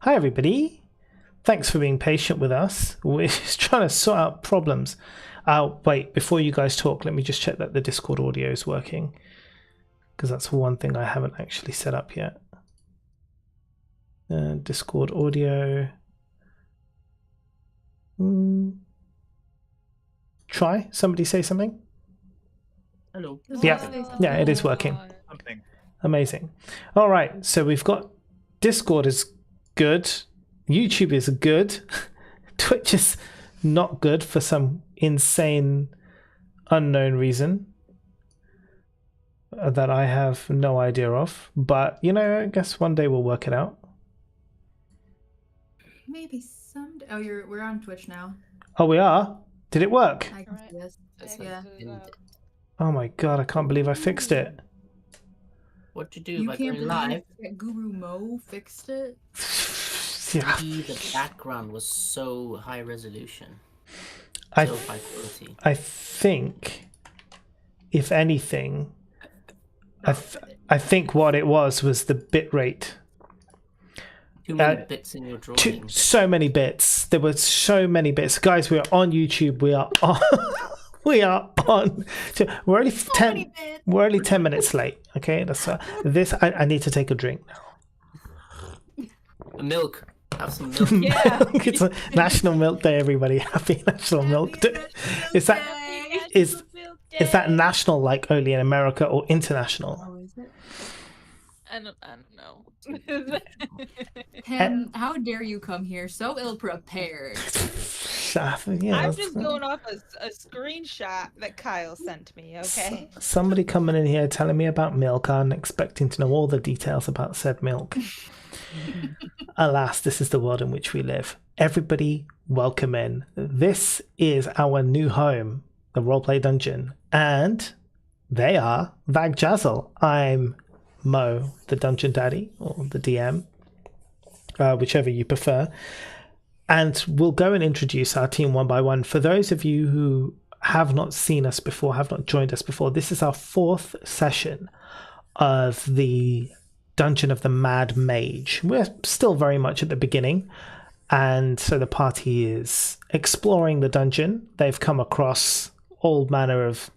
Hi, everybody. Thanks for being patient with us. We're just trying to sort out problems. Wait, before you guys talk, let me just check that the Discord audio is working, because that's one thing I haven't actually set up yet. Discord audio. Try. Somebody say something. Hello. Yeah, it is working. Something. Amazing. All right, so we've got Discord is good. YouTube is good. Twitch is not good for some insane, unknown reason that I have no idea of. But, you know, I guess one day we'll work it out. Maybe someday. Oh, we're on Twitch now. Oh, we are? Did it work? I can see this. Yeah. Oh my god, I can't believe I fixed it. What to do You by can't going believe live? that Guru Mo fixed it? Yeah. The background was so high resolution. I So high quality. I think, if anything, I think what it was the bit rate. Too many bits in your drawing. So many bits. There were so many bits. Guys, we are on YouTube. We are on. We are on. We're only We're only 10 minutes late. Okay, that's this. I need to take a drink now. Milk. Have some milk. Yeah. It's a National Milk Day, everybody. Happy National Milk Day. Is that national, like only in America, or international? Oh, is it? I don't know. Tim, how dare you come here so ill-prepared? I'm just going off a screenshot that Kyle sent me, okay? Somebody coming in here telling me about milk and expecting to know all the details about said milk. Alas, this is the world in which we live. Everybody, welcome in. This is our new home, the Roleplay Dungeon, and they are Vagjazzle. I'm Mo, the Dungeon Daddy, or the DM, whichever you prefer. And we'll go and introduce our team one by one. For those of you who have not seen us before, have not joined us before, this is our 4th session of the Dungeon of the Mad Mage. We're still very much at the beginning, and so the party is exploring the dungeon. They've come across all manner of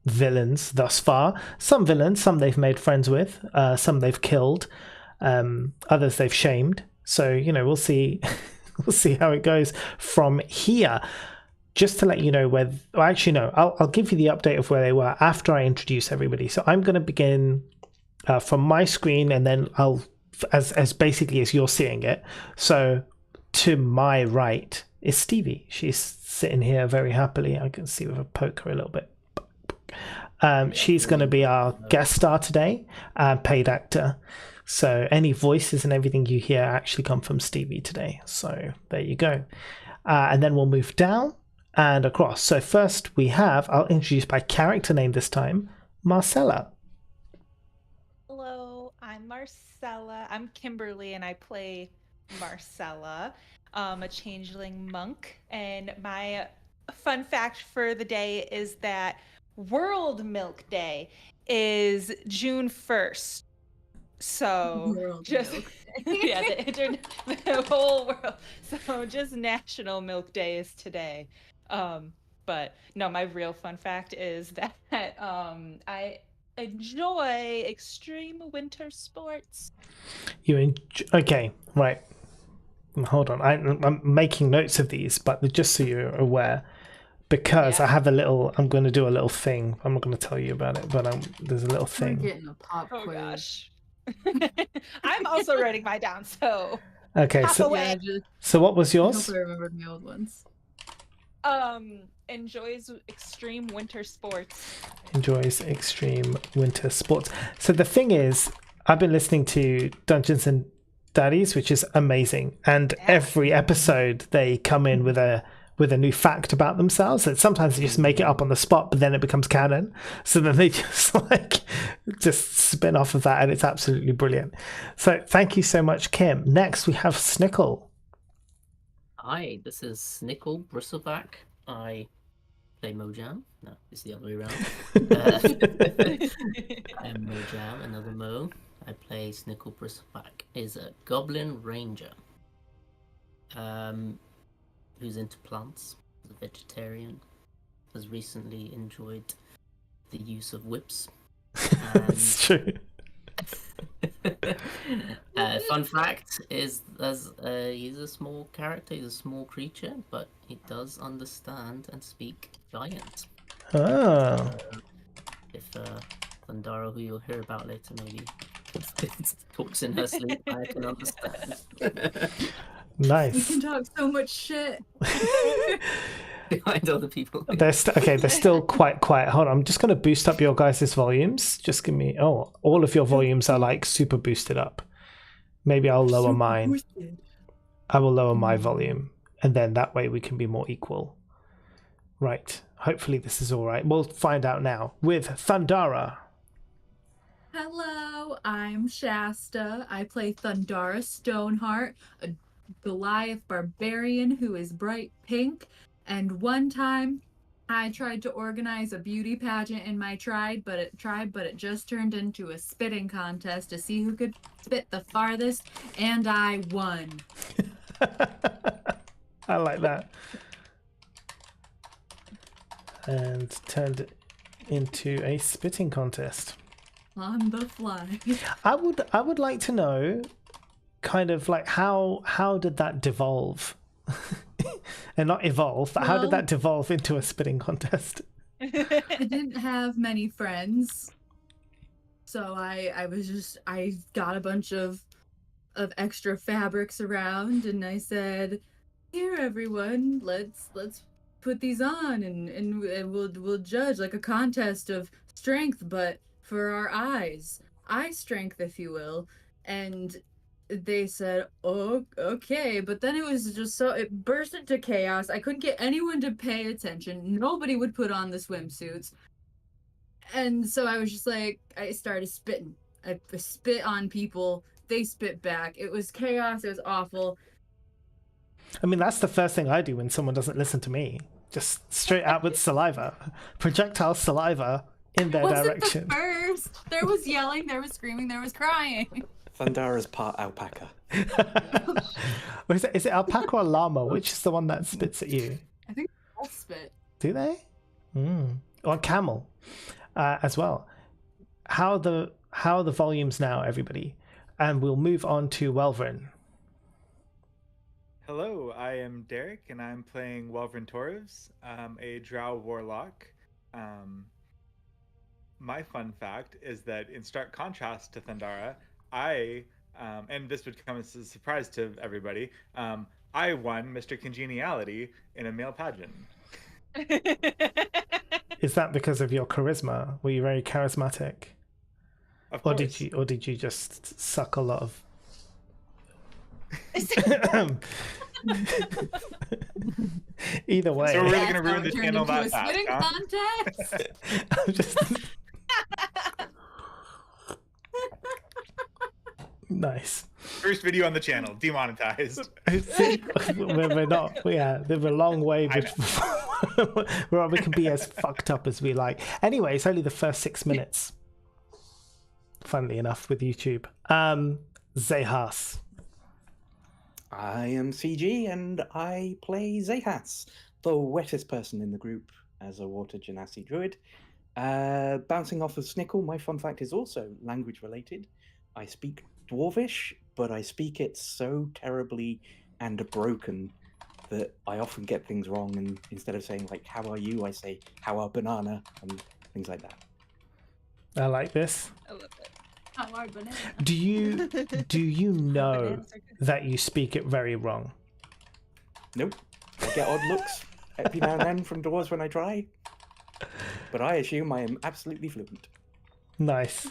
villains thus far. Some villains, some they've made friends with, some they've killed, others they've shamed. So, you know, we'll see. We'll see how it goes from here. Just to let you know where, well, actually no, I'll give you the update of where they were after I introduce everybody. So I'm going to begin from my screen, and then I'll, as basically as you're seeing it. So to my right is Stevie. She's sitting here very happily. I can see with a poker a little bit. She's going to be our guest star today, paid actor. So any voices and everything you hear actually come from Stevie today. So there you go. And then we'll move down and across. So first we have, I'll introduce by character name this time, Marcella. Hello, I'm Marcella. I'm Kimberly, and I play Marcella, a changeling monk. And my fun fact for the day is that World Milk Day is June 1st. So just yeah, the whole world. So just National Milk Day is today. But no, my real fun fact is that I enjoy extreme winter sports. Okay, right. Hold on. I'm making notes of these, but just so you're aware, because I have I'm going to do a little thing. I'm not going to tell you about it, but there's a little thing. We're getting a pop quiz. Gosh. I'm also writing mine down, so okay. So what was yours? I hope I remembered my old ones. Enjoys extreme winter sports. Enjoys extreme winter sports. So the thing is, I've been listening to Dungeons and Daddies, which is amazing, and every episode they come in with a new fact about themselves. And sometimes they just make it up on the spot, but then it becomes canon. So then they just spin off of that, and it's absolutely brilliant. So thank you so much, Kim. Next, we have Snickle. Hi, this is Snickle Bristleback. I play Mojam. No, it's the other way around. I'm Mojam, another Mo. I play Snickle Bristleback. Is a Goblin Ranger. who's into plants, is a vegetarian, has recently enjoyed the use of whips. It's true. Fun fact is, he's a small character, he's a small creature, but he does understand and speak giant. Oh. If Thundara, who you'll hear about later, maybe talks in her sleep, I can understand. We Nice. can talk so much shit. Behind other people. They're they're still quite quiet. Hold on, I'm just going to boost up your guys' volumes. Just give me... Oh, all of your volumes are like super boosted up. Maybe I'll lower mine. I will lower my volume, and then that way we can be more equal. Right. Hopefully this is all right. We'll find out now with Thundara. Hello, I'm Shasta. I play Thundara Stoneheart, a Goliath barbarian who is bright pink. And one time, I tried to organize a beauty pageant in my tribe, but it just turned into a spitting contest to see who could spit the farthest, and I won. I like that. And turned it into a spitting contest. On the fly. I would like to know, kind of like how did that devolve? And not evolve, but how did that devolve into a spitting contest? I didn't have many friends, so I got a bunch of extra fabrics around, and I said, "Here, everyone, let's put these on, and we'll judge like a contest of strength, but for our eyes, eye strength, if you will." And they said, "Oh, okay," but then it was just it burst into chaos. I couldn't get anyone to pay attention. Nobody would put on the swimsuits. And so I was just like, I started spitting. I spit on people. They spit back. It was chaos. It was awful. I mean, that's the first thing I do when someone doesn't listen to me. Just straight out with saliva. Projectile saliva in their direction. The first. There was yelling, there was screaming, there was crying. Thundara's part alpaca. Is it alpaca or llama? Which is the one that spits at you? I think they all spit. Do they? Or camel as well. How are the volumes now, everybody? And we'll move on to Welvrin. Hello, I am Derek, and I'm playing Welvrin Torres, a Drow Warlock. My fun fact is that in stark contrast to Thundara, I, and this would come as a surprise to everybody, I won Mr. Congeniality in a male pageant. Is that because of your charisma? Were you very charismatic? Of Or course. did you just suck a lot of... Either way. So we're really That's going to how ruin it the turned channel into that a fast, spitting huh? contest. I'm just... Nice. First video on the channel, demonetized. we're not. Yeah, there's a long way before where we can be as fucked up as we like. Anyway, it's only the first 6 minutes. Funnily enough, with YouTube. Zehas. I am CG, and I play Zehas, the wettest person in the group as a water genasi druid. Bouncing off of Snickle, my fun fact is also language related. I speak Dwarvish, but I speak it so terribly and broken that I often get things wrong, and instead of saying like "how are you," I say "how are banana" and things like that. I like this. I love it. How are banana? Do you know Bananas are good. that you speak it very wrong? Nope, I get odd looks every now and then from dwarves when I try, but I assume I am absolutely fluent. Nice.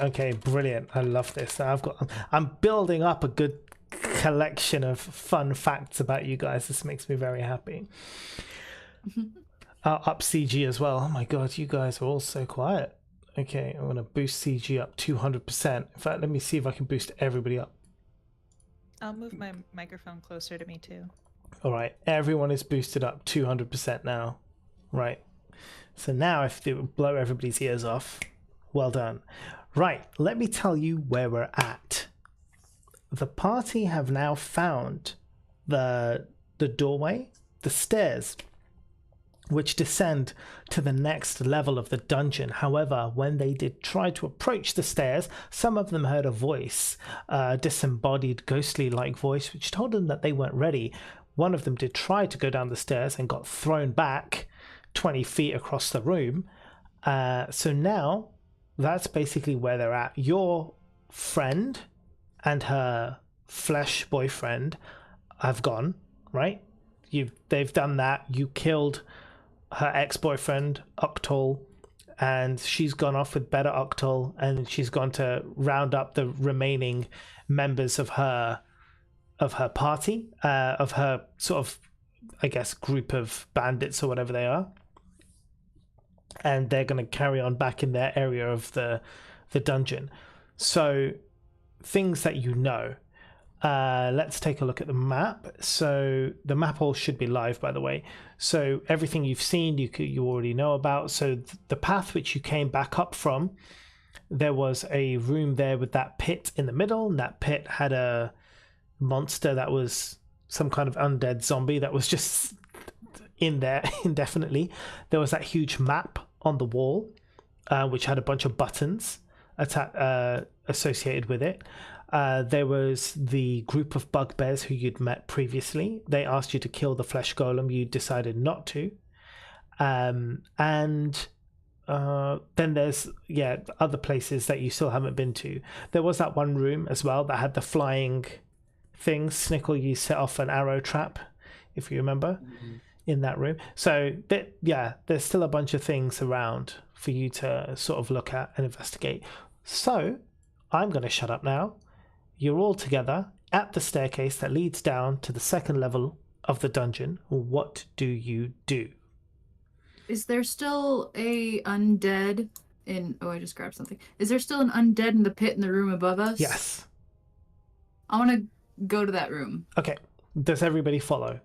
Okay, brilliant. I love this. I'm building up a good collection of fun facts about you guys. This makes me very happy. Up CG as well. Oh my god, you guys are all so quiet. Okay, I'm going to boost CG up 200%. In fact, let me see if I can boost everybody up. I'll move my microphone closer to me too. All right, everyone is boosted up 200% now. Right. So now if they blow everybody's ears off, well done. Right, let me tell you where we're at. The party have now found the doorway, the stairs, which descend to the next level of the dungeon. However, when they did try to approach the stairs, some of them heard a voice, a disembodied, ghostly-like voice, which told them that they weren't ready. One of them did try to go down the stairs and got thrown back 20 feet across the room. So now, that's basically where they're at. Your friend and her flesh boyfriend have gone, right? They've done that. You killed her ex-boyfriend Octal, and she's gone off with better Octal, and she's gone to round up the remaining members of her party, of her sort of, I guess, group of bandits or whatever they are, and they're going to carry on back in their area of the dungeon. So things that you know. Let's take a look at the map. So the map all should be live, by the way. So everything you've seen, you already know about. So the path which you came back up from, there was a room there with that pit in the middle, and that pit had a monster that was some kind of undead zombie that was just in there indefinitely. There was that huge map on the wall, which had a bunch of buttons associated with it. There was the group of bugbears who you'd met previously. They asked you to kill the flesh golem. You decided not to. And then there's, other places that you still haven't been to. There was that one room as well that had the flying things. Snickle, you set off an arrow trap, if you remember, in that room. So, there's still a bunch of things around for you to sort of look at and investigate. So, I'm going to shut up now. You're all together at the staircase that leads down to the second level of the dungeon. What do you do? Is there still a undead in... Oh, I just grabbed something. Is there still an undead in the pit in the room above us? Yes. I want to go to that room. Okay. Does everybody follow?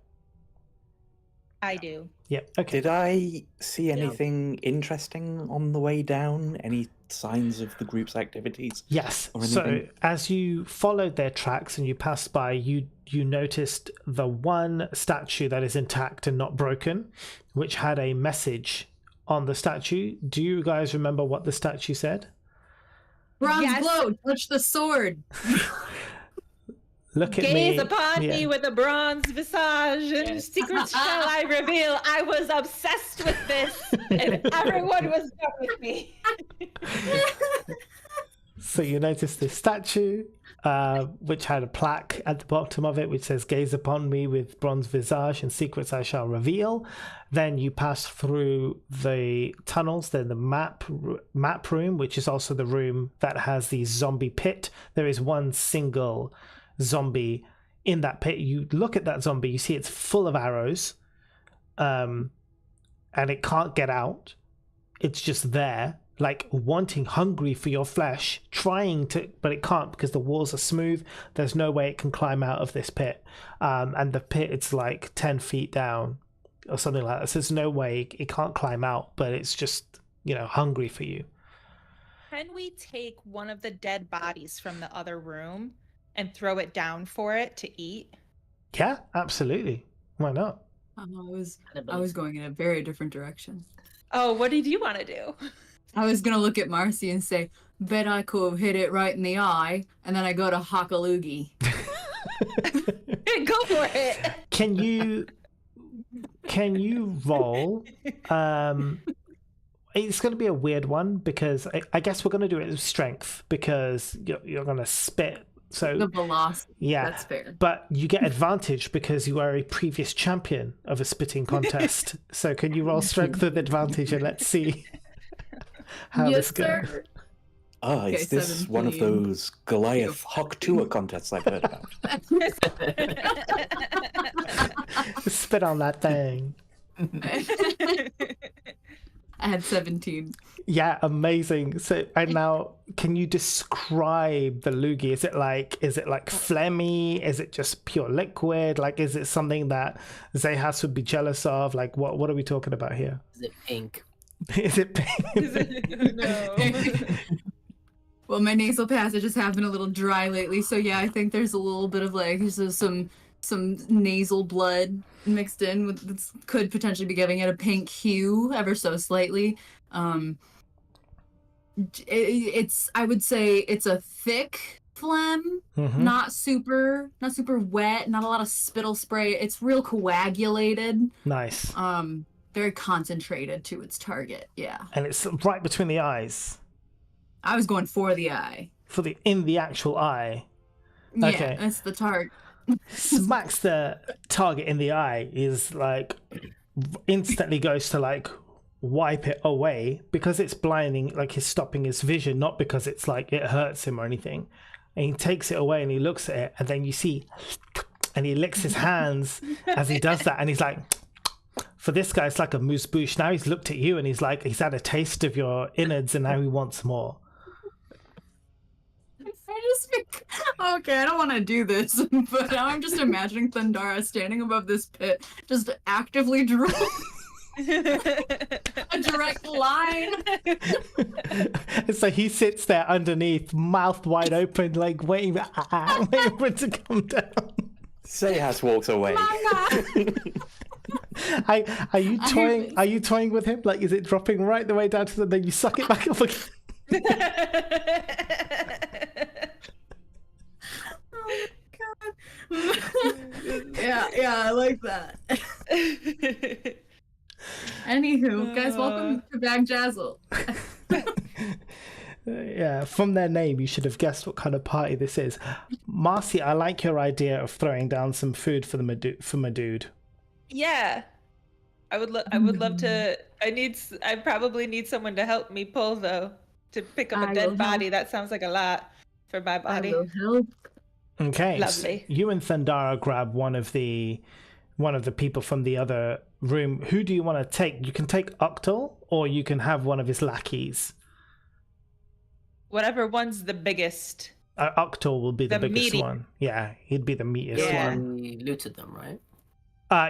I do. Yep. Okay. Did I see anything interesting on the way down? Any signs of the group's activities? Yes. Or So anything? as you followed their tracks and you passed by, you noticed the one statue that is intact and not broken, which had a message on the statue. Do you guys remember what the statue said? Bronze Yes. glow, touch the sword. Look at me. Gaze upon Yeah. me with a bronze visage, and Yes. secrets shall I reveal. I was obsessed with this, and everyone was done with me. So you notice this statue, which had a plaque at the bottom of it, which says, "Gaze upon me with bronze visage, and secrets I shall reveal." Then you pass through the tunnels, then the map room, which is also the room that has the zombie pit. There is one single zombie in that pit. You look at that zombie, you see it's full of arrows, and it can't get out. It's just there, like hungry for your flesh, trying to, but it can't because the walls are smooth. There's no way it can climb out of this pit, and the pit, it's like 10 feet down or something like that. So there's no way it can't climb out, but it's just, hungry for you. Can we take one of the dead bodies from the other room and throw it down for it to eat? Yeah, absolutely. Why not? I was going in a very different direction. Oh, what did you want to do? I was gonna look at Marcy and say, "Bet I could have hit it right in the eye," and then I go to Hockaloogie. Go for it. Can you roll? It's going to be a weird one because I guess we're going to do it with strength because you're going to spit. So The velocity. yeah, That's fair. but you get advantage because you are a previous champion of a spitting contest. So can you roll strength with advantage and let's see how this goes? sir. Ah, Okay, is this one of 17. those Goliath Hawk Tour contests I've heard about? Spit on that thing. I had 17. Yeah, amazing. So, and now, can you describe the loogie? Is it like phlegmy? Is it just pure liquid? Like, is it something that Zehas would be jealous of? Like, what are we talking about here? Is it pink? Is it pink? No. Well, my nasal passages have been a little dry lately, so yeah, I think there's a little bit of like some nasal blood mixed in with this could potentially be giving it a pink hue ever so slightly. It's I would say it's a thick phlegm, not super wet, not a lot of spittle spray. It's real coagulated. Nice. Very concentrated to its target. Yeah. And it's right between the eyes. I was going for the eye. In the actual eye. Yeah, Okay. that's the target. Smacks the target in the eye, is like instantly goes to like wipe it away because it's blinding, like he's stopping his vision, not because it's like it hurts him or anything. And he takes it away and he looks at it, and then you see, and he licks his hands as he does that, and he's like, for this guy, it's like a moose bouche. Now he's looked at you and he's like, he's had a taste of your innards and now he wants more. Okay, I don't want to do this, but now I'm just imagining Thundara standing above this pit, just actively drooling. A direct line. So he sits there underneath, mouth wide open, like waiting for it to come down. Zayhas walks away. Are you toying with him? Like, is it dropping right the way down to then you suck it back up again? Yeah, I like that. Anywho, guys, welcome to Vagjazzle. Yeah, from their name, you should have guessed what kind of party this is. Marcy, I like your idea of throwing down some food for my dude. Yeah, I would love to. I probably need someone to help me pull though, to pick up a dead body. That sounds like a lot for my body. I will help. Okay, Lovely. So you and Thundara grab one of the people from the other room. Who do you want to take? You can take Uctal, or you can have one of his lackeys. Whatever one's the biggest. Uctal will be the biggest meaty one. Yeah, he'd be the meatiest Yeah. one. We looted them, right?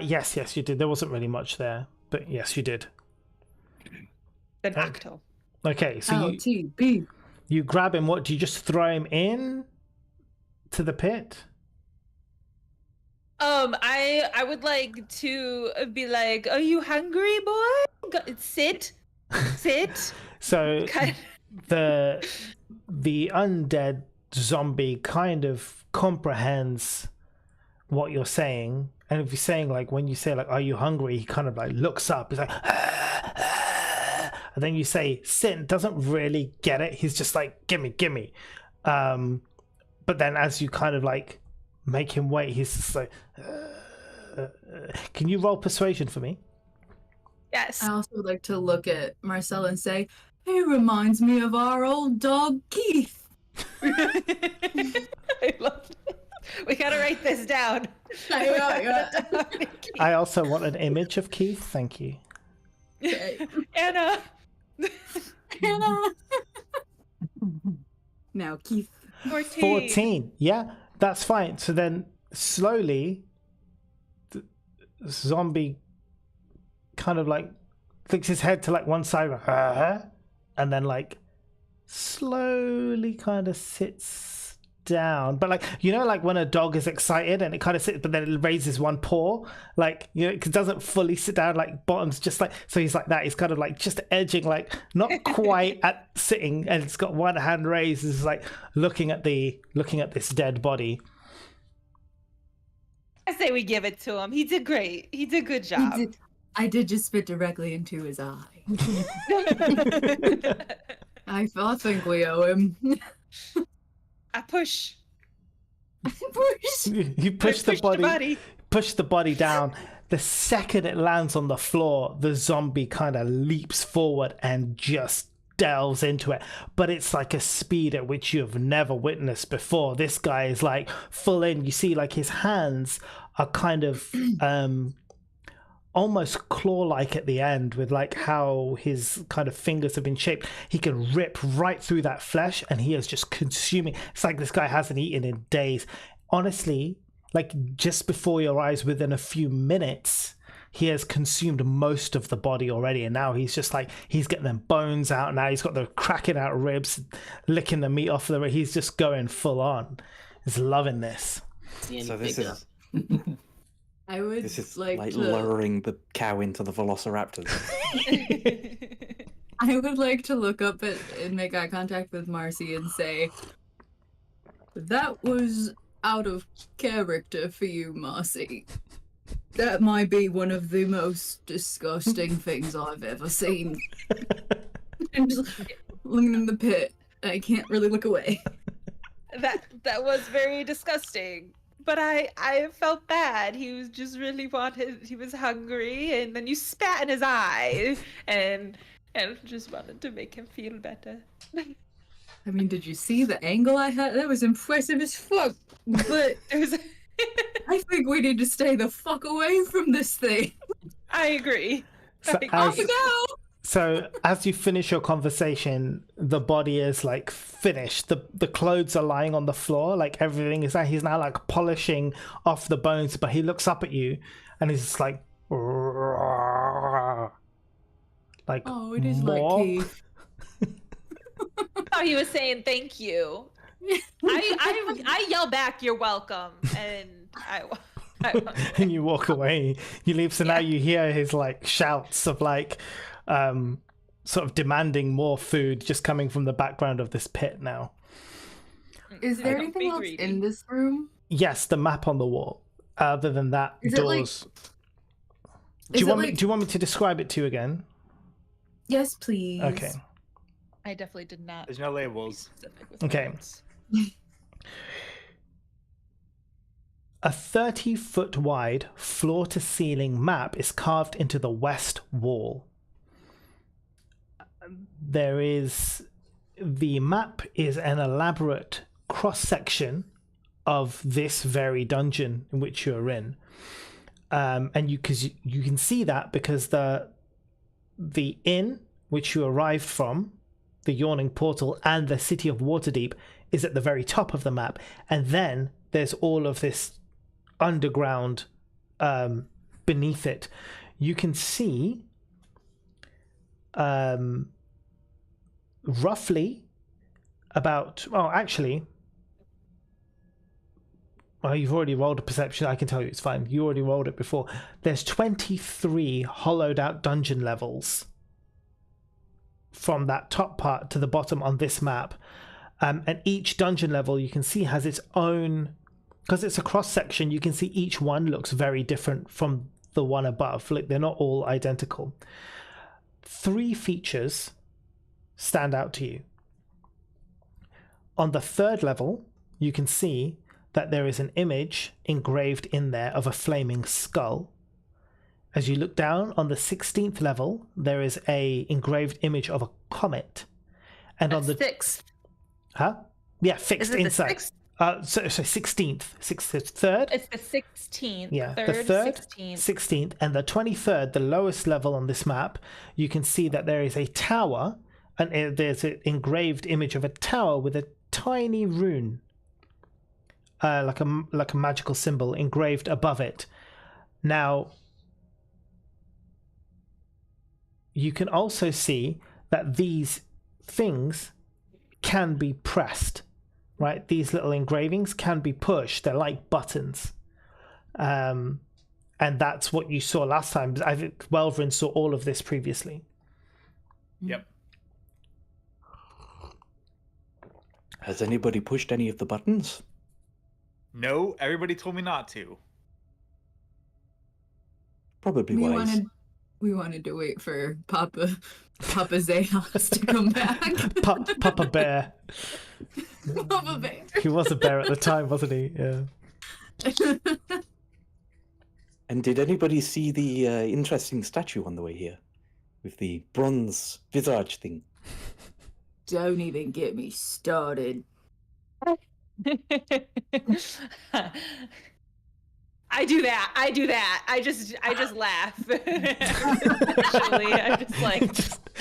Yes, you did. There wasn't really much there, but yes, you did. An octal. Okay, so LTB. you grab him. What do you just throw him in to the pit? I would like to be like, are you hungry, boy? Sit. So Kind the undead zombie kind of comprehends what you're saying, and if you're saying like, when you say like, are you hungry, he kind of like looks up. He's like, and then you say sit, doesn't really get it. He's just like, gimme. But then as you kind of like make him wait, he's just like, can you roll persuasion for me? Yes. I also would like to look at Marcella and say, he reminds me of our old dog Keith. I love it. We gotta write this down. I also want an image of Keith. Thank you. Okay. Anna. Now, Keith. 14. Yeah, that's fine. So then slowly the zombie kind of like flicks his head to like one side, and then like slowly kind of sits down. But like, you know, like when a dog is excited and it kind of sits, but then it raises one paw, like, you know, it doesn't fully sit down, like bottoms just like, so he's like that. He's kind of like just edging, like not quite at sitting, and it's got one hand raised. It's like looking at this dead body. I say we give it to him. He did great. He did a good job. I did just spit directly into his eye. I think we owe him. I push. You push the body down. The second it lands on the floor, the zombie kind of leaps forward and just delves into it. But it's like a speed at which you have never witnessed before. This guy is like full in. You see like his hands are kind of almost claw-like at the end, with like how his kind of fingers have been shaped. He can rip right through that flesh, and he is just consuming. It's like this guy hasn't eaten in days. Honestly, like just before your eyes, within a few minutes, he has consumed most of the body already, and now he's just like, he's getting them bones out now. He's got the cracking out ribs, licking the meat off the rib. He's just going full on. He's loving this. So this is I would like lowering the cow into the velociraptors. I would like to look up and make eye contact with Marcy and say, that was out of character for you, Marcy. That might be one of the most disgusting things I've ever seen. I'm just looking in the pit. I can't really look away. That was very disgusting. But I felt bad. He was just really he was hungry, and then you spat in his eye, and just wanted to make him feel better. I mean, did you see the angle I had? That was impressive as fuck. But I think we need to stay the fuck away from this thing. I agree. So as you finish your conversation, the body is like finished. The clothes are lying on the floor, like everything is. He's now like polishing off the bones, but he looks up at you, and he's just like, oh, it is more? like Keith. Oh, he was saying thank you. I yell back, "You're welcome," and I and you walk away. You leave. So now you hear his like shouts of like. Sort of demanding more food just coming from the background of this pit now. Is there anything else in this room? Yes, the map on the wall. Other than that, doors. Do you want me to describe it to you again? Yes, please. Okay. I definitely did not. There's no labels. Okay. A 30-foot wide floor-to-ceiling map is carved into the west wall. The map is an elaborate cross-section of this very dungeon in which you're in, and you can see that because the inn which you arrived from, the Yawning Portal, and the city of Waterdeep is at the very top of the map, and then there's all of this underground beneath it. You can see roughly about, you've already rolled a perception. I can tell you it's fine. You already rolled it before. There's 23 hollowed out dungeon levels from that top part to the bottom on this map, and each dungeon level you can see has its own, because it's a cross section, you can see each one looks very different from the one above. Like, they're not all identical. 3 features stand out to you. On the 3rd level, you can see that there is an image engraved in there of a flaming skull. As you look down on the 16th level, there is a engraved image of a comet. And on the 6th. Huh? Yeah, fixed inside. 6th? So 16th. 3rd? It's the 16th. Yeah, the 3rd, 16th, and the 23rd, the lowest level on this map, you can see that there is a tower, and there's an engraved image of a tower with a tiny rune, like a magical symbol engraved above it. Now, you can also see that these things can be pressed, right? These little engravings can be pushed. They're like buttons. And that's what you saw last time. I think Welvrin saw all of this previously. Yep. Has anybody pushed any of the buttons? No, everybody told me not to. Probably wise. We wanted to wait for Papa Zayas to come back. Papa Bear. Papa Bear. He was a bear at the time, wasn't he? Yeah. And did anybody see the interesting statue on the way here? With the bronze visage thing? Don't even get me started. I do that. I just laugh. Actually, I just like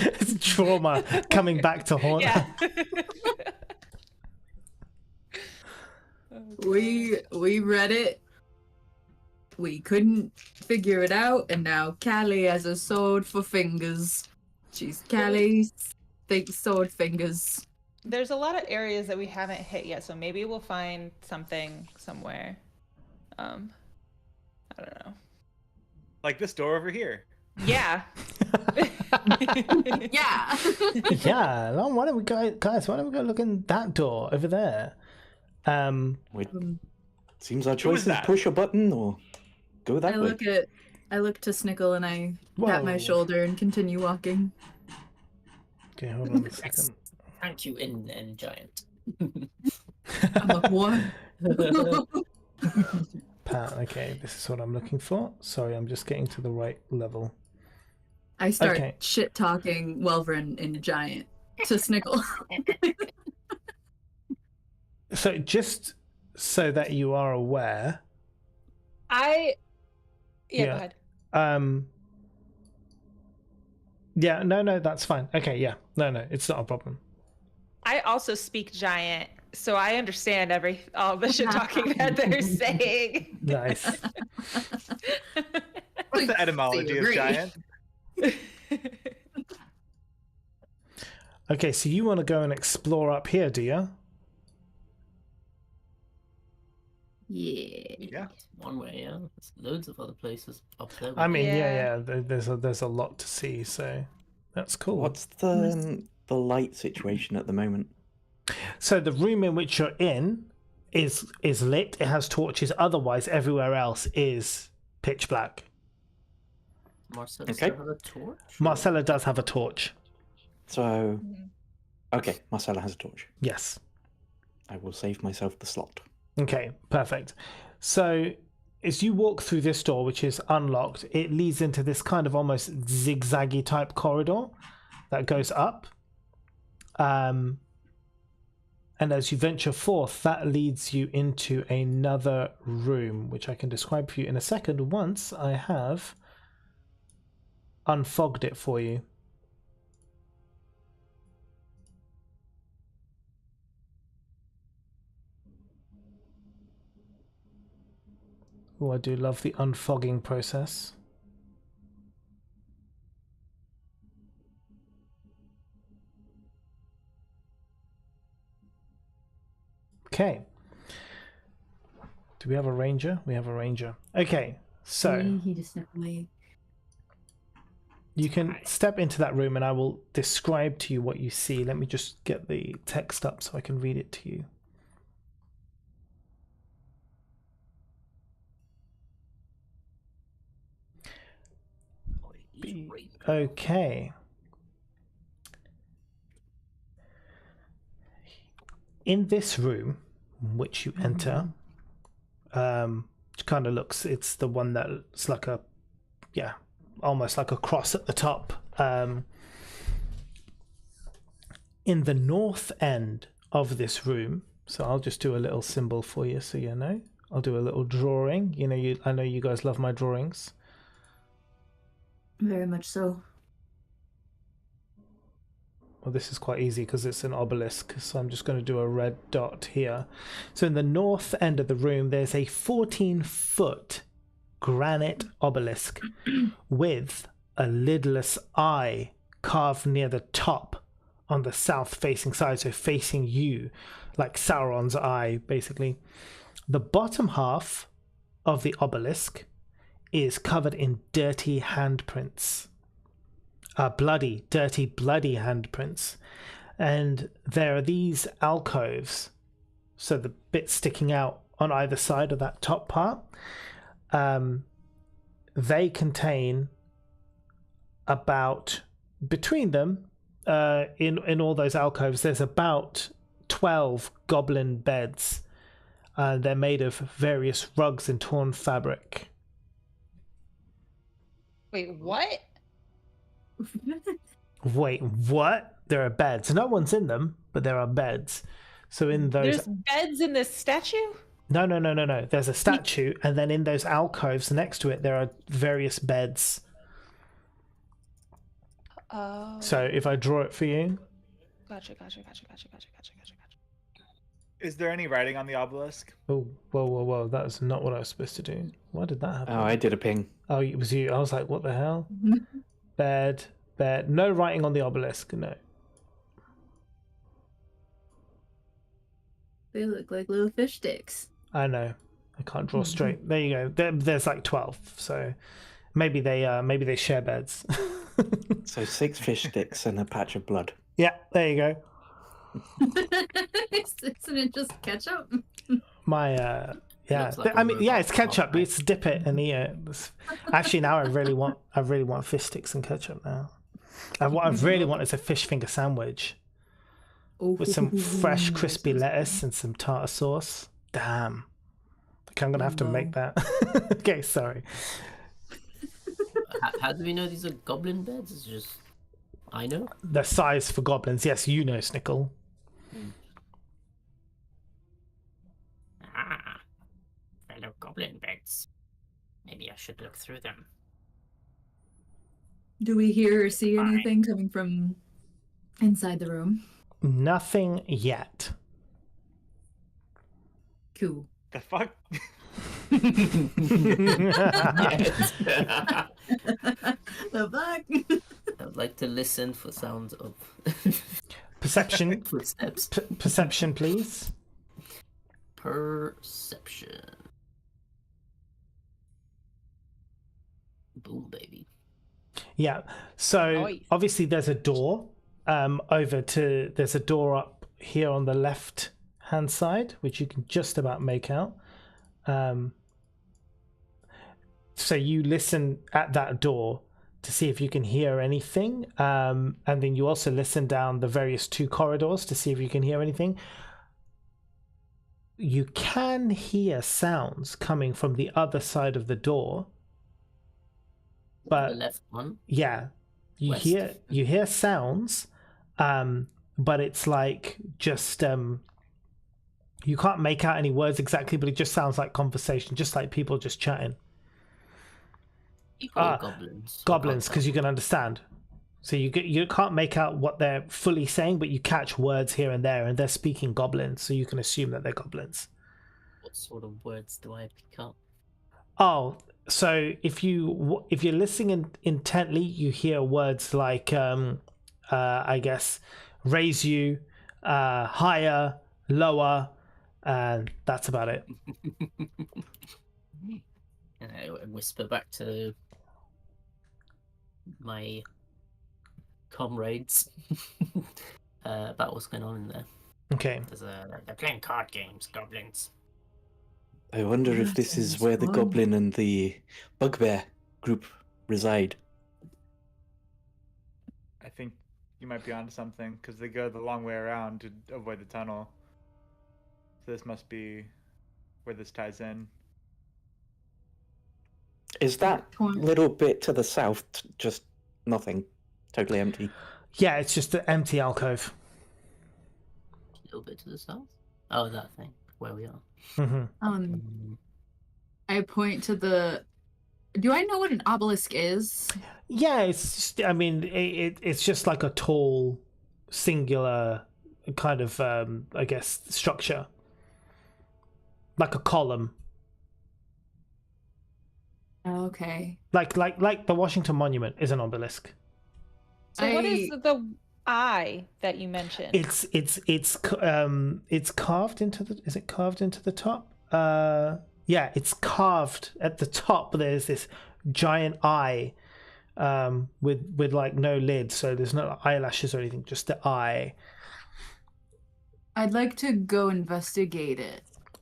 it's trauma coming back to haunt. Yeah. We read it. we couldn't figure it out, and now Callie has a sword for fingers. She's Callie's sword fingers. There's a lot of areas that we haven't hit yet, so maybe we'll find something somewhere. I don't know. Like this door over here. Yeah. Yeah. Yeah. Well, why don't we go, guys? Why don't we go look in that door over there? Seems our Who choice is is that? push a button or go that way. I look to Snickle and I pat my Whoa. shoulder and continue walking. Okay, hold on a second. Thank you, in giant. I'm like, what? Pat, okay, this is what I'm looking for. Sorry, I'm just getting to the right level. I start Okay. shit talking Welvrin in giant to Snickle. So just so that you are aware, Yeah, Yeah. go ahead. yeah, no, that's fine. Okay, yeah, no, it's not a problem. I also speak giant, so I understand all the shit talking that they're saying. Nice. What's the etymology of agree. giant? Okay, so you want to go and explore up here, do you? Yeah. Yeah. One way, yeah. There's loads of other places up there. I mean, Yeah. there's a lot to see, so that's cool. What's the light situation at the moment? So the room in which you're in is lit. It has torches. Otherwise, everywhere else is pitch black. Marcella Okay. have a torch? Marcella does have a torch. So, okay, Marcella has a torch. Yes. I will save myself the slot. Okay, perfect. So as you walk through this door, which is unlocked, it leads into this kind of almost zigzaggy type corridor that goes up. And as you venture forth, that leads you into another room, which I can describe for you in a second once I have unfogged it for you. Oh, I do love the unfogging process. Okay. Do we have a ranger? We have a ranger. Okay, so He just stepped away. you can step into that room and I will describe to you what you see. Let me just get the text up so I can read it to you. Okay. In this room, which you enter, it kind of looks, it's the one that's like a, yeah, almost like a cross at the top. In the north end of this room, so I'll just do a little symbol for you so you know. I'll do a little drawing. You know, I know you guys love my drawings. Very much so. Well, this is quite easy because it's an obelisk, so I'm just going to do a red dot here. So in the north end of the room, there's a 14-foot granite obelisk with a lidless eye carved near the top on the south-facing side, so facing you, like Sauron's eye, basically. The bottom half of the obelisk is covered in dirty handprints. Bloody handprints. And there are these alcoves, so the bits sticking out on either side of that top part, they contain about, between them, in all those alcoves, there's about 12 goblin beds. They're made of various rugs and torn fabric. Wait, what? Wait, what? There are beds. No one's in them, but there are beds. So in those... There's beds in this statue? No. There's a statue, and then in those alcoves next to it, there are various beds. Oh. So if I draw it for you... Gotcha. Is there any writing on the obelisk? Oh, whoa. That was not what I was supposed to do. Why did that happen? Oh, I did a ping. Oh, it was you. I was like, what the hell? Bed. No writing on the obelisk, no. They look like little fish sticks. I know. I can't draw straight. There you go. There's like 12, so maybe they share beds. So 6 fish sticks and a patch of blood. Yeah, there you go. Isn't it just ketchup? My yeah. Looks like I a mean, yeah, robot it's ketchup. right? It's dip it and eat it. Actually, now I really want fish sticks and ketchup now. What I really want is a fish finger sandwich with some fresh, crispy lettuce and some tartar sauce. Damn. Okay, I'm gonna have to make that. Okay, sorry. How do we know these are goblin beds? It's just I know. The size for goblins. Yes, you know, Snickle. Ah, fellow goblin beds. Maybe I should look through them. Do we hear or see Fine. anything coming from inside the room? Nothing yet. Cool. The fuck? Yes. The fuck? I'd like to listen for sounds of Perception. footsteps. Perception, please. Perception. Boom, baby. Yeah. So Nice. obviously there's a door. There's a door up here on the left hand side, which you can just about make out. So you listen at that door to see if you can hear anything, and then you also listen down the various 2 corridors to see if you can hear anything. You can hear sounds coming from the other side of the door, but The left one. yeah, you West. hear sounds, but it's like just you can't make out any words exactly, but it just sounds like conversation, just like people just chatting. People or goblins. Goblins, because you can understand. So you can't make out what they're fully saying, but you catch words here and there, and they're speaking goblins, so you can assume that they're goblins. What sort of words do I pick up? Oh, so if you're listening intently, you hear words like I guess raise you, higher, lower, and that's about it. And I whisper back to my comrades about what's going on in there. Okay. They're playing card games, goblins. I wonder if this is where the fun. goblin and the bugbear group reside. I think you might be onto something because they go the long way around to avoid the tunnel. So this must be where this ties in. Is that Point. little bit to the south just nothing? Totally empty? Yeah, it's just an empty alcove. A little bit to the south. Oh, that thing where we are. Hmm. I point to the. Do I know what an obelisk is? Yeah, it's just, I mean, it's just like a tall, singular kind of, I guess, structure. Like a column. Okay. Like the Washington Monument is an obelisk. So what is I- the eye that you mentioned? It's carved into the. Is it carved into the top? Yeah, it's carved at the top. There's this giant eye, with like no lid, so there's no eyelashes or anything. Just the eye. I'd like to go investigate it.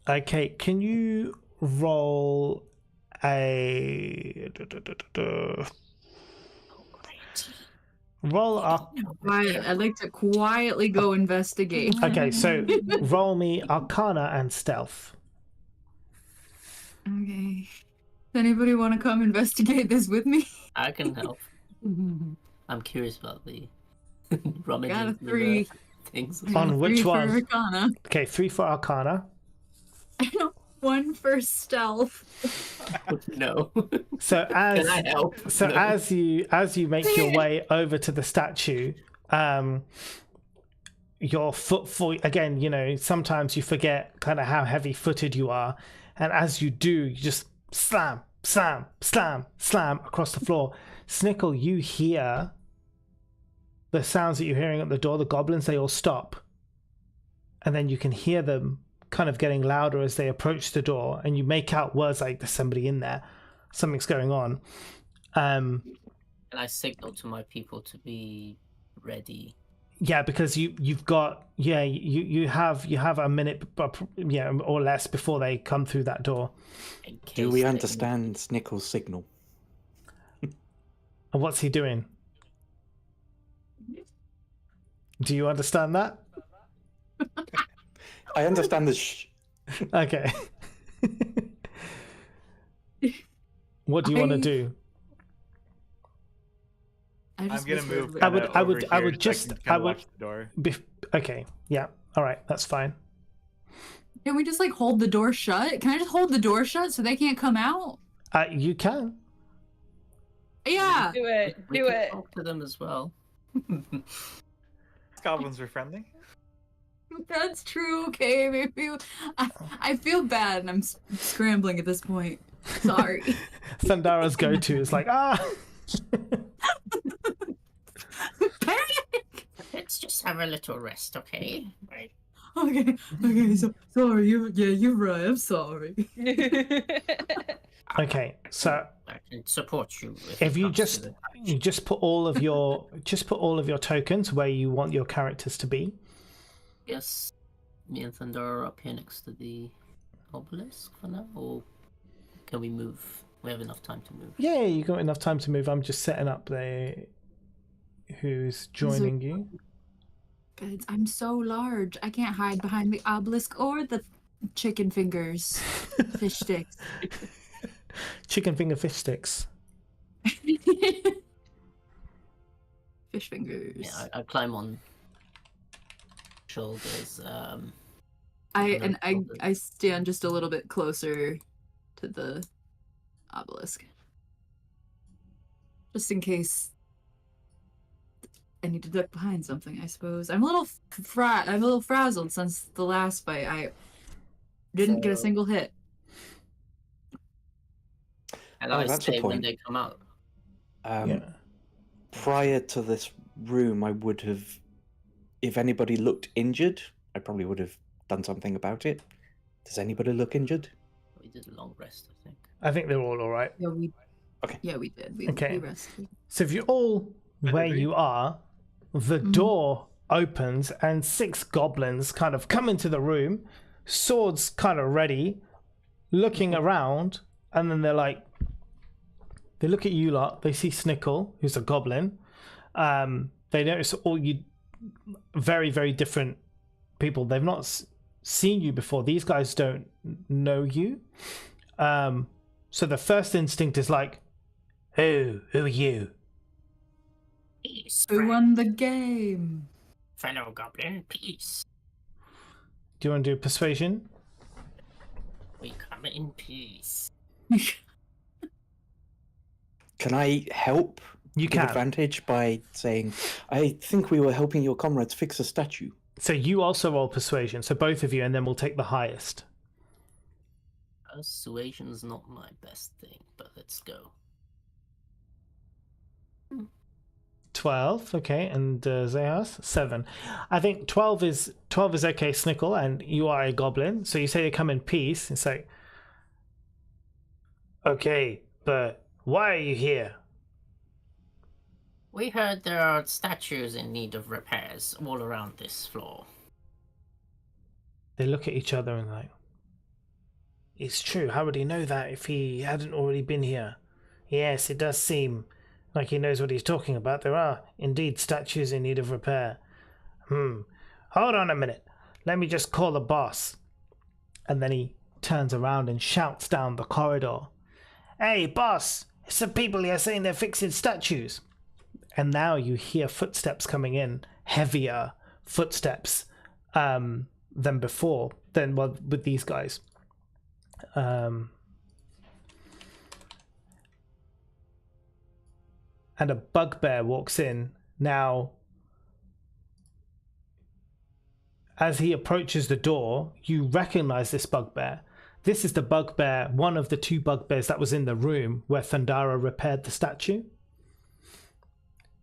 Okay, can you roll a roll up? Quiet. I'd like to quietly go investigate. Okay, so roll me Arcana and Stealth. Okay. Does anybody want to come investigate this with me? I can help. I'm curious about the rummaging Got a through 3. the things. On which 3 for one? Arcana. Okay, 3 for Arcana. 1 for stealth. No. So Can as I help? so No. as you make your way over to the statue, your footfall again. You know, sometimes you forget kind of how heavy-footed you are, and as you do, you just slam, slam, slam, slam across the floor. Snickle, you hear the sounds that you're hearing at the door. The goblins, they all stop, and then you can hear them kind of getting louder as they approach the door, and you make out words like "There's somebody in there, something's going on." And I signal to my people to be ready. Yeah, because you have a minute, or less before they come through that door. Do we understand Snickle's signal? And what's he doing? Do you understand that? I understand the Okay. What do you want to do? I'm gonna move. I would watch the door. Okay, yeah, all right, that's fine. Can we just like hold the door shut? Can I just hold the door shut so they can't come out? You can. Yeah. Do it. We Do can it. talk to them as well. Goblins are friendly. That's true. Okay, maybe I feel bad and I'm scrambling at this point. Sorry. Thundara's go-to is like, Panic! Let's just have a little rest, okay? Right. Okay, so sorry, you're right, I'm sorry. Okay, so I can support you. if you just put all of your tokens where you want your characters to be. Yes, me and Thunder are up here next to the obelisk for now, or can we move? We have enough time to move. Yeah, you got enough time to move. I'm just setting up who's joining you. Guys, I'm so large. I can't hide behind the obelisk or the chicken fingers. Fish sticks. Chicken finger fish sticks. Fish fingers. Yeah, I climb on shoulders. I stand just a little bit closer to the obelisk, just in case I need to duck behind something. I suppose I'm a little frazzled since the last fight. I didn't get a single hit. And I that's a say when point. they come out. Yeah. Prior to this room, I would have, if anybody looked injured, I probably would have done something about it. Does anybody look injured? We did a long rest, I think. I think they're all right. Yeah, we. Okay. Yeah, we did. We rested. So if you're all where agree. you are, the door opens and 6 goblins kind of come into the room, swords kind of ready, looking around, and then they're like, they look at you lot, they see Snickle, who's a goblin. They notice all you very, very different people. They've not seen you before. These guys don't know you. So the first instinct is like, who are you? Peace, Who friend. won the game? Fellow goblin, peace. Do you want to do persuasion? We come in peace. Can I help? You Give can. advantage by saying, I think we were helping your comrades fix a statue. So you also roll persuasion, so both of you, and then we'll take the highest. Persuasion's not my best thing, but let's go. 12, okay, and Zehas 7. I think 12 is okay, Snickle, and you are a goblin, so you say you come in peace. It's like, okay, but why are you here? We heard there are statues in need of repairs all around this floor. They look at each other and like, it's true. How would he know that if he hadn't already been here? Yes, it does seem like he knows what he's talking about. There are indeed statues in need of repair. Hold on a minute. Let me just call the boss. And then he turns around and shouts down the corridor. Hey, boss! Some people here saying they're fixing statues. And now you hear footsteps coming in, heavier footsteps than before, with these guys. And a bugbear walks in. Now, as he approaches the door, you recognize this bugbear. This is the bugbear, one of the 2 bugbears that was in the room where Thundara repaired the statue.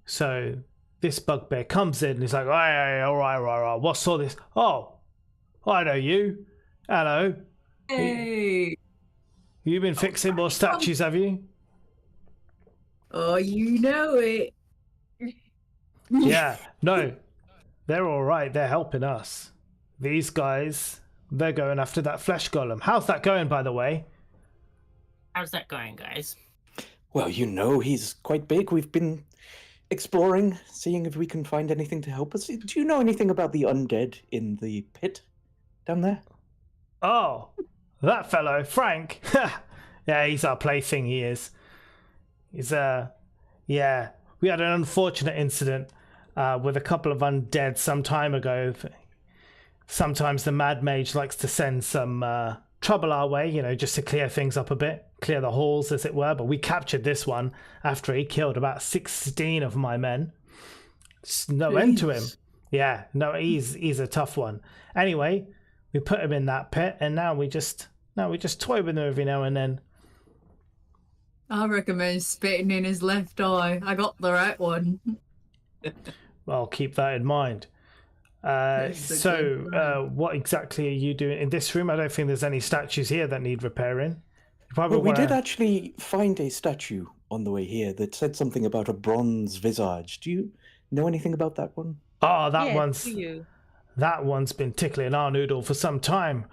So this bugbear comes in and he's like, hey, all right, what's all this? Oh, I know you. Hello. Hey. You've been fixing more statues, have you? Oh, you know it. Yeah, no, they're all right. They're helping us. These guys, they're going after that flesh golem. How's that going, by the way? How's that going, guys? Well, you know, he's quite big. We've been exploring, seeing if we can find anything to help us. Do you know anything about the undead in the pit down there? Oh, that fellow, Frank. Yeah, he's our plaything, he is. He's, yeah, we had an unfortunate incident with a couple of undead some time ago. Sometimes the Mad Mage likes to send some trouble our way, you know, just to clear things up a bit, clear the halls, as it were. But we captured this one after he killed about 16 of my men. It's no end to him. Yeah, no, he's a tough one. Anyway, we put him in that pit, and now we just toy with him every now and then. I recommend spitting in his left eye. I got the right one. I'll keep that in mind. So, what exactly are you doing in this room? I don't think there's any statues here that need repairing. You probably Well, we did actually find a statue on the way here that said something about a bronze visage. Do you know anything about that one? Oh, that Yeah, one's do you? that one's been tickling our noodle for some time.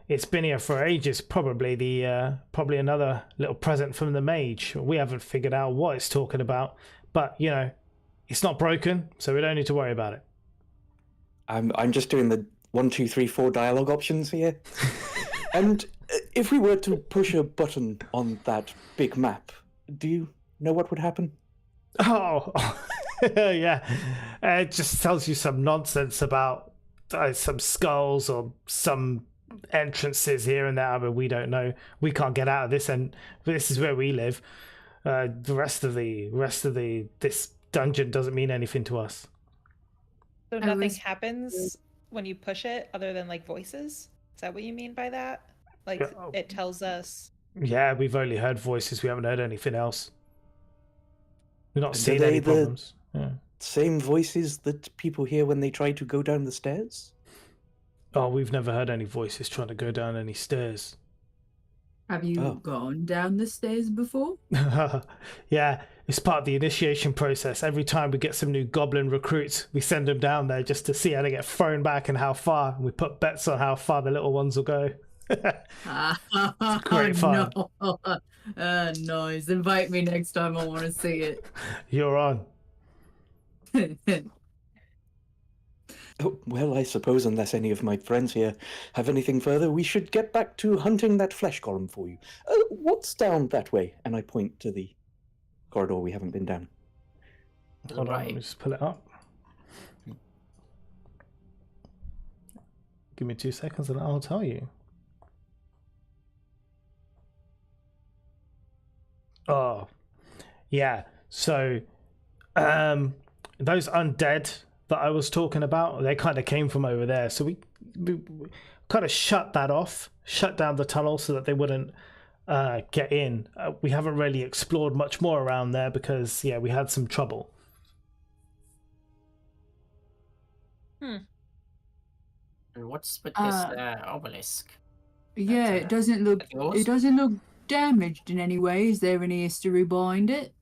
It's been here for ages. Probably another little present from the mage. We haven't figured out what it's talking about, but you know, it's not broken, so we don't need to worry about it. I'm just doing the 1, 2, 3, 4 dialogue options here. And if we were to push a button on that big map, do you know what would happen? Oh, yeah. It just tells you some nonsense about some skulls or some entrances here and there. I mean, we don't know. We can't get out of this, and this is where we live. The rest of this dungeon doesn't mean anything to us. So I nothing was- happens when you push it other than like voices? Is that what you mean by that? Like Yeah. it tells us. Yeah, we've only heard voices. We haven't heard anything else. We've not And seen are any they the- problems. Yeah. Same voices that people hear when they try to go down the stairs? Oh, we've never heard any voices trying to go down any stairs. Have you Oh. gone down the stairs before? Yeah, it's part of the initiation process. Every time we get some new goblin recruits, we send them down there just to see how they get thrown back and how far. And we put bets on how far the little ones will go. Great fun. No. Nice. Invite me next time. I want to see it. You're on. Oh, well, I suppose unless any of my friends here have anything further, we should get back to hunting that flesh golem for you. What's down that way? And I point to the corridor we haven't been down. Hold on, let me Right. just pull it up. Give me 2 seconds and I'll tell you. Oh, yeah. So, those undead that I was talking about, they kind of came from over there. So we kind of shut that off, shut down the tunnel so that they wouldn't get in. We haven't really explored much more around there because, yeah, we had some trouble. And what's with this obelisk? Yeah, That's, it doesn't look. that yours? It doesn't look damaged in any way. Is there any history behind it?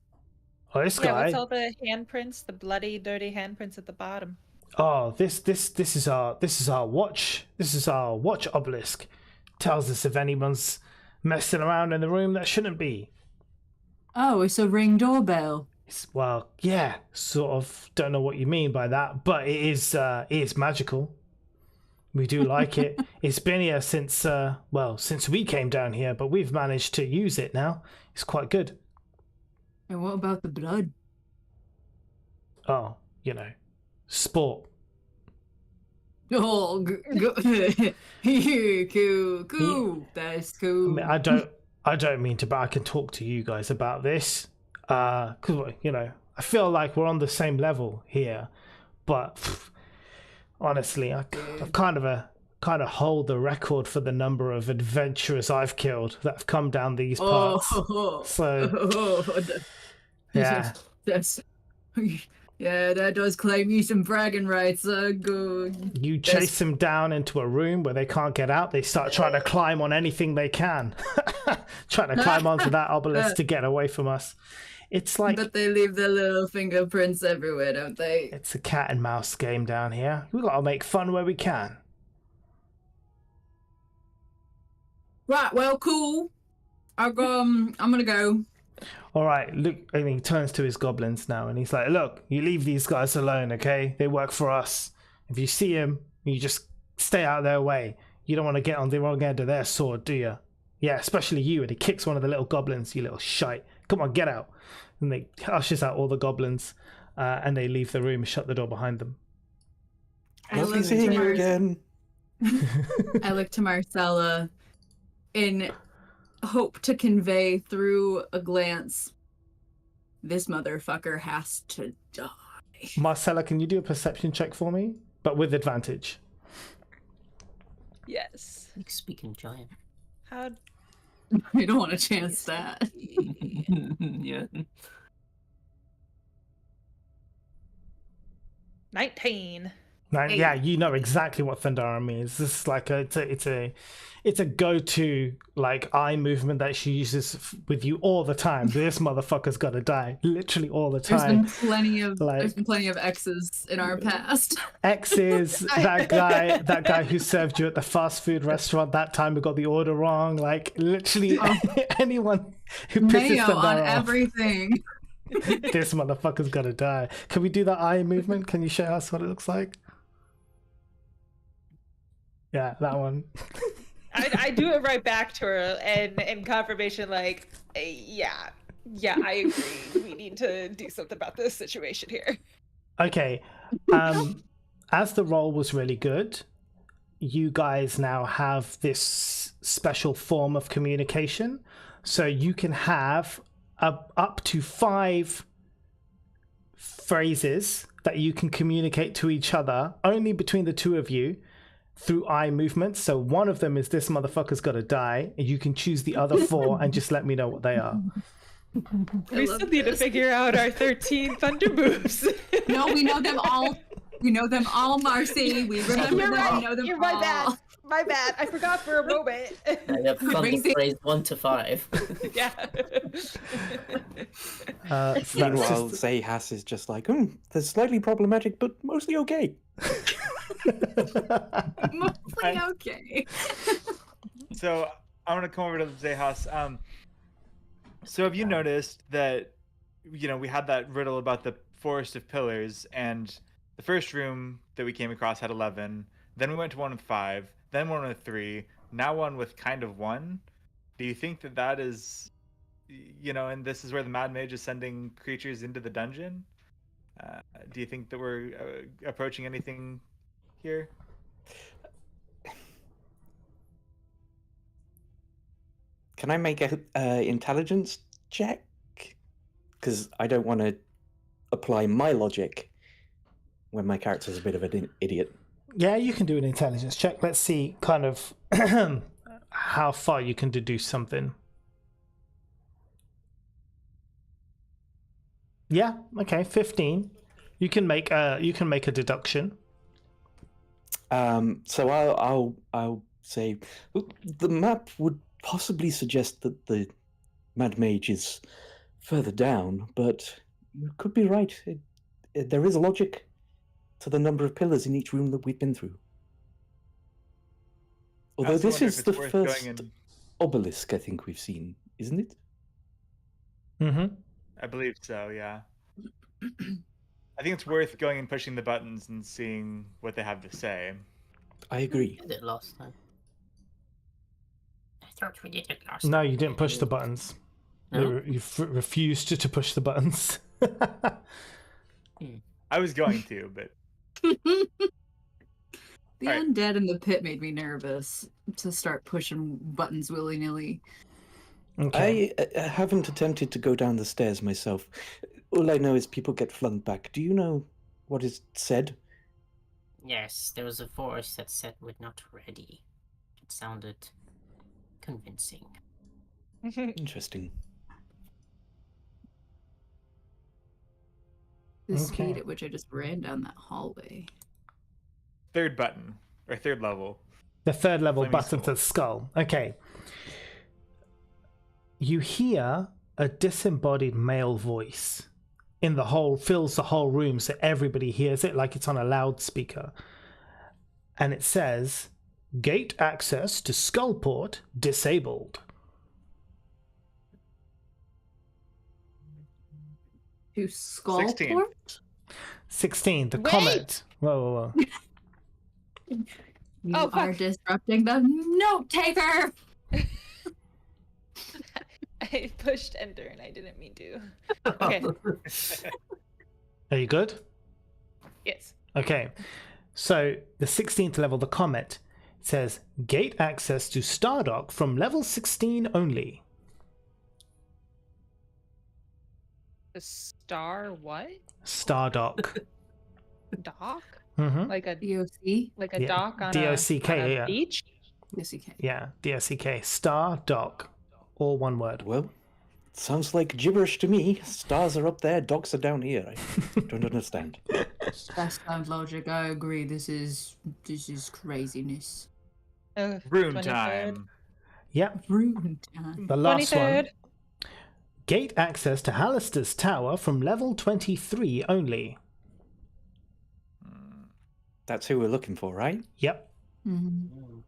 Oh, this Yeah, guy. what's all the handprints, the bloody, dirty handprints at the bottom? Oh, this is our watch. This is our watch obelisk. Tells us if anyone's messing around in the room that shouldn't be. Oh, it's a ring doorbell. Well, yeah, sort of. Don't know what you mean by that, but it is magical. We do like it. It's been here since since we came down here, but we've managed to use it now. It's quite good. And what about the blood? Oh, sport. Oh, cool. That's I cool. mean, I don't mean to, but I can talk to you guys about this. Because I feel like we're on the same level here, but Honestly, I kind of hold the record for the number of adventurers I've killed that have come down these parts. Yeah. That's yeah, that does claim you some bragging rights. Good. You chase them down into a room where they can't get out. They start trying to climb on anything they can, trying to climb onto that obelisk to get away from us. It's like, but they leave their little fingerprints everywhere, don't they? It's a cat and mouse game down here. We gotta make fun where we can. Right. Well, cool. I'm gonna go. All right, look, and he turns to his goblins now, and he's like, look, you leave these guys alone, okay? They work for us. If you see them, you just stay out of their way. You don't want to get on the wrong end of their sword, do you? Yeah, especially you. And he kicks one of the little goblins, you little shite. Come on, get out. And they ushers out all the goblins, and they leave the room and shut the door behind them. Lovely seeing you again. I look to Marcella in hope to convey through a glance, this motherfucker has to die. Marcella, can you do a perception check for me? But with advantage. Yes. You speak in giant. How? You don't want to chance that. Yeah. 19. Yeah, you know exactly what Thundara means. This is like it's a go-to like eye movement that she uses with you all the time. This motherfucker's gotta die, literally all the time. There's been plenty of X's in our past. X's, that guy who served you at the fast food restaurant that time who got the order wrong. Like literally anyone who pisses Mayo Thundara on off. everything. This motherfucker's gotta die. Can we do that eye movement? Can you show us what it looks like? Yeah, that one. I do it right back to her and in confirmation, like, yeah, I agree. We need to do something about this situation here. Okay. As the roll was really good, you guys now have this special form of communication. So you can have up to 5 phrases that you can communicate to each other only between the two of you through eye movements. So one of them is this motherfucker's gotta die, and you can choose the other 4 and just let me know what they are. We still need to figure out our 13 thunder moves. No, we know them all. We know them all, Marcy. We remember You're them. right. We know them You're all. my bad. I forgot for a moment. I have thunder phrase 1 to 5. Yeah. So Meanwhile, Zahas is just like, they're slightly problematic, but mostly okay. Mostly okay. So I want to come over to Zahas. So have you noticed that, we had that riddle about the forest of pillars, and the first room that we came across had 11. Then we went to one with 5. Then one with 3. Now one with kind of 1. Do you think that is, and this is where the Mad Mage is sending creatures into the dungeon? Do you think that we're approaching anything here? Can I make a intelligence check? Because I don't want to apply my logic when my character's a bit of an idiot. Yeah, you can do an intelligence check. Let's see kind of how far you can deduce something. Yeah, okay, 15. You can make a deduction. So I'll say the map would possibly suggest that the Mad Mage is further down, but you could be right. There is logic to the number of pillars in each room that we've been through. Although this is the first obelisk I think we've seen, isn't it? Mm-hmm. I believe so, yeah. I think it's worth going and pushing the buttons and seeing what they have to say. I agree. We did it last time. I thought we did it last time. No, you didn't push the buttons. No? You refused to push the buttons. I was going to, but... The Right. undead in the pit made me nervous to start pushing buttons willy-nilly. Okay. I haven't attempted to go down the stairs myself. All I know is people get flung back. Do you know what is said? Yes, there was a voice that said we're not ready. It sounded convincing. Interesting. The speed Okay. at which I just ran down that hallway. Third button or third level. The third level Flaming button skull. to skull. Okay. You hear a disembodied male voice in the whole, fills the whole room so everybody hears it like it's on a loudspeaker. And it says, "Gate access to Skullport disabled." To 16. Skullport? 16, the Wait! comet. Whoa, whoa, whoa. You Oh, are fuck. disrupting the note taker! I pushed enter and I didn't mean to. Okay. Are you good? Yes. Okay. So the 16th level, the comet, says, "Gate access to Stardock from level 16 only." The star what? Stardock. Dock? Mm-hmm. Like a DOC? Yeah, dock on DOCK, a yeah. beach? DOCK. Yeah, DSCK. Stardock. All one word. Well, sounds like gibberish to me. Stars are up there, docks are down here. I don't understand. That sounds logic. I agree. This is craziness. Room 23rd. time. Yep, Rude time. the last 23rd. one. Gate access to Hallister's tower from level 23 only. That's who we're looking for, right? Yep. Mhm.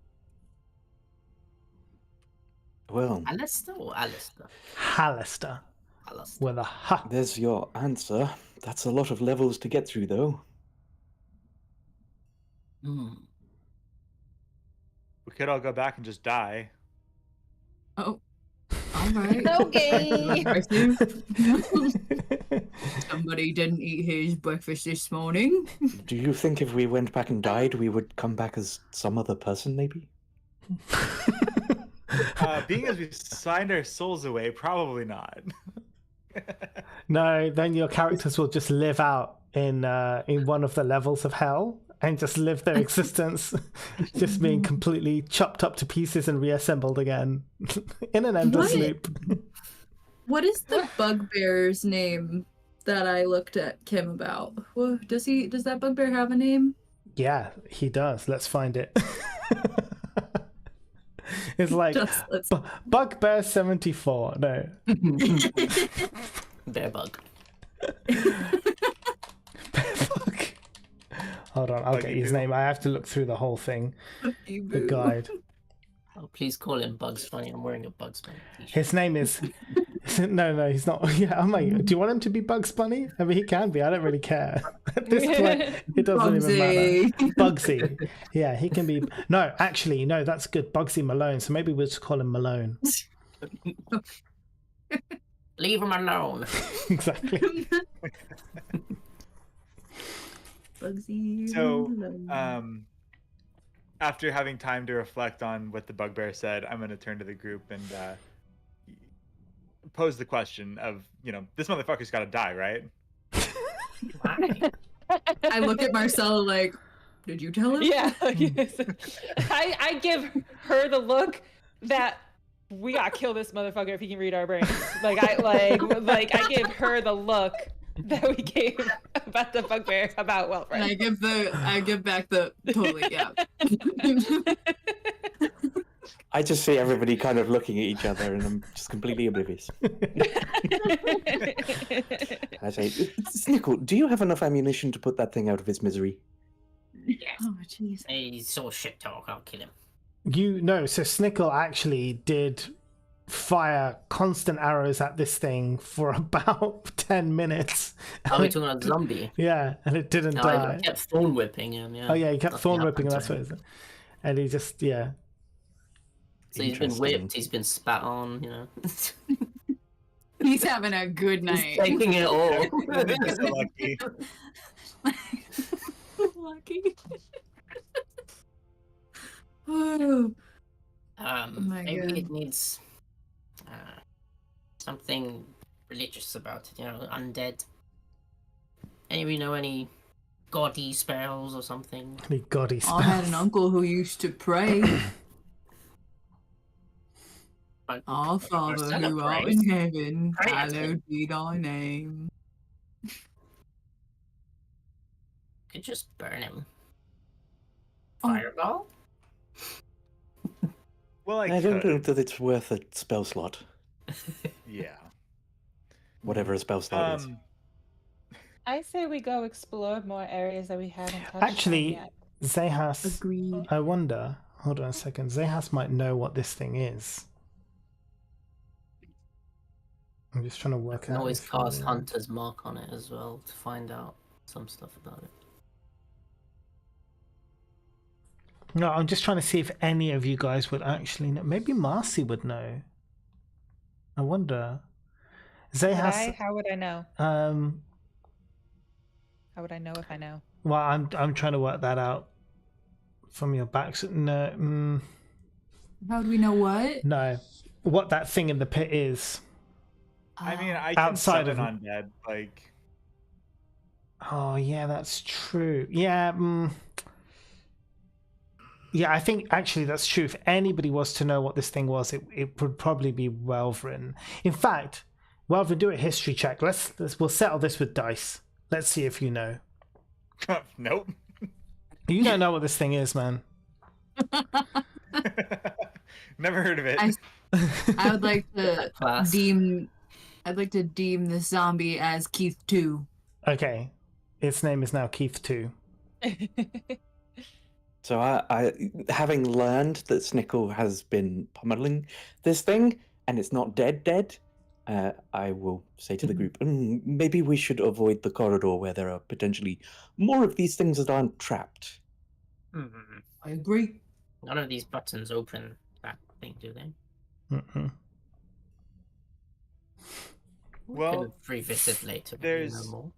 Well, Alistair or Alistair? Hallister Alistair. with a ha. there's your answer. That's a lot of levels to get through, though. Hmm. We could all go back and just die. Oh. All right. Okay. Aggressive. Somebody didn't eat his breakfast this morning. Do you think if we went back and died, we would come back as some other person, maybe? Being as we signed our souls away, probably not. No, then your characters will just live out in one of the levels of hell and just live their existence, just being completely chopped up to pieces and reassembled again in an endless What? loop. What is the bugbear's name that I looked at Kim about? What, does that bugbear have a name? Yeah, he does. Let's find it. It's like Let's... Bugbear 74. No. Bear bug. Fuck. Hold on, I'll Buggy get his Boo. name. I have to look through the whole thing. The guide. Oh, please call him Bugs Bunny. I'm wearing a Bugs Bunny t-shirt. His name is. No, he's not. Yeah, I'm like, do you want him to be Bugs Bunny? I mean, he can be. I don't really care. At this point, it doesn't even matter. Bugsy. Yeah, he can be. No, actually, no, that's good. Bugsy Malone. So maybe we'll just call him Malone. Leave him alone. Exactly. Bugsy. So, after having time to reflect on what the bugbear said, I'm going to turn to the group and pose the question of, this motherfucker's got to die, right? Why? I look at Marcella like, did you tell him? Yeah. Yes. I give her the look that we gotta kill this motherfucker if he can read our brains. I give her the look that we gave about the bugbear about And I Wilfred. I give back the totally yeah. I just see everybody kind of looking at each other and I'm just completely oblivious. I say, Snickle, do you have enough ammunition to put that thing out of its misery? Oh jeez. He's all shit talk. I'll kill him. So Snickle actually did fire constant arrows at this thing for about 10 minutes. Are we talking about zombie? Yeah, and it didn't No, die. I kept thorn whipping him. Yeah. Oh yeah, he kept Nothing thorn happened whipping, to that's what him. it is. And he just, yeah. So he's been Interesting. whipped. He's been spat on. He's having a good He's night. taking it all. So lucky. Lucky. Oh, my Maybe God. it needs something religious about it. Undead. Anybody know any gaudy spells or something? Any gaudy spells. I had an uncle who used to pray. Like, Our Father Marcella who art prays. in heaven, Pray at hallowed him. be thy name. Could just burn him. Oh. Fireball? Well, I don't think that it's worth a spell slot, Yeah. whatever a spell slot is. I say we go explore more areas that we haven't touched on Actually, yet. Zehas, Agreed. I wonder. Hold on a second. Zehas might know what this thing is. I'm just trying to work I can out. always if cast you- Hunter's Mark on it as well to find out some stuff about it. No, I'm just trying to see if any of you guys would actually know. Maybe Marcy would know. I wonder. Would Zehas. how would I know? How would I know if I know? Well, I'm trying to work that out from your backs. No, How do we know what? no. What that thing in the pit is. I mean, I can Outside summon of- undead. Like, Oh, yeah, that's true. Yeah, yeah, I think actually that's true. If anybody was to know what this thing was, it would probably be Welvrin. In fact, Welvrin, do a history check. We'll settle this with dice. Let's see if you know. nope. You don't know what this thing is, man. Never heard of it. I would like to Class. deem. I'd like to deem this zombie as Keith 2. Okay, its name is now Keith 2. So I having learned that Snickle has been pummeling this thing and it's not dead, I will say to the group, maybe we should avoid the corridor where there are potentially more of these things that aren't trapped. I agree. None of these buttons open that thing, do they? Mm-mm. We Well, can revisit later. there's- More.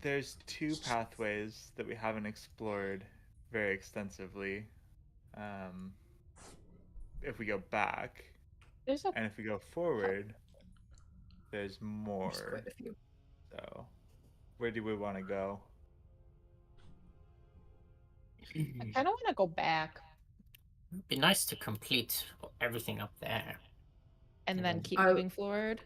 There's two pathways that we haven't explored very extensively. If we go back, There's a and if we go forward, there's There's more. quite a few. So, where do we want to go? I kind of want to go back It'd be nice to complete everything up there. and then keep I- moving forward.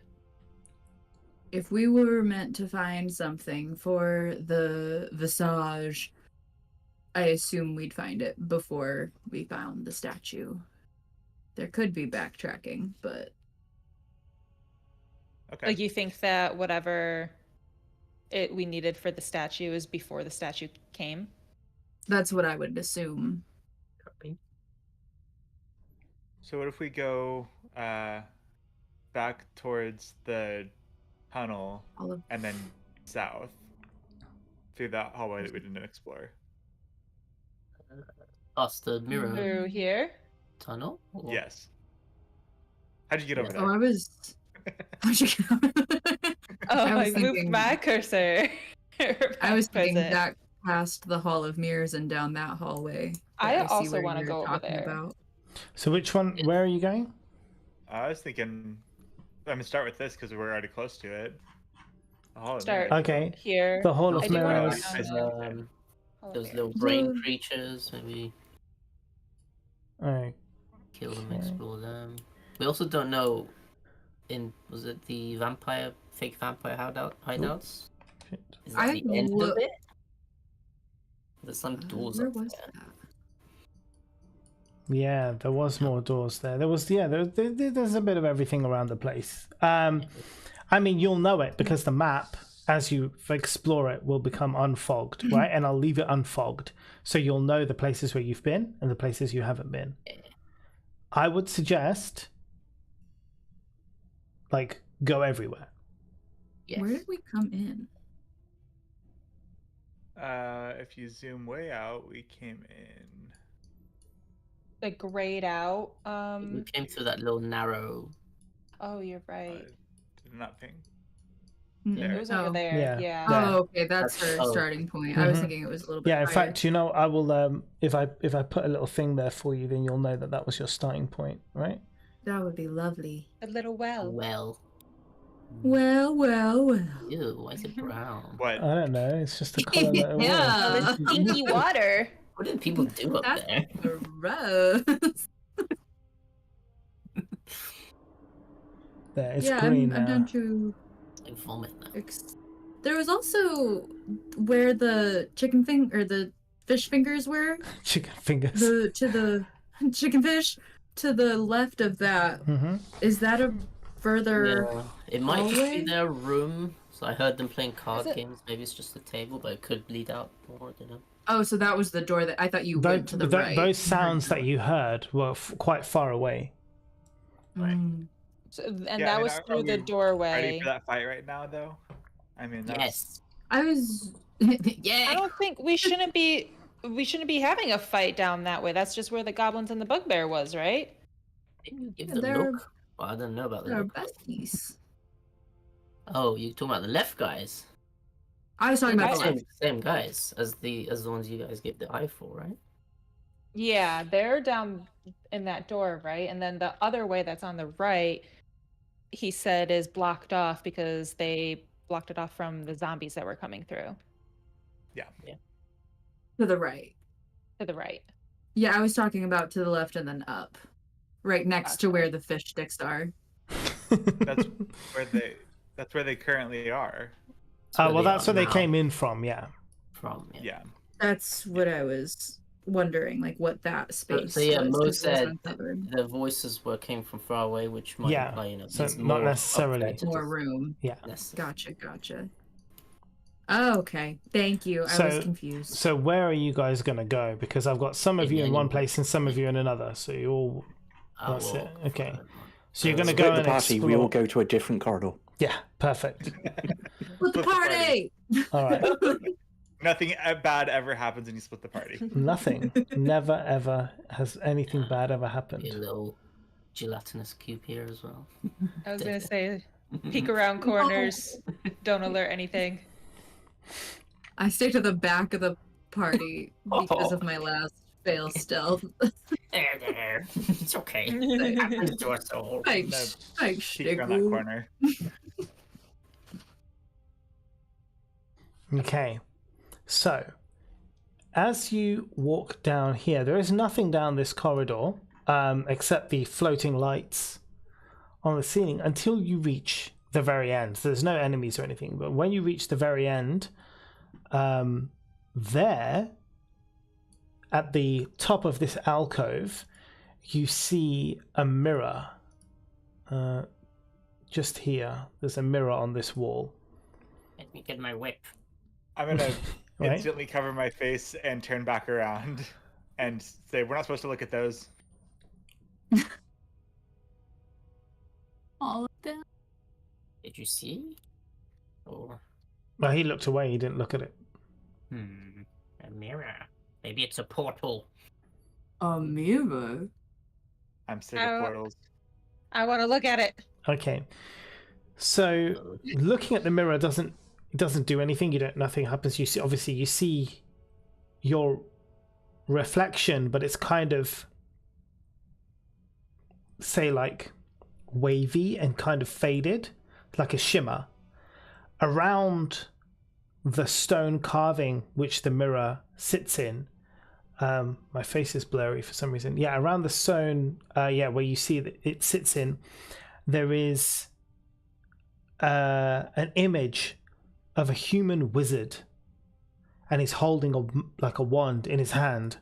If we were meant to find something for the visage, I assume we'd find it before we found the statue. There could be backtracking, but Okay. Like you think that whatever we needed for the statue is before the statue came? that's what I would assume. Copy. So what if we go back towards the tunnel All of and then south through that hallway that we didn't explore? Past the mirror Through here? tunnel? Or- Yes. How'd you get over Oh, there? I was. How'd you get- Oh, I I, was moved thinking- my cursor. I was thinking Present. back past the Hall of Mirrors and down that hallway. I but see also where wanna you're go over talking there. about. So which one? Where are you going? I was thinking, I'm gonna start with this because we're already close to it. The Hall of Start. Mirrors. Okay, Here. the Hall I of do wanna Mirrors. go There's, down Oh, those there. little brain The- creatures, maybe Alright. kill them, Okay. explore them. We also don't know. Was it the fake vampire hideouts? Is that I the end look- of it? There's some doors Where up was there. that? Yeah, there was more doors there. There's a bit of everything around the place. I mean, you'll know it because the map, as you explore it, will become unfogged, right? And I'll leave it unfogged, so you'll know the places where you've been and the places you haven't been. I would suggest, like, go everywhere. Yes. Where did we come in? If you zoom way out, we came in. The grayed out. We came through that little narrow. Oh, you're right. Did it not ping? It was over Oh. there. Yeah. Yeah. There. Oh, okay, that's her Oh. starting point. I was Mhm. thinking it was a little bit. Yeah, in higher. fact, you know, I will. If I put a little thing there for you, then you'll know that was your starting point, right? That would be lovely. A little well. Well, Well, well, well. Ew, why is it brown? What? I don't know. It's just the color that it was. Yeah. Oh, the stinky water. What did people do up That's there? gross. There, it's yeah, green I'm now. down to. Like vomit now. There was also where the the fish fingers were. Chicken fingers. To the chicken fish to the left of that. Mm-hmm. Is that a further? Yeah, it might just be hallway? their room. So I heard them playing card Is it- games. Maybe it's just a table, but it could lead out more. I don't know. Oh, so that was the door that I thought you went to the right. Those sounds that you heard were quite far away. Mm. So, and Yeah, I that mean, was are through we the Ready doorway. for that fight right now, though? I mean, that's... Yes. I was. I yeah. don't think we shouldn't be having a fight down that way. That's just where the goblins and the bugbear was, right? Maybe give Yeah, the they're- look. Well, I don't know about the They're look. besties. Oh, you talking about the left guys? I was talking about the Same, left. same guys as the ones you guys gave the eye for, right? Yeah, they're down in that door, right? And then the other way that's on the right, he said is blocked off because they blocked it off from the zombies that were coming through To the right. to the right. Yeah, I was talking about to the left and then up, right next to where the fish sticks are. That's where they currently are. Well, that's where they now. came in from, yeah. From, yeah. Yeah. That's what I was wondering, like what that space. So yeah, was, Mo 'cause it was said uncovered. the voices came from far away, which might Yeah, imply, so there's not more up necessarily. there to More just- room. Yeah. necessarily. Gotcha. Oh, okay. Thank you. I was confused. So where are you guys going to go? Because I've got some of you in one Anywhere. place and some of you in another. So you all... Oh, That's it, well, okay. fine. So you're going to Split go the and party. explore... We all go to a different corridor. Yeah, perfect. With the party! All right. Nothing bad ever happens when you split the party. Nothing. Never, ever has anything bad ever Be a happened. little gelatinous cube here as well. I was gonna say, peek around corners, don't alert anything. I stay to the back of the party because of my last fail stealth. There. It's okay. It happens to us all. Thanks. Thanks, Peek around that Stiggle. corner. Okay. So, as you walk down here, there is nothing down this corridor except the floating lights on the ceiling until you reach the very end. So there's no enemies or anything, but when you reach the very end, there at the top of this alcove, you see a mirror. Just here, there's a mirror on this wall. Let me get my whip. I'm gonna Right. instantly cover my face and turn back around and say, "We're not supposed to look at those." All of them? Did you see? Or Well, he looked away. He didn't look at it. a mirror? Maybe it's a portal. A mirror? I'm sick Oh. of portals. I want to look at it. Okay. So looking at the mirror doesn't do anything. Nothing happens. You see, obviously you see your reflection, but it's kind of, say, like wavy and kind of faded, like a shimmer around the stone carving which the mirror sits in. My face is blurry for some reason. Yeah, around the stone, where you see that it sits in, there is an image of a human wizard, and he's holding a wand in his hand.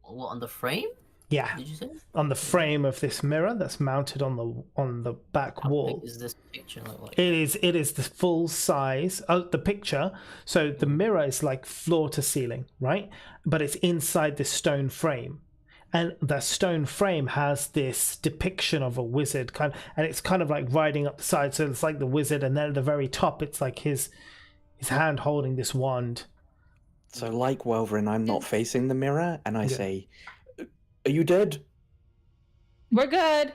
What, on the frame? Yeah, Did you say? on the frame of this mirror that's mounted on the back How wall. big is this picture look like? It is the full size the picture. So the mirror is like floor to ceiling, right? But it's inside this stone frame, and the stone frame has this depiction of a wizard and it's kind of like riding up the side. So it's like the wizard, and then at the very top, it's like his hand holding this wand. So, like Welverin, I'm not facing the mirror, and I Yeah. say, "Are you dead?" We're good.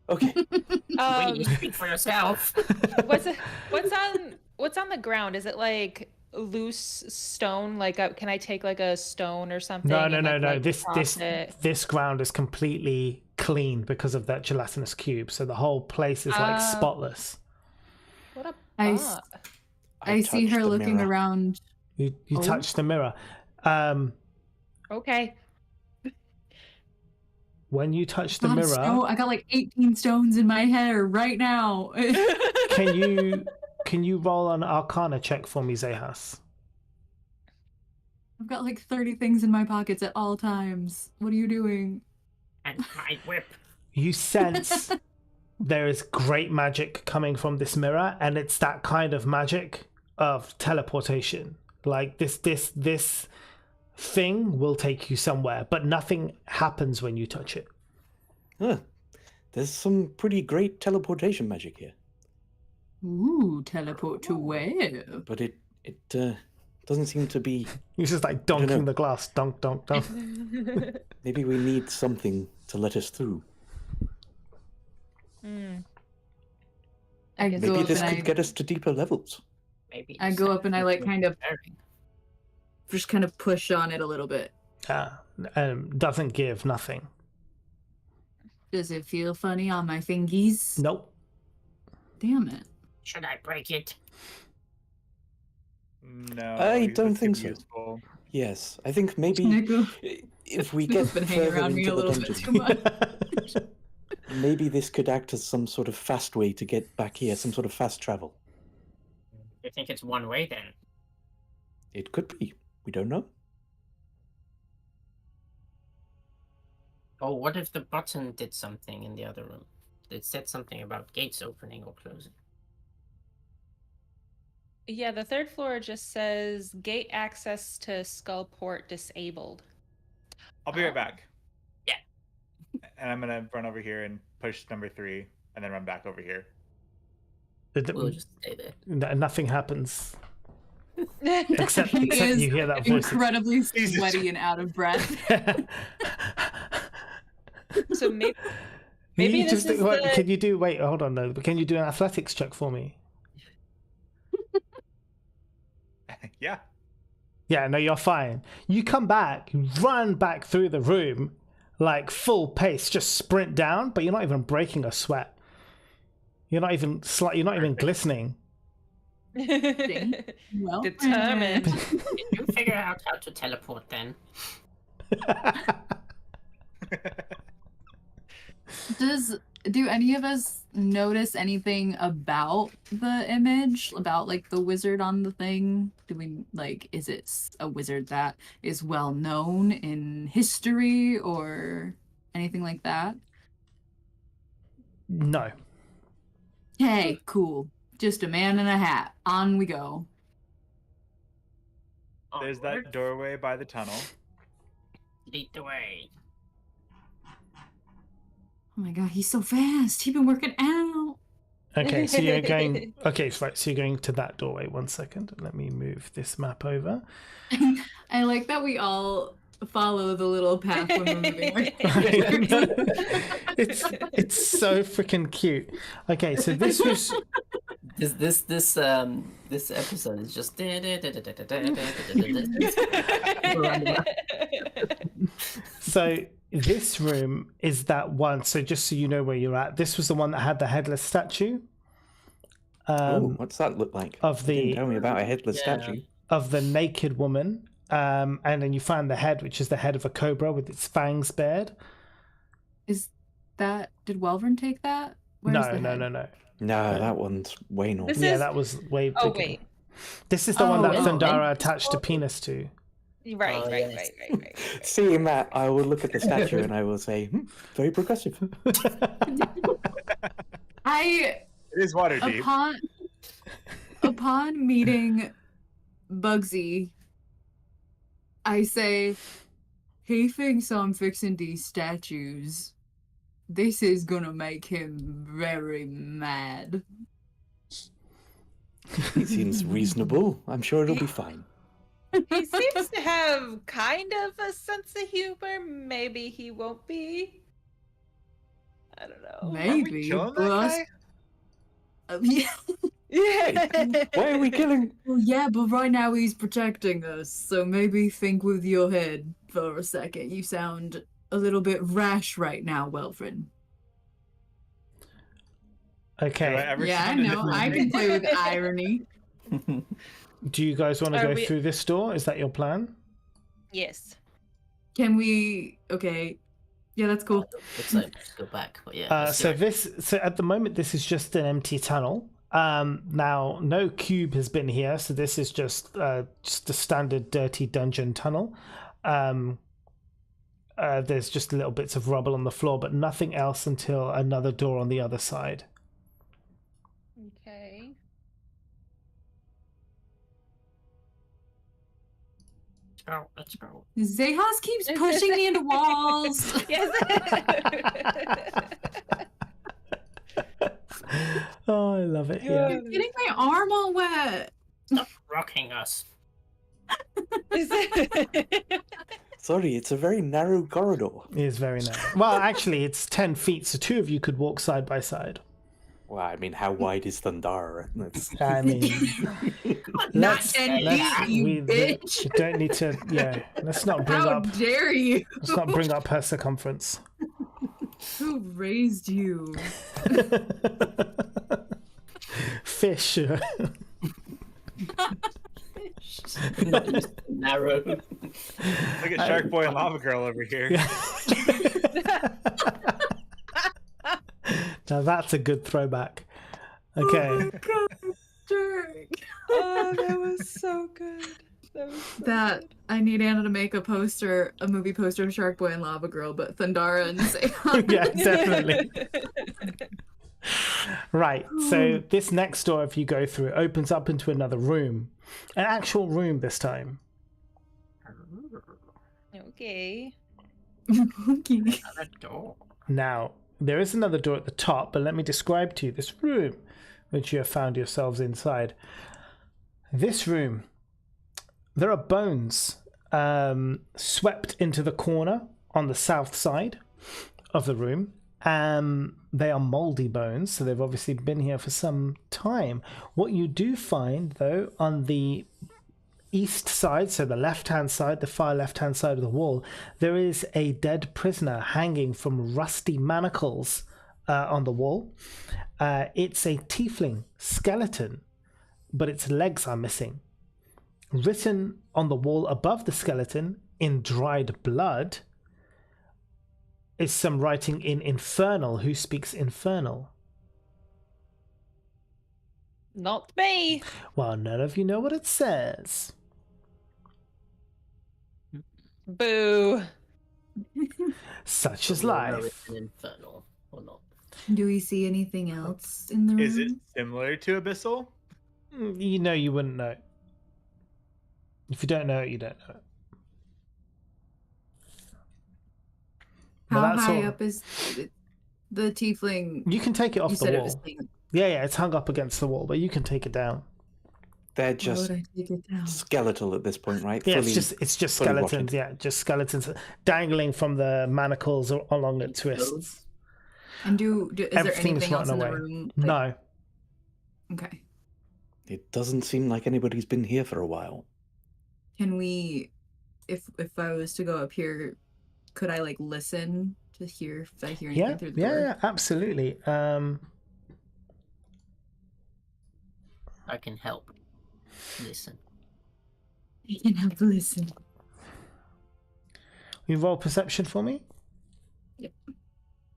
Okay. Wait, you Um, speak for yourself. what's on the ground? Is it like loose stone? Like, can I take like a stone or something? No, and, like, This ground is completely clean because of that gelatinous cube. So the whole place is like spotless. What a I bot. I see touched her the looking mirror. around. You Oh. touch the mirror. Okay. When you touch the God, mirror, stone. I got like 18 stones in my hair right now. can you roll an Arcana check for me, Zehas? I've got like 30 things in my pockets at all times. What are you doing? And my whip. You sense there is great magic coming from this mirror, and it's that kind of magic of teleportation. Like this thing will take you somewhere, but nothing happens when you touch it. Huh. There's some pretty great teleportation magic here, Ooh, teleport to where? but it doesn't seem to be. It's just like don't know. donking the glass, donk, donk, donk. Maybe we need something to let us through. I go Maybe up this and could I get us to deeper levels. Maybe. I go up and I like kind of Preparing. just kind of push on it a little bit. Doesn't give nothing. Does it feel funny on my fingies? Nope. Damn it. Should I break it? No, I that's don't too think so. useful. Yes, I think maybe Snickle. if we get Snickle's been hanging further around me into a the little bit too dungeon, much. maybe this could act as some sort of fast way to get back here, some sort of fast travel. You think it's one way then? It could be. We don't know. Oh, what if the button did something in the other room? It said something about gates opening or closing. Yeah, the third floor just says gate access to Skullport disabled. I'll be right back. Yeah. And I'm gonna run over here and push number 3, and then run back over here. We'll just stay there. Nothing happens. Except He is you hear that voice. incredibly sweaty and out of breath. So maybe this is the... Can you do? Wait, hold on though. Can you do an athletics check for me? Yeah. Yeah, no, you're fine. You come back, you run back through the room, like full pace, just sprint down, but you're not even breaking a sweat. You're not even you're not even glistening. Well, Determined. Did you figure out how to teleport then? Do any of us notice anything about the image, about like the wizard on the thing? Do we like, is it a wizard that is well known in history or anything like that? No. Hey, cool. Just a man in a hat. On we go. There's that doorway by the tunnel. Lead the way. Oh my god, he's so fast. He's been working out. Okay, so you're going. Okay, right. So you're going to that doorway. 1 second. Let me move this map over. I like that we all follow the little path when we're moving. It's so freaking cute. Okay, so this was. This episode is just. So this room is that one. So just so you know where you're at, this was the one that had the headless statue. What's that look like? Of the- You didn't tell me about a headless Yeah. statue. Of the naked woman. And then you find the head, which is the head of a cobra with its fangs bared. Is that, did Welvern take that? Where's No, the no, head? no, no. No, that one's way north. This Yeah, is- that was way Oh, bigger. wait. This is the one that Oh, Thundara oh. attached a penis to. Right, Oh, right, yes. right. Seeing that, I will look at the statue and I will say, very progressive. I It is water deep. upon meeting Bugsy, I say, he thinks I'm fixing these statues. This is gonna make him very mad. He seems reasonable. I'm sure it'll be fine. He seems to have kind of a sense of humor. Maybe he won't be. I don't know. Maybe, killing that but guy? Yeah. Why are we killing? Well, yeah, but right now he's protecting us, so maybe think with your head for a second. You sound a little bit rash right now, Welfred. Okay. Yeah, I know. I can play with irony. Do you guys want to Are go we- through this door? Is that your plan? Yes. Can we? Okay. Yeah, that's cool. Looks like we should go back, but yeah. let's So go. so at the moment this is just an empty tunnel. Now no cube has been here, so this is just a standard dirty dungeon tunnel. There's just little bits of rubble on the floor, but nothing else until another door on the other side. Okay. Let's go. Zehas keeps pushing me into walls. Yes. Oh, I love it. Yeah. You're getting my arm all wet. Stop rocking us. Sorry, it's a very narrow corridor. It is very narrow. Well, actually, it's 10 feet, so two of you could walk side by side. Well, I mean, how wide is Thundara? That's... I mean, Not 10 feet, you we bitch. don't need to. Yeah, let's not bring How up. dare you? Let's not bring up her circumference. Who raised you? Fish. Not just narrow. Look at Shark Boy and Lava Girl over here. Yeah. Now that's a good throwback. Okay. Oh, that was so good. That was so That good. I need Anna to make a movie poster of Shark Boy and Lava Girl, but Thundara and Zehas. Yeah, definitely. Right. So this next door, if you go through, it opens up into another room, an actual room this time. Okay. Okay. Another door. Now, there is another door at the top, but let me describe to you this room, which you have found yourselves inside. This room, there are bones swept into the corner on the south side of the room. They are moldy bones, so they've obviously been here for some time. What you do find, though, on the east side, so the left-hand side, the far left-hand side of the wall, there is a dead prisoner hanging from rusty manacles on the wall. It's a tiefling skeleton, but its legs are missing. Written on the wall above the skeleton in dried blood is some writing in Infernal. Who speaks Infernal? Not me. Well, none of you know what it says. Boo. Such is We all know life. it's an infernal or not. Do we see anything else in the room? Is it similar to Abyssal? You know you wouldn't know. If you don't know it, you don't know it. But How that's high all. up is the tiefling? You can take it off You the said it wall. was thing. Yeah, it's hung up against the wall, but you can take it down. They're Why just would I take it down? skeletal at this point, right? Yeah, Fully- it's just fully skeletons. rotted. Yeah, just skeletons dangling from the manacles along the twists. And is there Everything's anything else rotten in the away. room? No. Okay. It doesn't seem like anybody's been here for a while. Can we, if I was to go up here, could I like listen to hear if I hear anything Yeah, through the door? yeah, absolutely. I can help. Listen. You can have to listen. You roll perception for me?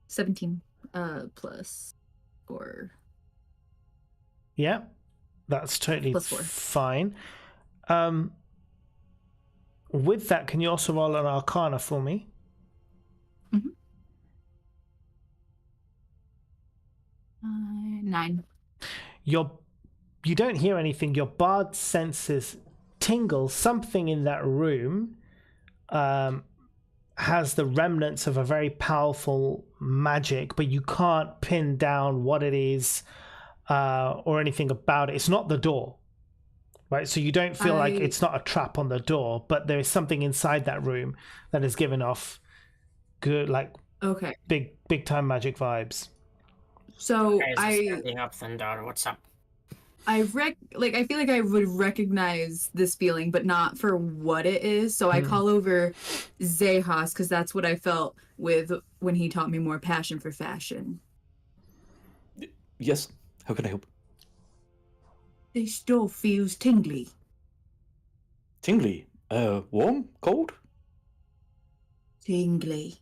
17 plus 4. Yeah, that's totally Plus 4. fine. With that, can you also roll an Arcana for me? 9. You don't hear anything. Your bard senses tingle. Something in that room has the remnants of a very powerful magic, but you can't pin down what it is or anything about it. It's not the door, right? So you don't feel like it's not a trap on the door, but there is something inside that room that is giving off good, like Okay. big time magic vibes. So Guys, I standing up, Thunder. What's up? I feel like I would recognize this feeling, but not for what it is. So I call over Zehas because that's what I felt with when he taught me more passion for fashion. Yes. How can I help? This door feels tingly. Tingly. Warm? Cold? Tingly.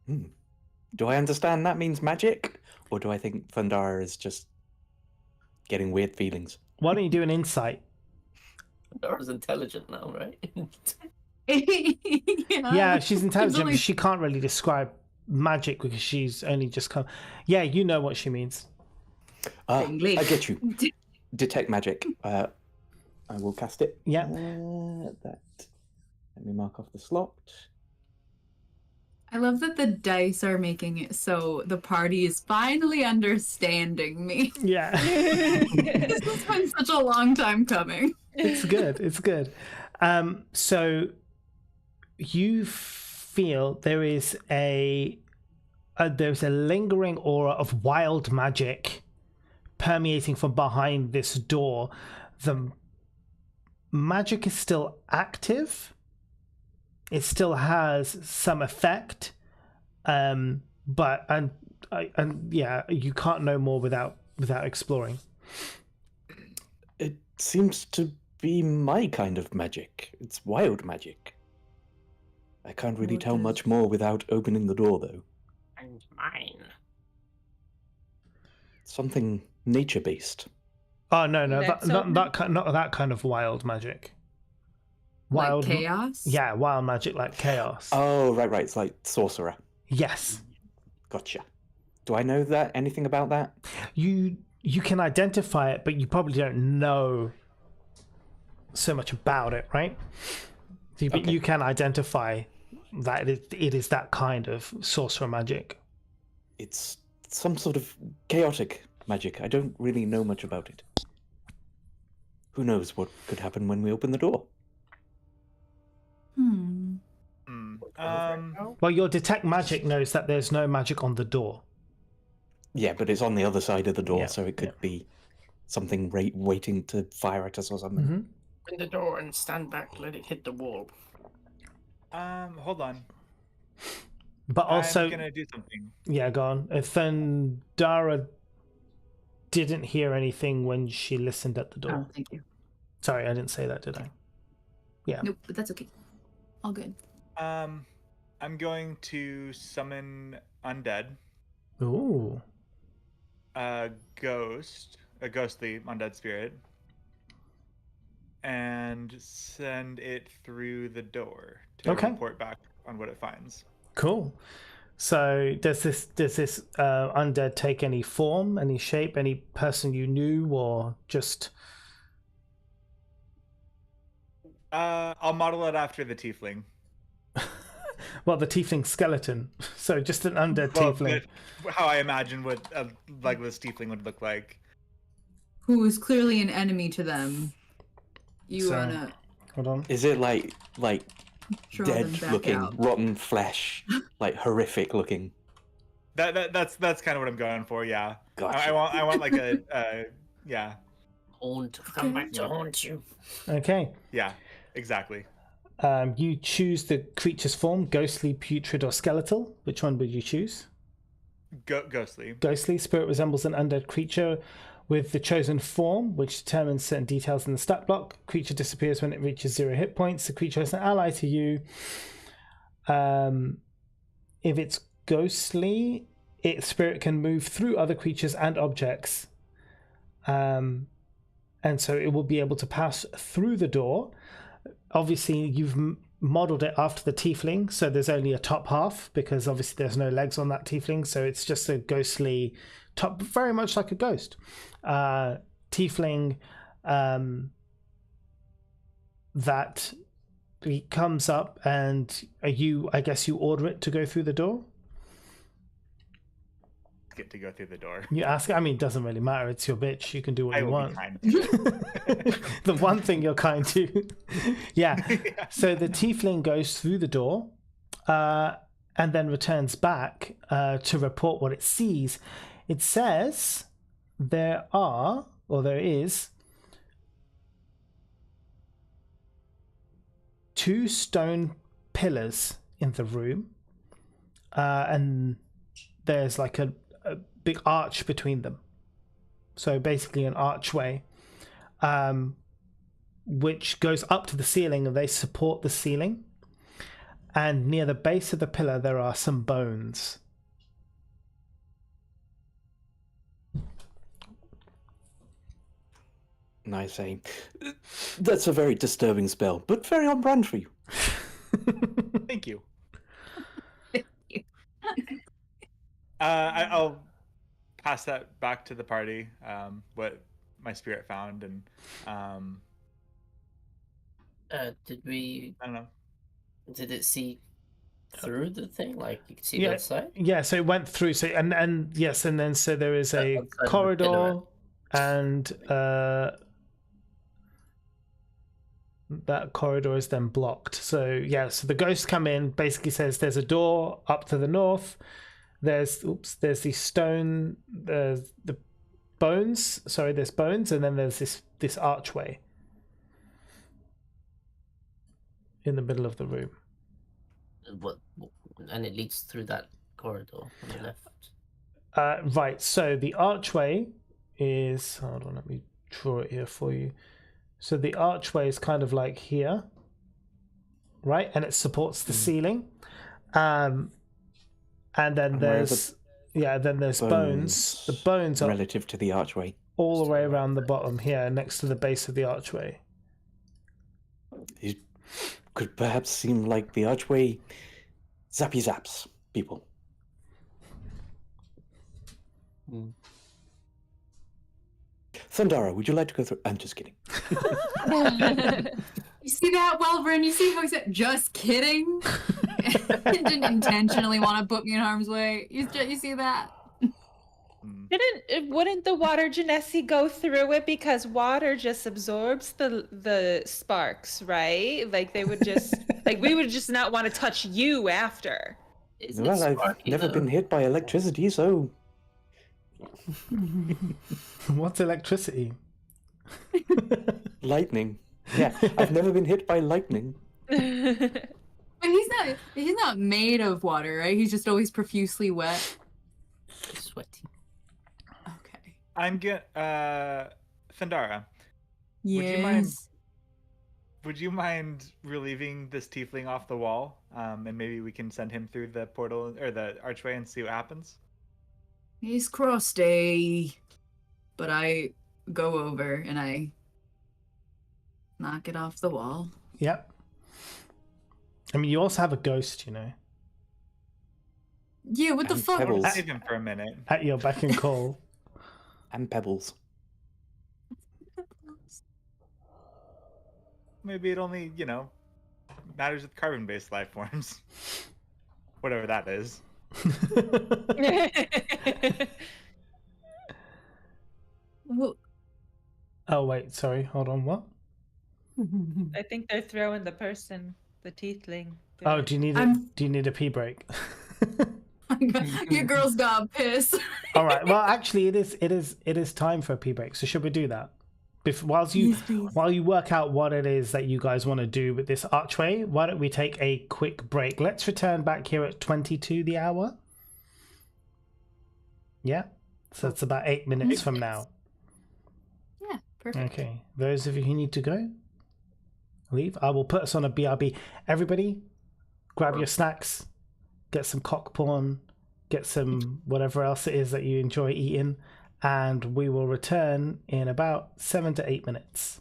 Do I understand that means magic? Or do I think Thundara is just getting weird feelings? Why don't you do an insight? Dora's intelligent now, right? Yeah, she's intelligent, only- but she can't really describe magic because she's only just come. Yeah, you know what she means. Tingly. I get you. Detect magic. I will cast it. Yeah. Let me mark off the slot. I love that the dice are making it so the party is finally understanding me. Yeah. This has been such a long time coming. It's good. It's good. So you feel there's a lingering aura of wild magic permeating from behind this door. The magic is still active. It still has some effect, but yeah, you can't know more without exploring. It seems to be my kind of magic. It's wild magic. I can't really tell much more without opening the door, though. And mine. Something nature-based. Oh no, Let's not that kind of wild magic. Like chaos? Yeah, wild magic like chaos. Oh, right. It's like sorcerer. Yes. Gotcha. Do I know anything about that? You can identify it, but you probably don't know so much about it, right? But Okay. you can identify that it is that kind of sorcerer magic. It's some sort of chaotic magic. I don't really know much about it. Who knows what could happen when we open the door? Well, your detect magic knows that there's no magic on the door. Yeah, but it's on the other side of the door, Yeah, so it could be something waiting to fire at us or something. Mm-hmm. Open the door and stand back. Let it hit the wall. Hold on. But also, I'm gonna do something. yeah, go on. Thundara didn't hear anything when she listened at the door. Oh, thank you. Sorry, I didn't say that, did I? Yeah. Nope, but that's okay. All good. I'm going to summon undead. Ooh. A ghostly undead spirit, and send it through the door to report back on what it finds. Cool. So does this undead take any form, any shape, any person you knew, or just? I'll model it after the tiefling. Well, the tiefling skeleton. So just an undead tiefling. How I imagine what this tiefling would look like. Who is clearly an enemy to them. Wanna Hold on. Is it like draw them dead back looking, out. rotten flesh, like horrific looking? That's kind of what I'm going for. Yeah. Gotcha. I want like a yeah. Haunt. Come back to haunt you. Okay. Yeah. Exactly. You choose the creature's form: ghostly, putrid, or skeletal. Which one would you choose? Ghostly. Ghostly. Spirit resembles an undead creature with the chosen form, which determines certain details in the stat block. Creature disappears when it reaches 0 hit points. The creature is an ally to you. If it's ghostly, its spirit can move through other creatures and objects. And so it will be able to pass through the door. Obviously, you've modeled it after the tiefling, so there's only a top half because obviously there's no legs on that tiefling, so it's just a ghostly top, very much like a ghost. Tiefling that he comes up, and I guess you order it to go through the door. Get to go through the door. You ask. I mean, it doesn't really matter. It's your bitch. You can do what I you will want. be kind to it. The one thing you're kind to. Yeah. So the tiefling goes through the door and then returns back to report what it sees. It says there are or there is, 2 stone pillars in the room, and there's like a big arch between them. So basically an archway, which goes up to the ceiling, and they support the ceiling. And near the base of the pillar, there are some bones. I say, that's a very disturbing spell, but very on brand for you. Thank you. I'll pass that back to the party. What my spirit found, and Did we? I don't know. Did it see through the thing? Like you could see Yeah. the outside? Yeah, so it went through. So and yes, and then so there is a Outside of the corridor, pillar. and that corridor is then blocked. So yeah, so the ghosts come in, basically says there's a door up to the north. There's the stone, there's the bones. Sorry, there's bones, and then there's this archway in the middle of the room. What? And it leads through that corridor on the left. Right. So the archway is. Hold on, let me draw it here for you. So the archway is kind of like here, right, and it supports the ceiling. And then there's bones. The bones are relative to the archway. all the way around the bottom here, next to the base of the archway. It could perhaps seem like the archway zappy zaps people. Thundara, would you like to go through? I'm just kidding. You see that, Welvern? You see how he said, just kidding? Didn't intentionally want to put me in harm's way. You see that? Wouldn't the water genasi go through it because water just absorbs the sparks, right? Like they would just like we would just not want to touch you after. Isn't Well, it I've sparky, never though? been hit by electricity, so What's electricity? lightning. Yeah, I've never been hit by lightning. But he's not made of water, right? He's just always profusely wet. Sweaty. Okay. I'm good. Thundara, Yes. would you mind relieving this tiefling off the wall? And maybe we can send him through the portal or the archway and see what happens. He's crusty. But I go over and I knock it off the wall. Yep. I mean, you also have a ghost, you know, Yeah, what the And fuck? pebbles. Save him for a minute. at your beck and call. And pebbles. Maybe it only, matters with carbon-based life forms. Whatever that is. Well, Oh wait, sorry. Hold on. What? I think they're throwing the tiefling. Oh, do you need a pee break? your girl's got piss. All right. Well, actually, it is time for a pee break. So should we do that? While you work out what it is that you guys want to do with this archway, why don't we take a quick break? Let's return back here at 22 the hour. Yeah. So it's about 8 minutes from now. Yeah, perfect. Okay. Those of you who need to go, leave. I will put us on a BRB. Everybody, grab your snacks, get some cock porn, get some whatever else it is that you enjoy eating, and we will return in about 7 to 8 minutes.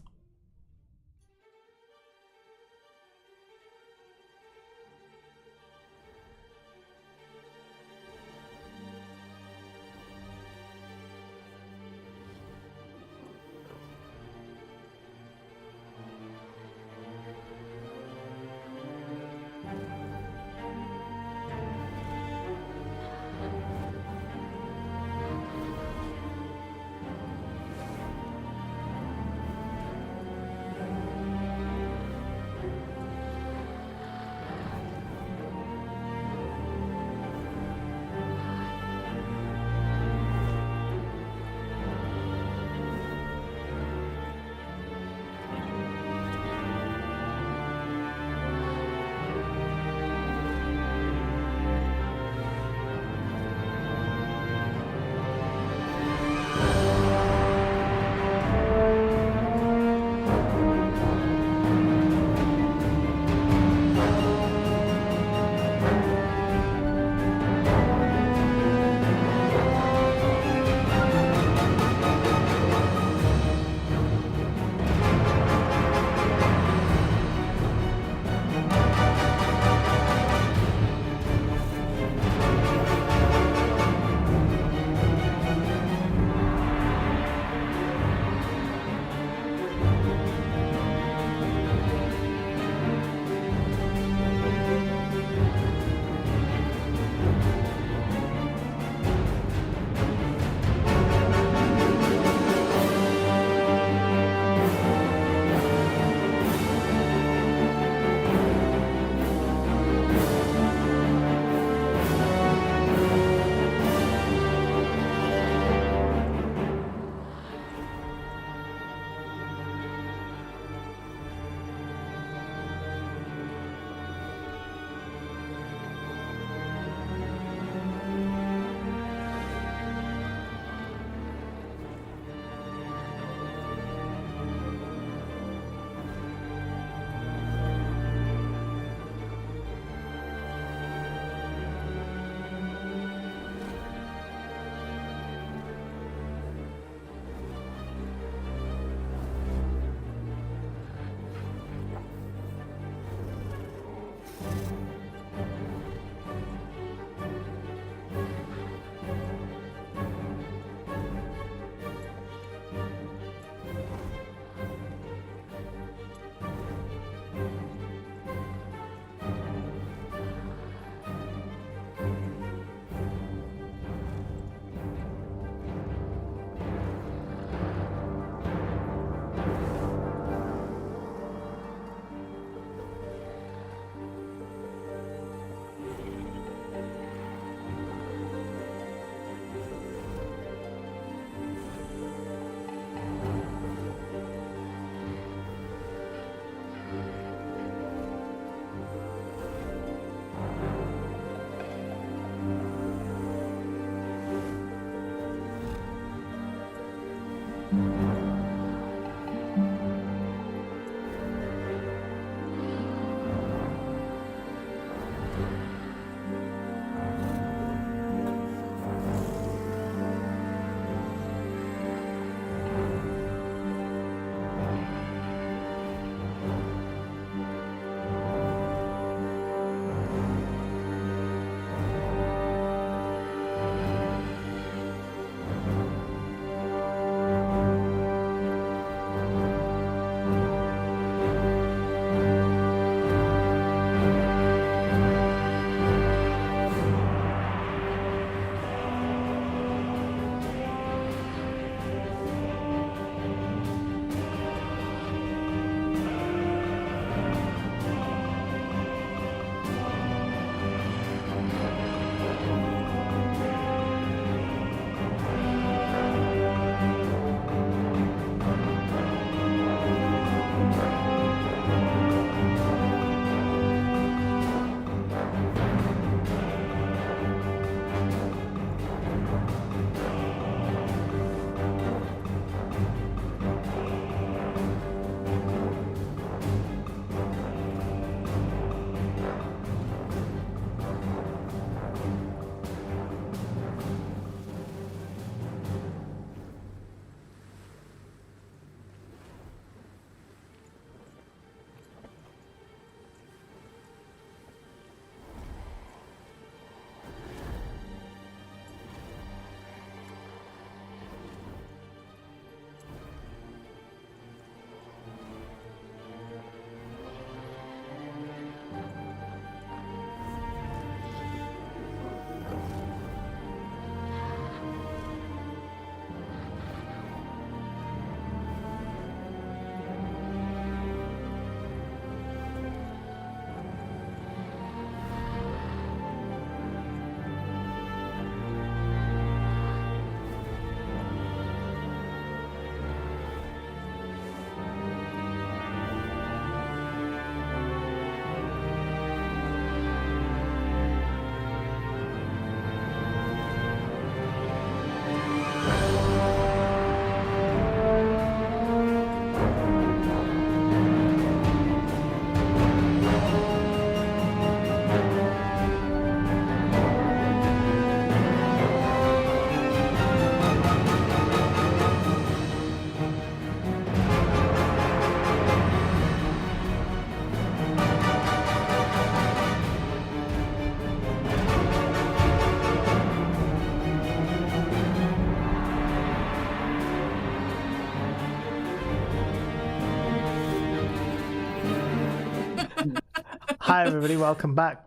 Hi, everybody. Welcome back.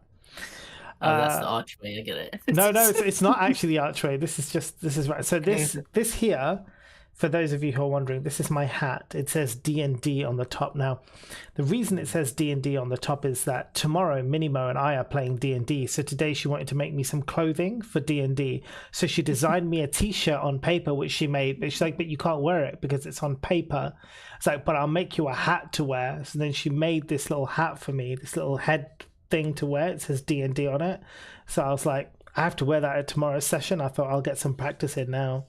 Oh, that's the archway. I get it. No, it's not actually the archway. This is right. So this here, for those of you who are wondering, this is my hat. It says D&D on the top. Now, the reason it says D&D on the top is that tomorrow Minimo and I are playing D&D. So today she wanted to make me some clothing for D&D. So she designed me a T-shirt on paper, which she made. But she's like, but you can't wear it because it's on paper. It's like, but I'll make you a hat to wear. So then she made this little hat for me, this little head thing to wear. It says D&D on it. So I was like, I have to wear that at tomorrow's session. I thought I'll get some practice in now.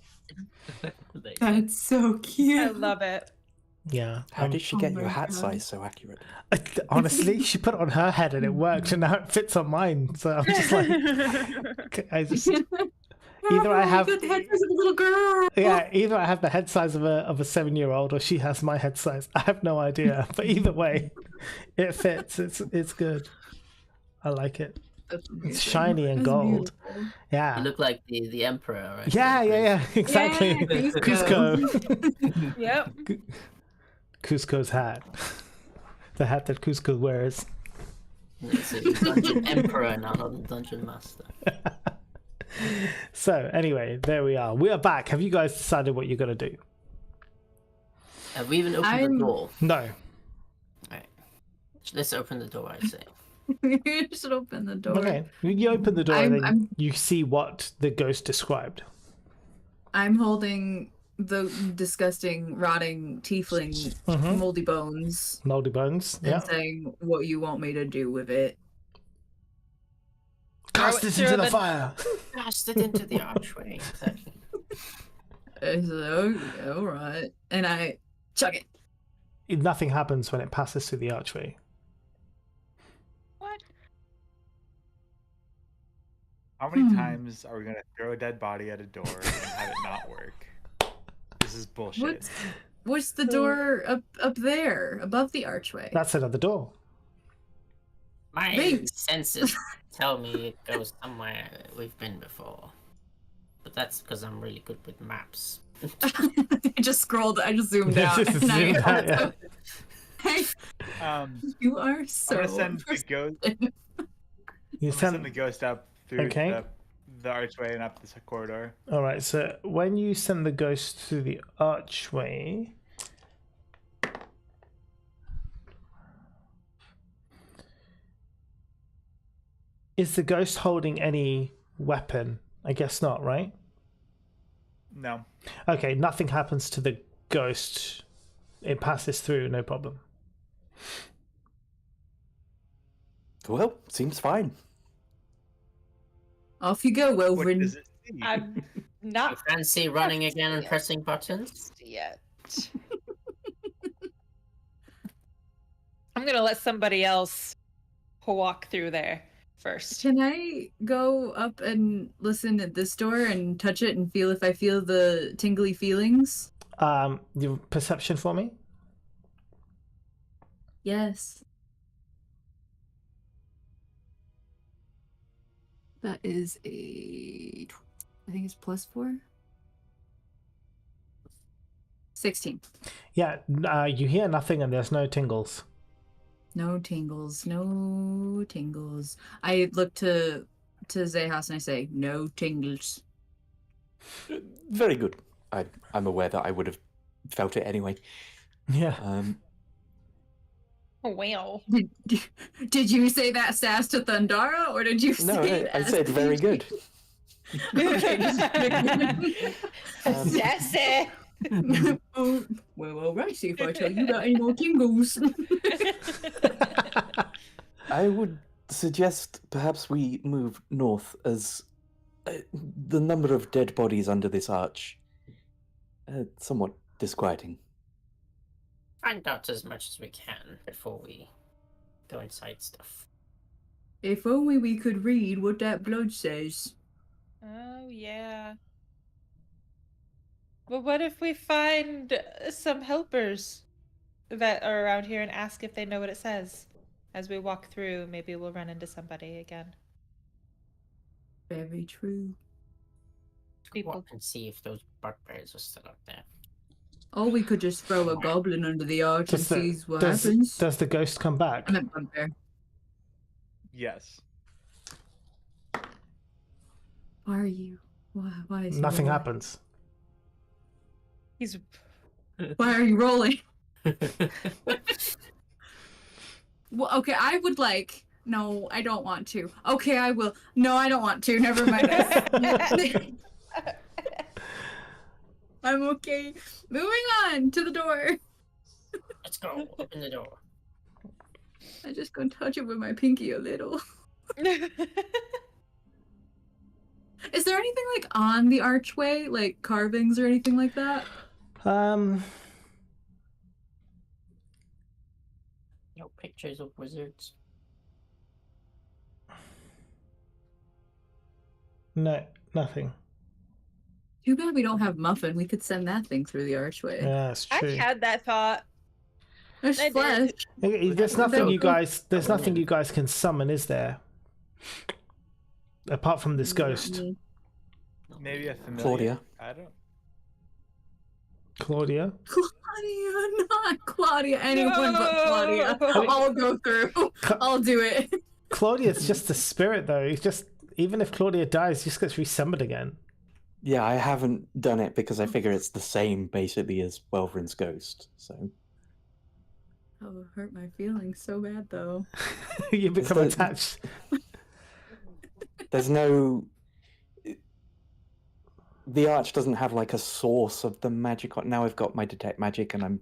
That's so cute. I love it. Yeah. How did she get my your hat God. size so accurate? Honestly, she put it on her head and it worked, and now it fits on mine. So I'm just like, either I have, the head is a little girl. yeah, either I have the head size of a 7-year-old, or she has my head size. I have no idea, but either way, it fits. It's good. I like it. That's It's amazing. shiny and That's gold. beautiful. You Yeah. look like the emperor, right? Yeah, exactly. Yeah, Cusco. Yep. Cusco's hat. The hat that Cusco wears. It's a dungeon emperor, not a dungeon master. So anyway, there we are. We are back. Have you guys decided what you're gonna do? Have we even opened I'm- the door? No. Alright. Let's open the door, I say. You should open the door. Okay. You open the door and then I'm- you see what the ghost described. I'm holding the disgusting, rotting tiefling Mhm. moldy bones Moldy bones. and Yeah. saying what you want me to do with it. Cast Throw it it into through the the- fire. Cast it into the archway. Exactly. I said, okay, all right. And I chuck it. Nothing happens when it passes through the archway. What? How many Hmm. times are we gonna throw a dead body at a door and have it not work? This is bullshit. What's the door up there above the archway? That's another door. My Thanks. senses tell me it goes somewhere we've been before. But that's because I'm really good with maps. I just scrolled. I just zoomed out. Just and I- zoomed out, yeah. You are so. I'm gonna send the ghost. You I'm gonna send the ghost up through Okay. the archway and up this corridor. All right. So when you send the ghost through the archway, is the ghost holding any weapon? I guess not, right? No. Okay. Nothing happens to the ghost. It passes through, no problem. Well, seems fine. Off you go, What Wilvin. does it see? I'm You not fancy running again and pressing buttons? yet. I'm gonna let somebody else walk through there first. Can I go up and listen at this door and touch it and feel if I feel the tingly feelings? Your perception for me? Yes. That is I think it's +4. 16. Yeah. You hear nothing, and there's no tingles. No tingles. No tingles. I look to Zehas and I say, no tingles. Very good. I'm aware that I would have felt it anyway. Yeah. Wow. Did you say that sass to Thundara, or did you No, say I that said very good. Okay, just Sassy. oh, well, right. See if I tell you about any more tingles. I would suggest perhaps we move north, as the number of dead bodies under this arch somewhat disquieting. Find out as much as we can before we go inside stuff. If only we could read what that blood says. Oh yeah. Well, what if we find some helpers that are around here and ask if they know what it says? As we walk through, maybe we'll run into somebody again. Very true. People. Walk and see if those bugbears are still up there. Or we could just throw a goblin under the arch and Does the, see what does, happens. does the ghost come back? I meant bugbear. Yes. Why are you? Why is he Nothing rolling? happens. He's Why are you rolling? Well, okay, I would like. No, I don't want to. Okay, I will. No, I don't want to. Never mind. I'm okay. Moving on to the door. Let's go. Open the door. I'm just gonna touch it with my pinky a little. Is there anything like on the archway, like carvings or anything like that? No pictures of wizards. No, nothing. Too bad we don't have Muffin. We could send that thing through the archway. Yeah, that's I true. had that thought. There's I did. flesh. There's nothing you guys. There's That one nothing in. you guys can summon, is there? Apart from this ghost, Maybe a familiar. Claudia. I don't. Claudia. Claudia, not Claudia. Anyone but Claudia. No. I'll go through. I'll do it. Claudia's just a spirit, though. He's just even if Claudia dies, he just gets resummoned again. Yeah, I haven't done it because I figure it's the same basically as Welverin's ghost. So Oh, hurt my feelings so bad though. You become the- attached. there's no. The arch doesn't have like a source of the magic. Now I've got my detect magic and I'm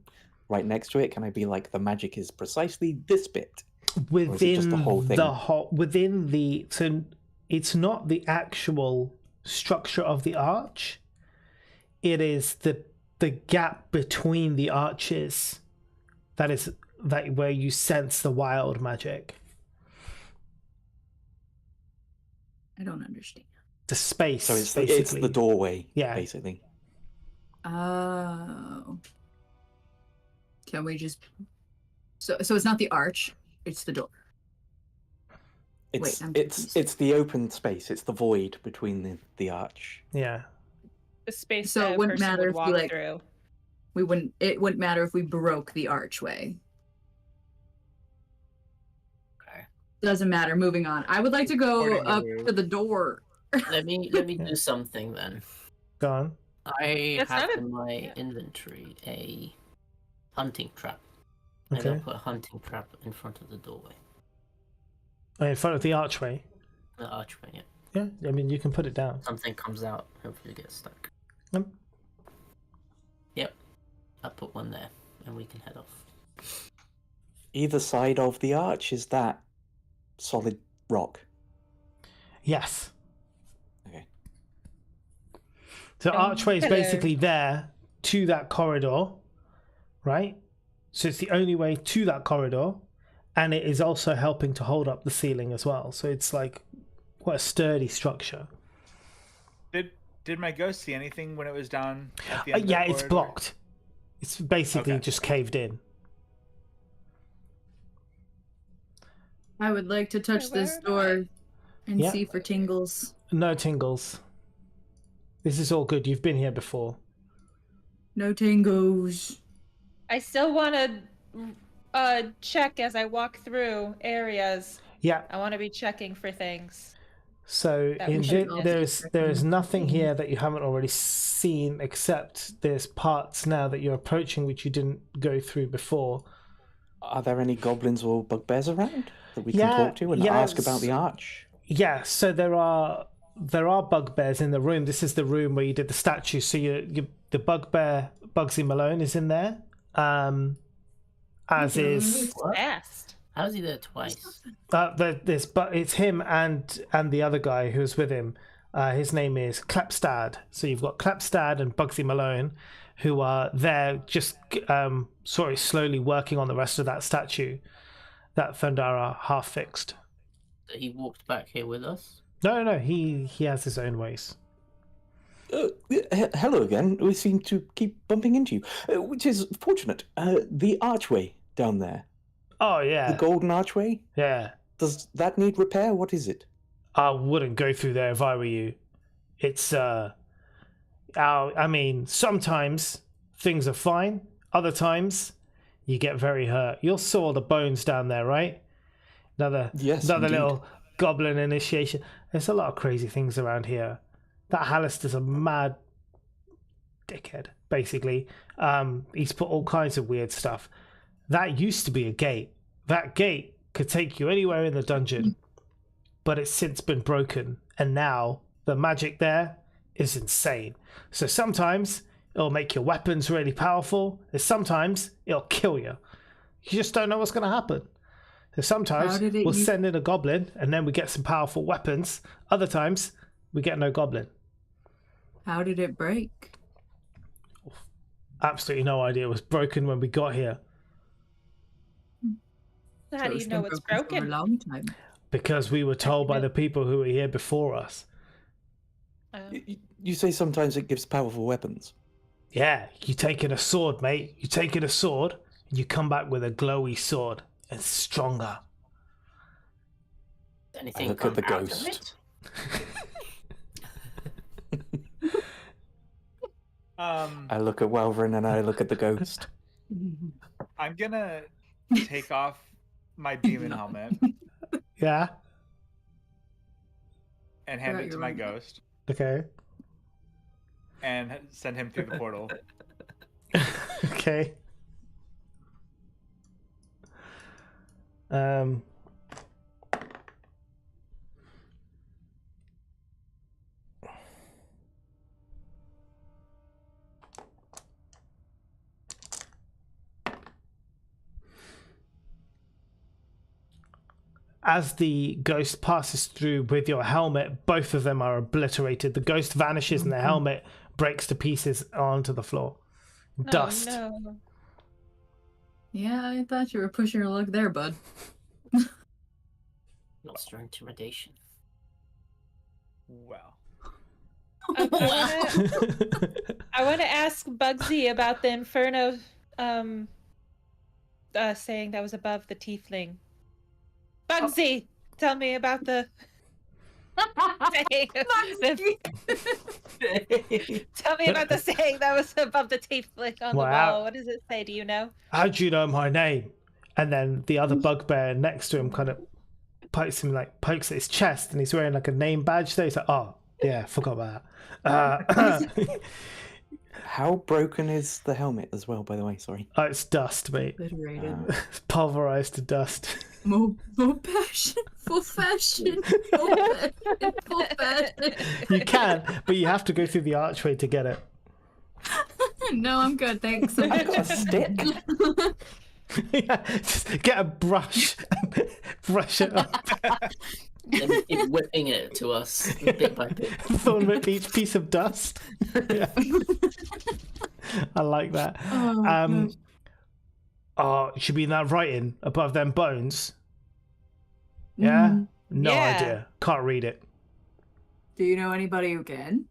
right next to it. Can I be like the magic is precisely this bit? Or is it just the whole thing? Within the so it's not the actual structure of the arch. It is the gap between the arches that where you sense the wild magic. I don't understand. The space. So it's basically. the doorway. Yeah. Basically. Oh. Can we just so it's not the arch, it's the door. It's I'm it's confused. it's the open space. It's the void between the arch. Yeah. The space So it that a wouldn't person matter would if we, walk like- through. It wouldn't matter if we broke the archway. Okay. Doesn't matter. Moving on. I would like to go According to up you. to the door. Let me do something then. Go on. I That's have not a- in my inventory a hunting trap. I'm Okay. gonna put a hunting trap in front of the doorway. Oh, in front of the archway. The archway, yeah. Yeah. I mean, you can put it down. Something comes out, hopefully gets stuck. Yep. Yep. I'll put one there and we can head off. Either side of the arch is that solid rock. Yes. Okay. So archway is hello. basically there to that corridor, right? So it's the only way to that corridor, and it is also helping to hold up the ceiling as well. So it's like quite a sturdy structure. Did my ghost see anything when it was down at the end? of Yeah, the it's corridor? blocked. It's basically Okay. just caved in. I would like to touch Where this am door and Yeah. see for tingles. No tingles. This is all good. You've been here before. No tingles. I still want to check as I walk through areas. Yeah. I want to be checking for things. So That we in should thi- all there's nothing here that you haven't already seen, except there's parts now that you're approaching which you didn't go through before. Are there any goblins or bugbears around that we Yeah, can talk to and yeah, ask about the arch? Yeah, so there are bugbears in the room. This is the room where you did the statue. So the bugbear Bugsy Malone is in there, as is What? Fast. How's he there twice? but it's him and the other guy who's with him. His name is Clapstad. So you've got Clapstad and Bugsy Malone, who are there just sort of slowly working on the rest of that statue that Thundara half fixed. So he walked back here with us? No, he has his own ways. Hello again. We seem to keep bumping into you, which is fortunate. The archway down there, Oh the yeah, golden archway, yeah. does that need repair? What is it? I wouldn't go through there if I were you. It's I mean, sometimes things are fine. Other times you get very hurt. You saw the bones down there, right? Yes, another indeed. little goblin initiation. There's a lot of crazy things around here. That Hallister's a mad dickhead, basically. He's put all kinds of weird stuff. That used to be a gate. That gate could take you anywhere in the dungeon, but it's since been broken, and now the magic there is insane. So sometimes it'll make your weapons really powerful, and sometimes it'll kill you. You just don't know what's going to happen. So sometimes we'll send in a goblin, and then we get some powerful weapons. Other times, we get no goblin. How did it break? Absolutely no idea. It was broken when we got here. How do you know it's broken? For a long time. Because we were told by the people who were here before us. You say sometimes it gives powerful weapons. Yeah, you take in a sword, mate. You take in a sword, and you come back with a glowy sword. It's stronger. Anything I look at the come out of ghost. it? I look at Welverin and I look at the ghost. I'm gonna take off my demon helmet Yeah. and hand it to my ghost Okay. and send him through the portal. Okay. As the ghost passes through with your helmet, both of them are obliterated. The ghost vanishes and the helmet breaks to pieces onto the floor. Dust. Oh, no. Yeah, I thought you were pushing your luck there, bud. Lost your intimidation. Well, I want to ask Bugsy about the Inferno saying that was above the tiefling. Bugsy, tell me about the saying. Tell me about the saying that was above the tiefling on the wall. What does it say? Do you know? How do you know my name? And then the other bugbear next to him kind of pokes at his chest, and he's wearing like a name badge there. He's like, oh yeah, forgot about that. How broken is the helmet as well, by the way? Sorry. Oh, it's dust, mate. It's pulverized to dust. More passion, full fashion, full fashion. You can, but you have to go through the archway to get it. No, I'm good, thanks. I've got a stick. Yeah, just get a brush and brush it up. And keep whipping it to us bit by bit. Thorn whip each piece of dust. Yeah. I like that. Should be in that writing above them bones. Yeah? No Yeah. idea. Can't read it. Do you know anybody who can?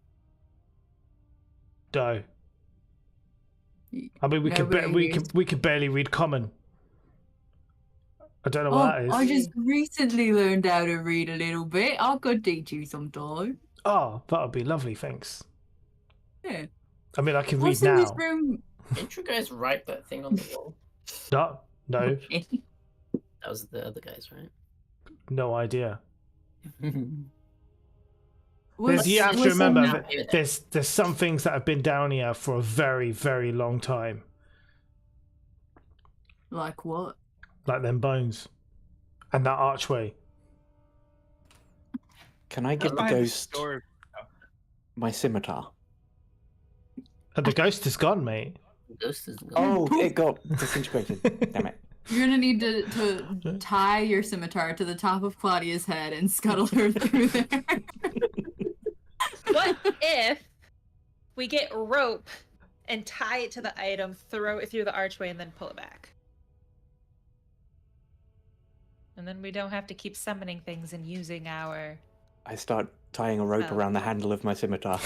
No. I mean, we could barely read common. I don't know what that is. I just recently learned how to read a little bit. I could teach you sometime. Oh, that would be lovely, thanks. Yeah. I mean, I can What's read in now. this room? Didn't you guys write that thing on the wall? No, That was the other guys, right? no idea. What's- You have to what's in remember that? that there's some things that have been down here for a very, very long time. Like what? Like them bones. And that archway. Can I give the Behind ghost door. my scimitar? The ghost is gone, mate. The ghost is gone. Oh, it got disintegrated. Damn it. You're gonna need to tie your scimitar to the top of Claudia's head and scuttle her through there. What if we get rope and tie it to the item, throw it through the archway, and then pull it back? And then we don't have to keep summoning things and using our... I start tying a rope Oh. around the handle of my scimitar.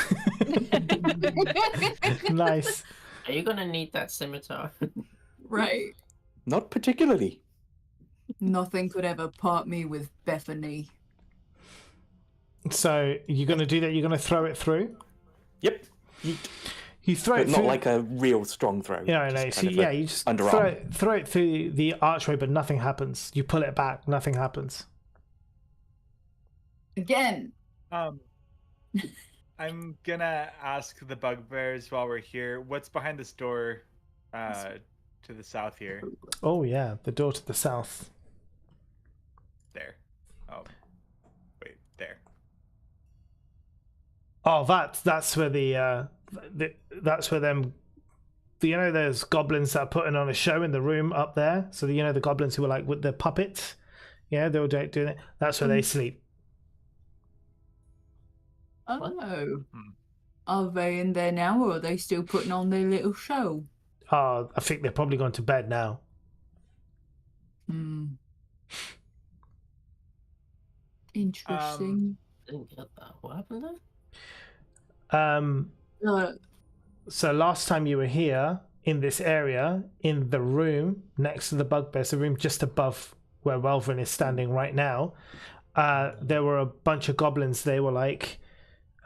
Nice. Are you gonna need that scimitar? Right. Not particularly. Nothing could ever part me with Bethany. So you're going to do that? You're going to throw it through? Yep. Yeet. You throw But it not through. like a real strong throw. Yeah, no. just So kind of yeah, a you just underarm. throw it through the archway, but nothing happens. You pull it back, nothing happens. Again. Um, I'm gonna ask the bugbears while we're here. What's behind this door, to the south here? Oh yeah, the door to the south. There. Oh, wait, there. Oh, that's where that's where them. You know, there's goblins that are putting on a show in the room up there. So you know the goblins who were like with the puppets. Yeah, they were doing it. That's where they sleep. Oh. Hmm. Are they in there now, or are they still putting on their little show? I think they're probably gone to bed now. Hmm. Interesting. Didn't get that. What happened there? So last time you were here in this area, in the room next to the bugbears, the room just above where Welvin is standing right now, there were a bunch of goblins. They were like,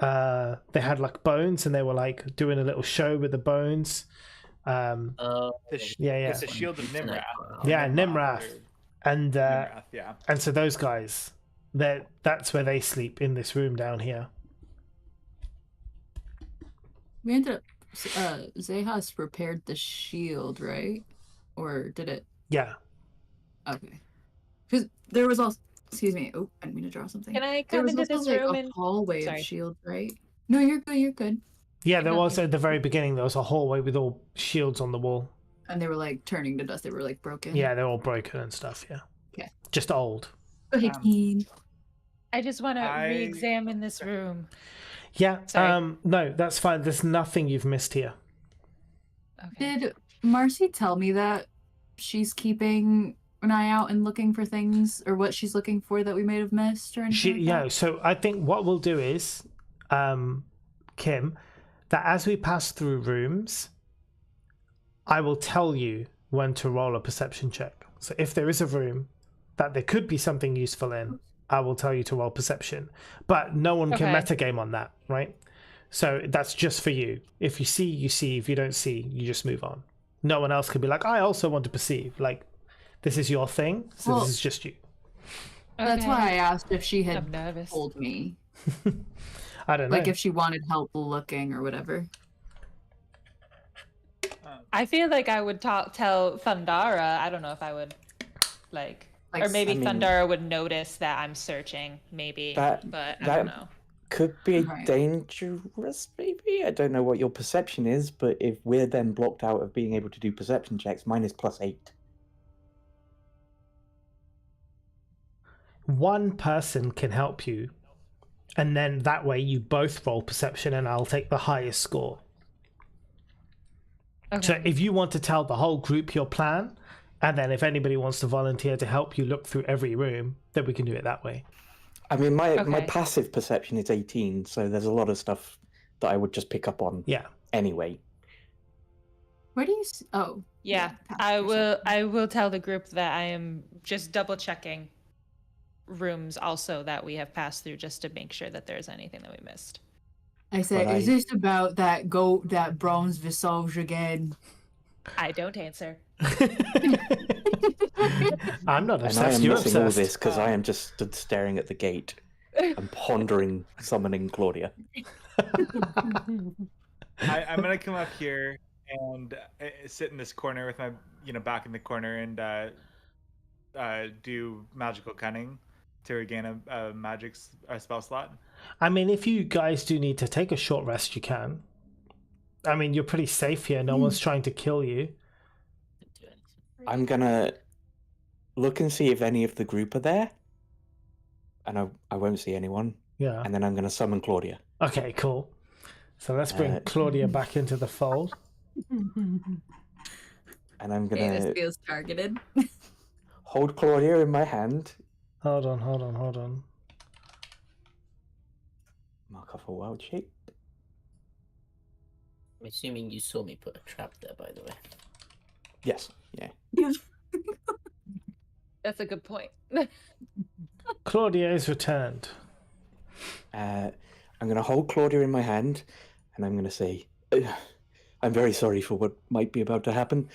they had like bones, and they were like doing a little show with the bones. Yeah. It's the shield of Nimrath. Yeah, or Nimrath. And Nimrath, yeah. and so those guys, that's where they sleep, in this room down here. We ended up. Zehas repaired the shield, right? Or did it? Yeah. Okay. Because there was also. Excuse me. Oh, I didn't mean to draw something. Can I There come was into also this like room a and hallway Sorry. of shields, right? No, you're good. You're good. Yeah, there No. was at the very beginning. There was a hallway with all shields on the wall. And they were like turning to dust. They were like broken. Yeah, they're all broken and stuff. Yeah. Okay. Just old. Broken. I just want to I- re-examine this room. Yeah. Sorry. No, that's fine. There's nothing you've missed here. Okay. Did Marcy tell me that she's keeping an eye out and looking for things, or what she's looking for that we may have missed, or anything? So I think what we'll do is, Kim, that as we pass through rooms, I will tell you when to roll a perception check. So if there is a room that there could be something useful in, I will tell you to roll perception. But no one can Okay. metagame on that, right? So that's just for you. If you see, you see. If you don't see, you just move on. No one else can be like, I also want to perceive. Like, this is your thing, so Well, this is just you. That's why I asked if she had I'm nervous. told me, I don't know. like if she wanted help looking or whatever. I feel like I would tell Thundara. I don't know if I would, Like, or maybe I mean- Thundara would notice that I'm searching, maybe. That- but I that- don't know. Could be Right. dangerous, maybe? I don't know what your perception is, but if we're then blocked out of being able to do perception checks, mine is +8. One person can help you, and then that way you both roll perception, and I'll take the highest score. Okay. So if you want to tell the whole group your plan, and then if anybody wants to volunteer to help you look through every room, then we can do it that way. I mean, my Okay. passive perception is 18, so there's a lot of stuff that I would just pick up on Yeah. anyway. Where do you? Oh, Yeah, passive I will. perception. I will tell the group that I am just double checking rooms also that we have passed through, just to make sure that there's anything that we missed. I said, But is I- this about that goat, that bronze visage again? I don't answer. I'm not And I obsessed. am You're missing all obsessed. this because I am just stood staring at the gate and pondering summoning Claudia. I'm gonna come up here and sit in this corner with my, back in the corner and do magical cunning to regain a spell slot. I mean, if you guys do need to take a short rest, you can. I mean, you're pretty safe here. No one's trying to kill you. Didn't do anything. I'm gonna look and see if any of the group are there. And I won't see anyone. Yeah. And then I'm gonna summon Claudia. Okay, cool. So let's bring Claudia back into the fold. And I'm Okay, this gonna feels targeted. hold Claudia in my hand. Hold on. Mark off a wild shape. I'm assuming you saw me put a trap there, by the way. Yes, yeah. That's a good point. Claudia is returned. I'm gonna hold Claudia in my hand, and I'm gonna say, I'm very sorry for what might be about to happen,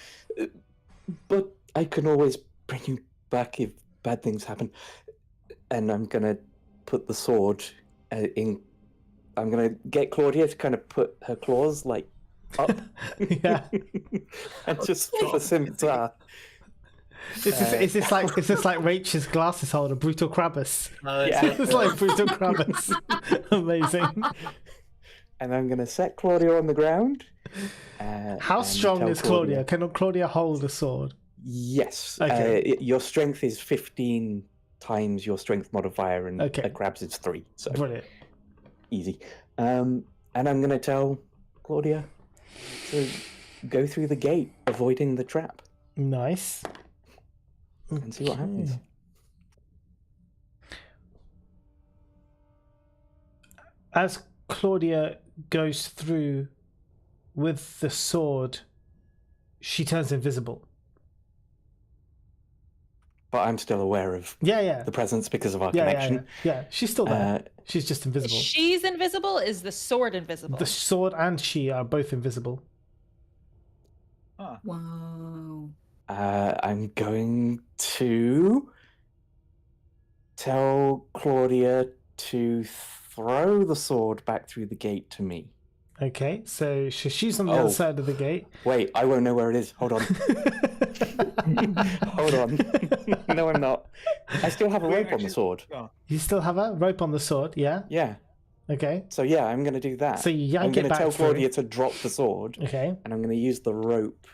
but I can always bring you back if bad things happen. And I'm gonna put the sword in. I'm gonna get Claudia to kind of put her claws like up, Yeah. and just put a scimitar. Is this like Rachel's glasses holder, Brutal Krabbus? Yeah. It's like Brutal Krabbus. Amazing. And I'm gonna set Claudia on the ground. How and strong tell is Claudia? Can Claudia hold a sword? Yes. Okay. Your strength is 15 times your strength modifier, and Okay. at grabs it's 3. So Brilliant. easy. And I'm gonna tell Claudia to go through the gate, avoiding the trap, Nice. and see what happens. Okay. As Claudia goes through with the sword, she turns invisible. But I'm still aware of Yeah. the presence because of our Yeah, connection. yeah. She's still there. She's just invisible. She's invisible. Is the sword invisible? The sword and she are both invisible. Huh. Wow. I'm going to tell Claudia to throw the sword back through the gate to me. Okay, so she's on the other side of the gate. Wait, I won't know where it is. Hold on. Hold on. No, I'm not. I still have a rope on the sword. Oh. You still have a rope on the sword, yeah? Yeah. Okay. So yeah, I'm going to do that. So you I'm yank going it to back tell through. Claudia to drop the sword, Okay. and I'm going to use the rope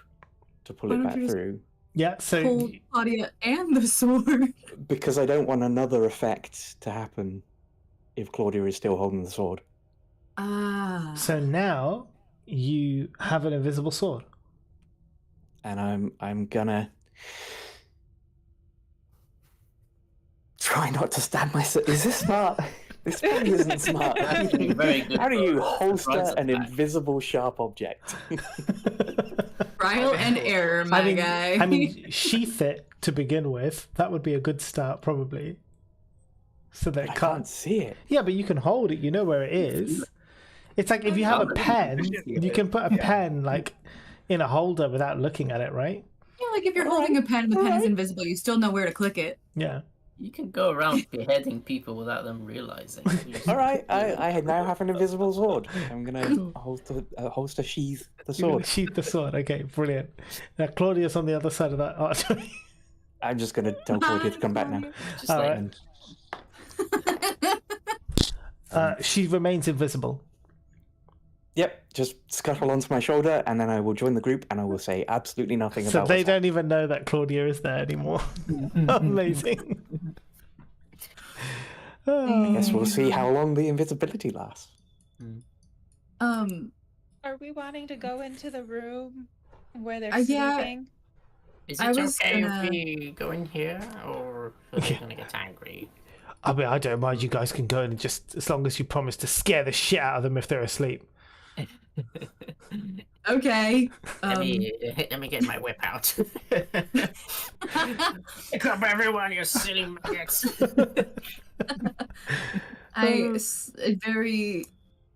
to pull Why it don't back you just- through, Yeah, so Hold Claudia and the sword. because I don't want another effect to happen if Claudia is still holding the sword. Ah. so now you have an invisible sword. And I'm gonna try not to stab myself. Is this smart? This probably isn't smart. Actually, very good How do you for holster surprise an attack. invisible sharp object? Trial and error, my guy. I mean, sheath it to begin with. That would be a good start, probably. So that I it can't can't. see it. Yeah, but you can hold it. You know where it is. It's like if you have a pen, you can put a pen like in a holder without looking at it, right? Yeah, like if you're holding a pen and the pen is invisible, you still know where to click it. Yeah. You can go around beheading people without them realizing. All right, I now have an invisible sword. I'm gonna holster sheath the You're gonna sword. sheath the sword. Okay, brilliant. Now Claudia's on the other side of that artery. I'm just gonna tell Claudia to come back now. Just All like, right. She remains invisible. Yep, just scuttle onto my shoulder, and then I will join the group, and I will say absolutely nothing So about they what's don't even know that Claudia is there anymore. Amazing. I guess we'll see how long the invisibility lasts. Are we wanting to go into the room where they're yeah. sleeping? is I it was okay gonna- if we go in here, or are they gonna get angry? I mean, I don't mind. You guys can go in just as long as you promise to scare the shit out of them if they're asleep. Okay. Let me get my whip out. Pick up everyone, you silly maggots. I very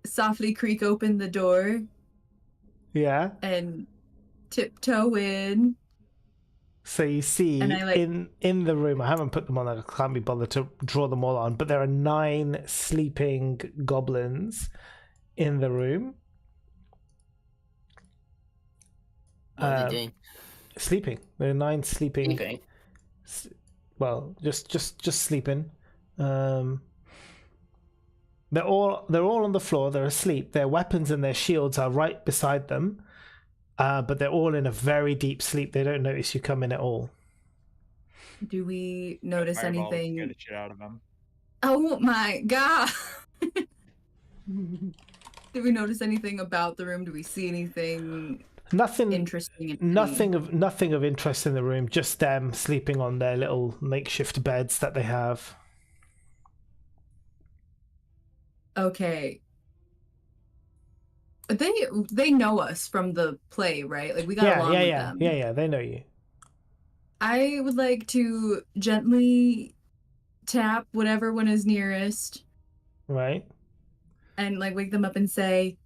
softly creak open the door Yeah. and tiptoe in. So you see And I, like- in the room, I haven't put them on. I can't be bothered to draw them all on, but there are 9 sleeping goblins in the room. What are they doing? Sleeping. There are 9 sleeping. Sleeping. Well, just sleeping. They're all on the floor. They're asleep. Their weapons and their shields are right beside them, but they're all in a very deep sleep. They don't notice you come in at all. Do we notice Fireball would anything? scare the shit out of them. Oh my god! Did we notice anything about the room? Do we see anything Nothing. interesting? Nothing of interest in the room. Just them sleeping on their little makeshift beds that they have. Okay. They know us from the play, right? Like we got along with them. Yeah. They know you. I would like to gently tap whatever one is nearest Right. and like wake them up and say,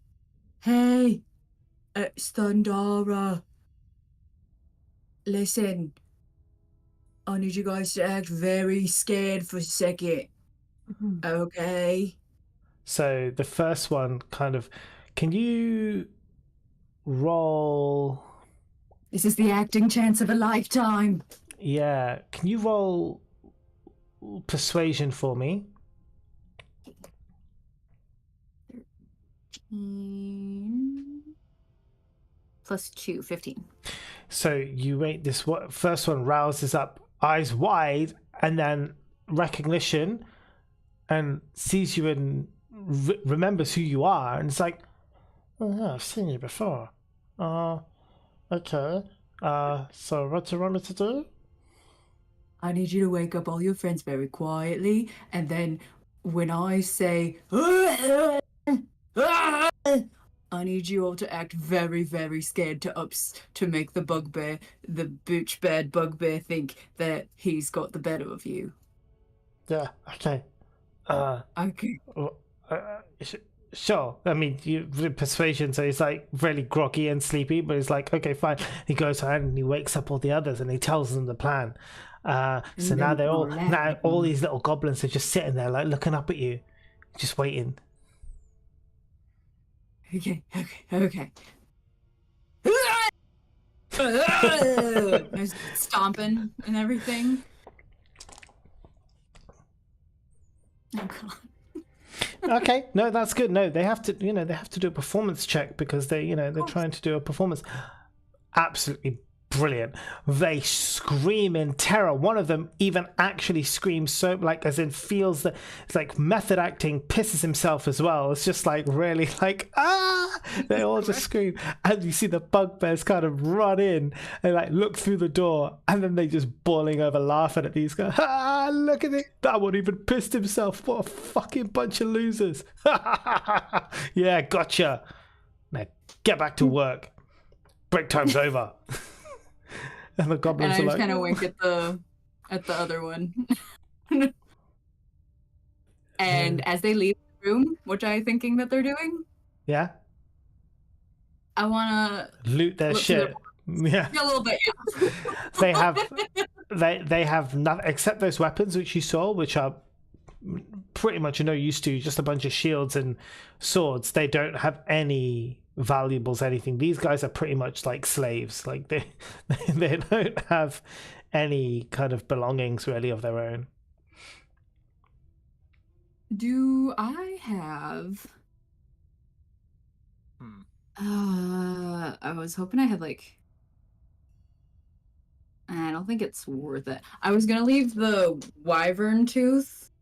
"Hey," It's Thundara. Listen, I need you guys to act very scared for a second. Okay? So the first one kind of, can you roll? This is the acting chance of a lifetime. Yeah, can you roll persuasion for me? +2, 15. So you wait. This first one rouses up, eyes wide, and then recognition, and sees you and remembers who you are, and it's like, oh yeah, I've seen you before. Okay. So what do you want me to do? I need you to wake up all your friends very quietly, and then when I say, I need you all to act very, very scared to make the bugbear, the booch bad bugbear, think that he's got the better of you. Yeah. Okay. Okay. Sure. I mean, persuasion. So he's like really groggy and sleepy, but he's like, okay, fine. He goes around and he wakes up all the others and he tells them the plan. So now they're all these little goblins are just sitting there, like looking up at you, just waiting. Okay. There's stomping and everything. Oh god. Okay, no, that's good. No, they have to, they have to do a performance check because they're trying to do a performance. Absolutely brilliant. They scream in terror. One of them even actually screams, so like as in feels that it's like method acting, pisses himself as well. It's just like really like they all just scream, and you see the bugbears kind of run in and like look through the door, and then they just boiling over laughing at these guys. Look at it, that one even pissed himself. What a fucking bunch of losers. Yeah, gotcha. Now get back to work, break time's over. And the goblins And I are just like, kind of wink at the other one. And as they leave the room, which I'm thinking that they're doing, yeah, I want to loot their shit. Yeah, a little bit. they have nothing except those weapons which you saw, which are pretty much no use to, just a bunch of shields and swords. They don't have any valuables, anything. These guys are pretty much like slaves. Like they don't have any kind of belongings really of their own. Do I have? I was hoping I had like. I don't think it's worth it. I was gonna leave the wyvern tooth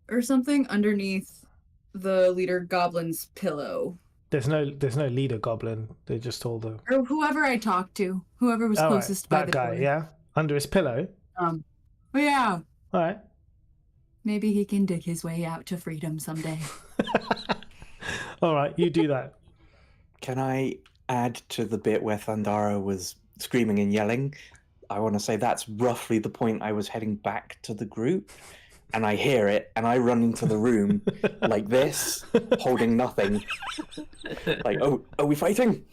or something underneath the leader goblin's pillow. There's no leader goblin. They're just all the Or whoever I talked to, whoever was closest by that the guy, door. yeah, under his pillow. But yeah, All right. maybe he can dig his way out to freedom someday. All right, you do that. Can I add to the bit where Thundara was screaming and yelling? I want to say that's roughly the point I was heading back to the group, and I hear it, and I run into the room like this, holding nothing. Like, oh, are we fighting?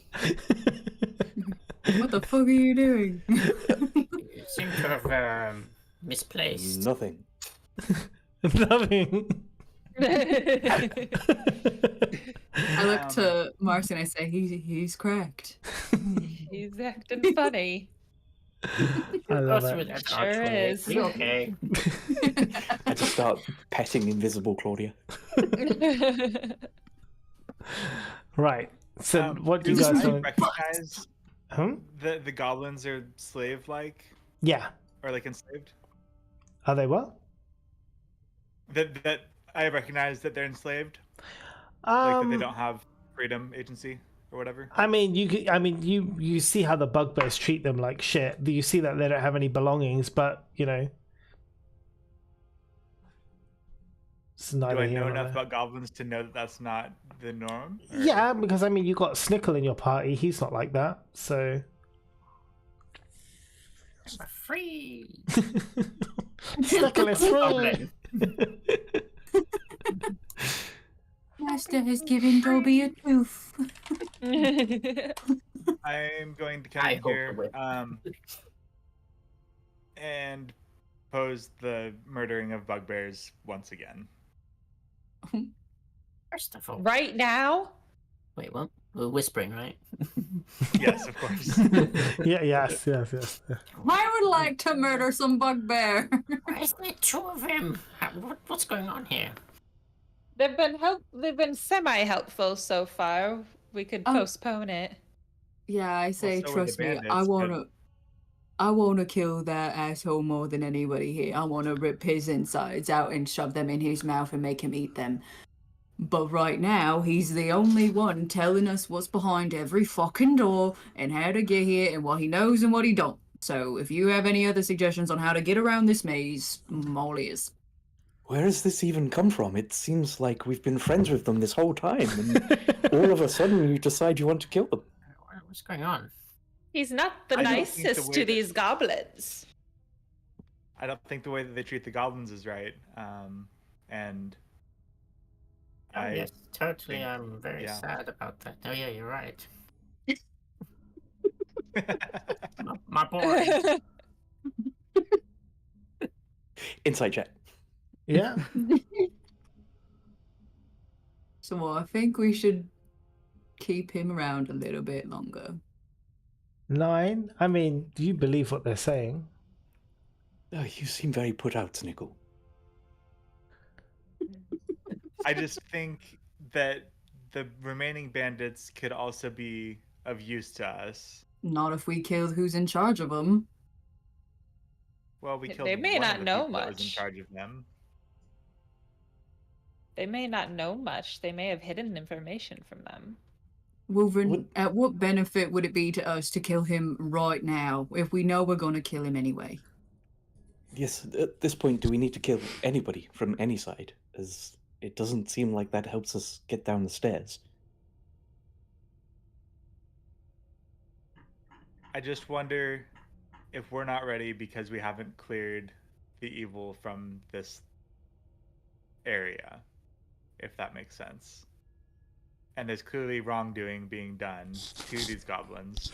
What the fuck are you doing? You seem to have misplaced. Nothing. Nothing. I look to Mars and I say, he's cracked. He's acting funny. I love Through it. that Sure archway. is. You okay? I just start petting invisible Claudia. Right. So what do you does guys it want? recognize Hmm? the goblins are slave-like Yeah. or like enslaved? Are they what? That I recognize that they're enslaved, like that they don't have freedom, agency, or whatever. I mean, you see how the bugbears treat them like shit. You see that they don't have any belongings, but it's neither Do I here know nor enough there. about goblins to know that that's not the norm? Or- Yeah, because I mean, you got Snickle in your party. He's not like that, so. Free. Snickle is free. Goblin. Master has given Dobby a tooth. I'm going to I come in hope the here whip. and pose the murdering of bugbears once again. First of all, Right now? wait, what? We're whispering, right? Yes, of course. Yes. I would like to murder some bugbear. Why is there two of him? What's going on here? They've been semi-helpful so far. We could postpone it. Yeah, I say, so were the trust me, bandits, but- I wanna kill that asshole more than anybody here. I wanna rip his insides out and shove them in his mouth and make him eat them. But right now, he's the only one telling us what's behind every fucking door and how to get here and what he knows and what he don't. So if you have any other suggestions on how to get around this maze, I'm all ears. Where has this even come from? It seems like we've been friends with them this whole time, and all of a sudden you decide you want to kill them. What's going on? He's not the I don't think the nicest way to that- these goblins. I don't think the way that they treat the goblins is right. And Oh, I yes, totally. think- I'm very yeah. sad about that. Oh, yeah, you're right. My boy. Inside chat. Yeah. So I think we should keep him around a little bit longer. 9. I mean, do you believe what they're saying? Oh, you seem very put out, Snickle. I just think that the remaining bandits could also be of use to us. Not if we kill who's in charge of them. Well, we They killed may one of not the know people that was in much. charge of them. They may not know much. They may have hidden information from them. Wolverine, Would- at what benefit would it be to us to kill him right now if we know we're going to kill him anyway? Yes, at this point, do we need to kill anybody from any side? As it doesn't seem like that helps us get down the stairs. I just wonder if we're not ready because we haven't cleared the evil from this area, if that makes sense. And there's clearly wrongdoing being done to these goblins.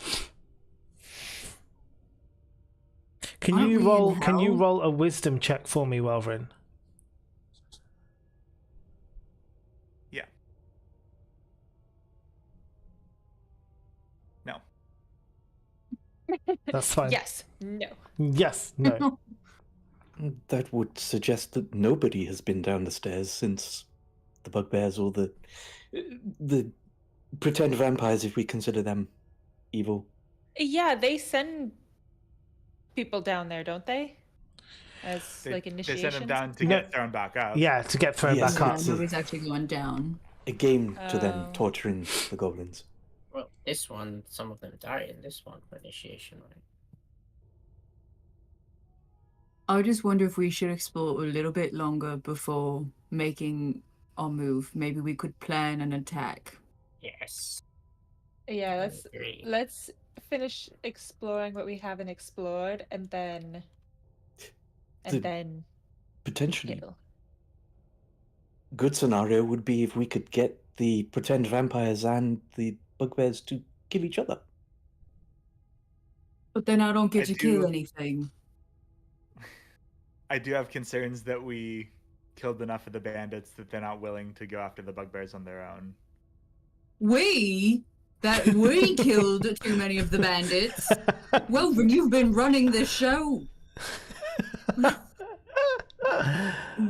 Can Aren't you we in roll? Can you hell? roll a wisdom check for me, Welvrin? Yeah. No. That's fine. Yes. No. Yes. No. That would suggest that nobody has been down the stairs since the bugbears or the pretend vampires, if we consider them evil. Yeah, they send people down there, don't they? As They, like they initiations. send them down to No. get thrown back up. Yeah, to get thrown Yes, back Yeah, up. so- nobody's actually going down. A game to them Oh. torturing the goblins. Well, this one, some of them die in this one for initiation, right? I just wonder if we should explore a little bit longer before making our move. Maybe we could plan an attack. Yes. Yeah, I let's agree. let's finish exploring what we haven't explored, and The- then Potentially, kill. good scenario would be if we could get the pretend vampires and the bugbears to kill each other. But then I don't get I to kill do- anything. I do have concerns that we killed enough of the bandits that they're not willing to go after the bugbears on their own. We killed too many of the bandits. Wilbur, you've been running this show.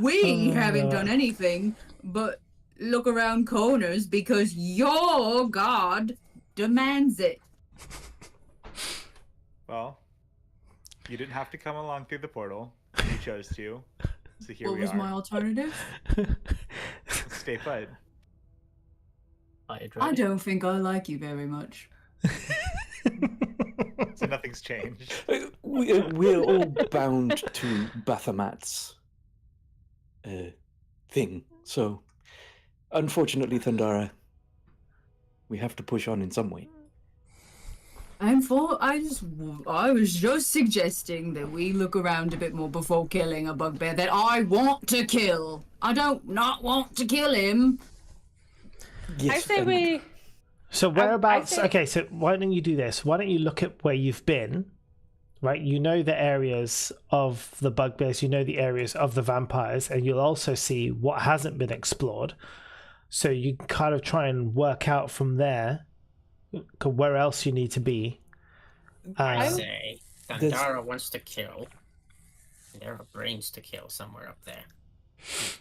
We haven't done anything but look around corners because your god demands it. Well, you didn't have to come along through the portal. You chose to. So here What we was are. my alternative? Stay put. I don't think I like you very much. So nothing's changed. We're all bound to Baphomet's thing. So, unfortunately, Thundara, we have to push on in some way. I was just suggesting that we look around a bit more before killing a bugbear that I want to kill. I don't not want to kill him. Yes, I say and we So whereabouts? say- Okay, so why don't you do this? Why don't you look at where you've been? Right, you know the areas of the bugbears, you know the areas of the vampires, and you'll also see what hasn't been explored. So you can kind of try and work out from there where else you need to be. I Uh, say there's- Dandara wants to kill. There are brains to kill somewhere up there.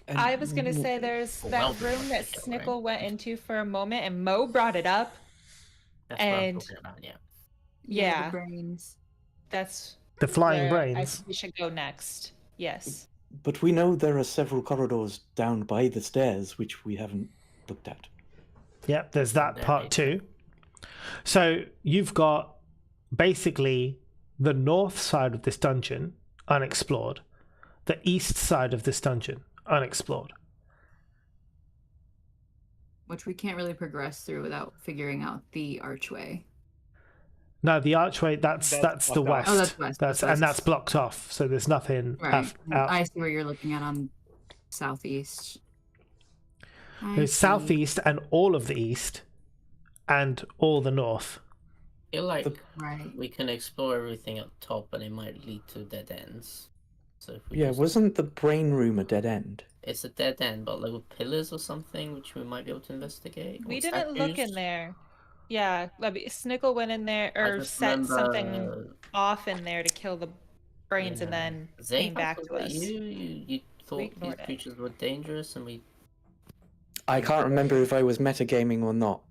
And I was gonna say there's Well, that room that okay, right. Snickle went into for a moment, and Mo brought it up. That's what I'm And- talking about, yeah. Yeah, the brains. that's the flying where I brains. think we should go next. Yes. But we know there are several corridors down by the stairs which we haven't looked at. Yep, there's that There part it too. So you've got basically the north side of this dungeon unexplored, the east side of this dungeon unexplored. Which we can't really progress through without figuring out the archway. No, the archway that's That's the blocked west. off. Oh, that's west, that's and west. that's blocked off. So there's nothing Right. out. I see where you're looking at on southeast. I There's see. southeast and all of the east and all the north. I feel like Right. we can explore everything up top, but it might lead to dead ends. So if we Yeah, just- wasn't the brain room a dead end? it's a dead end, but like with pillars or something, which we might be able to investigate. We or didn't look in statues. there. Yeah, Snickle went in there I or just set something remember- off in there to kill the brains, and Yeah. then Zay came back to was us. it you thought these ignored it. creatures were dangerous, and we I can't remember if I was metagaming or not.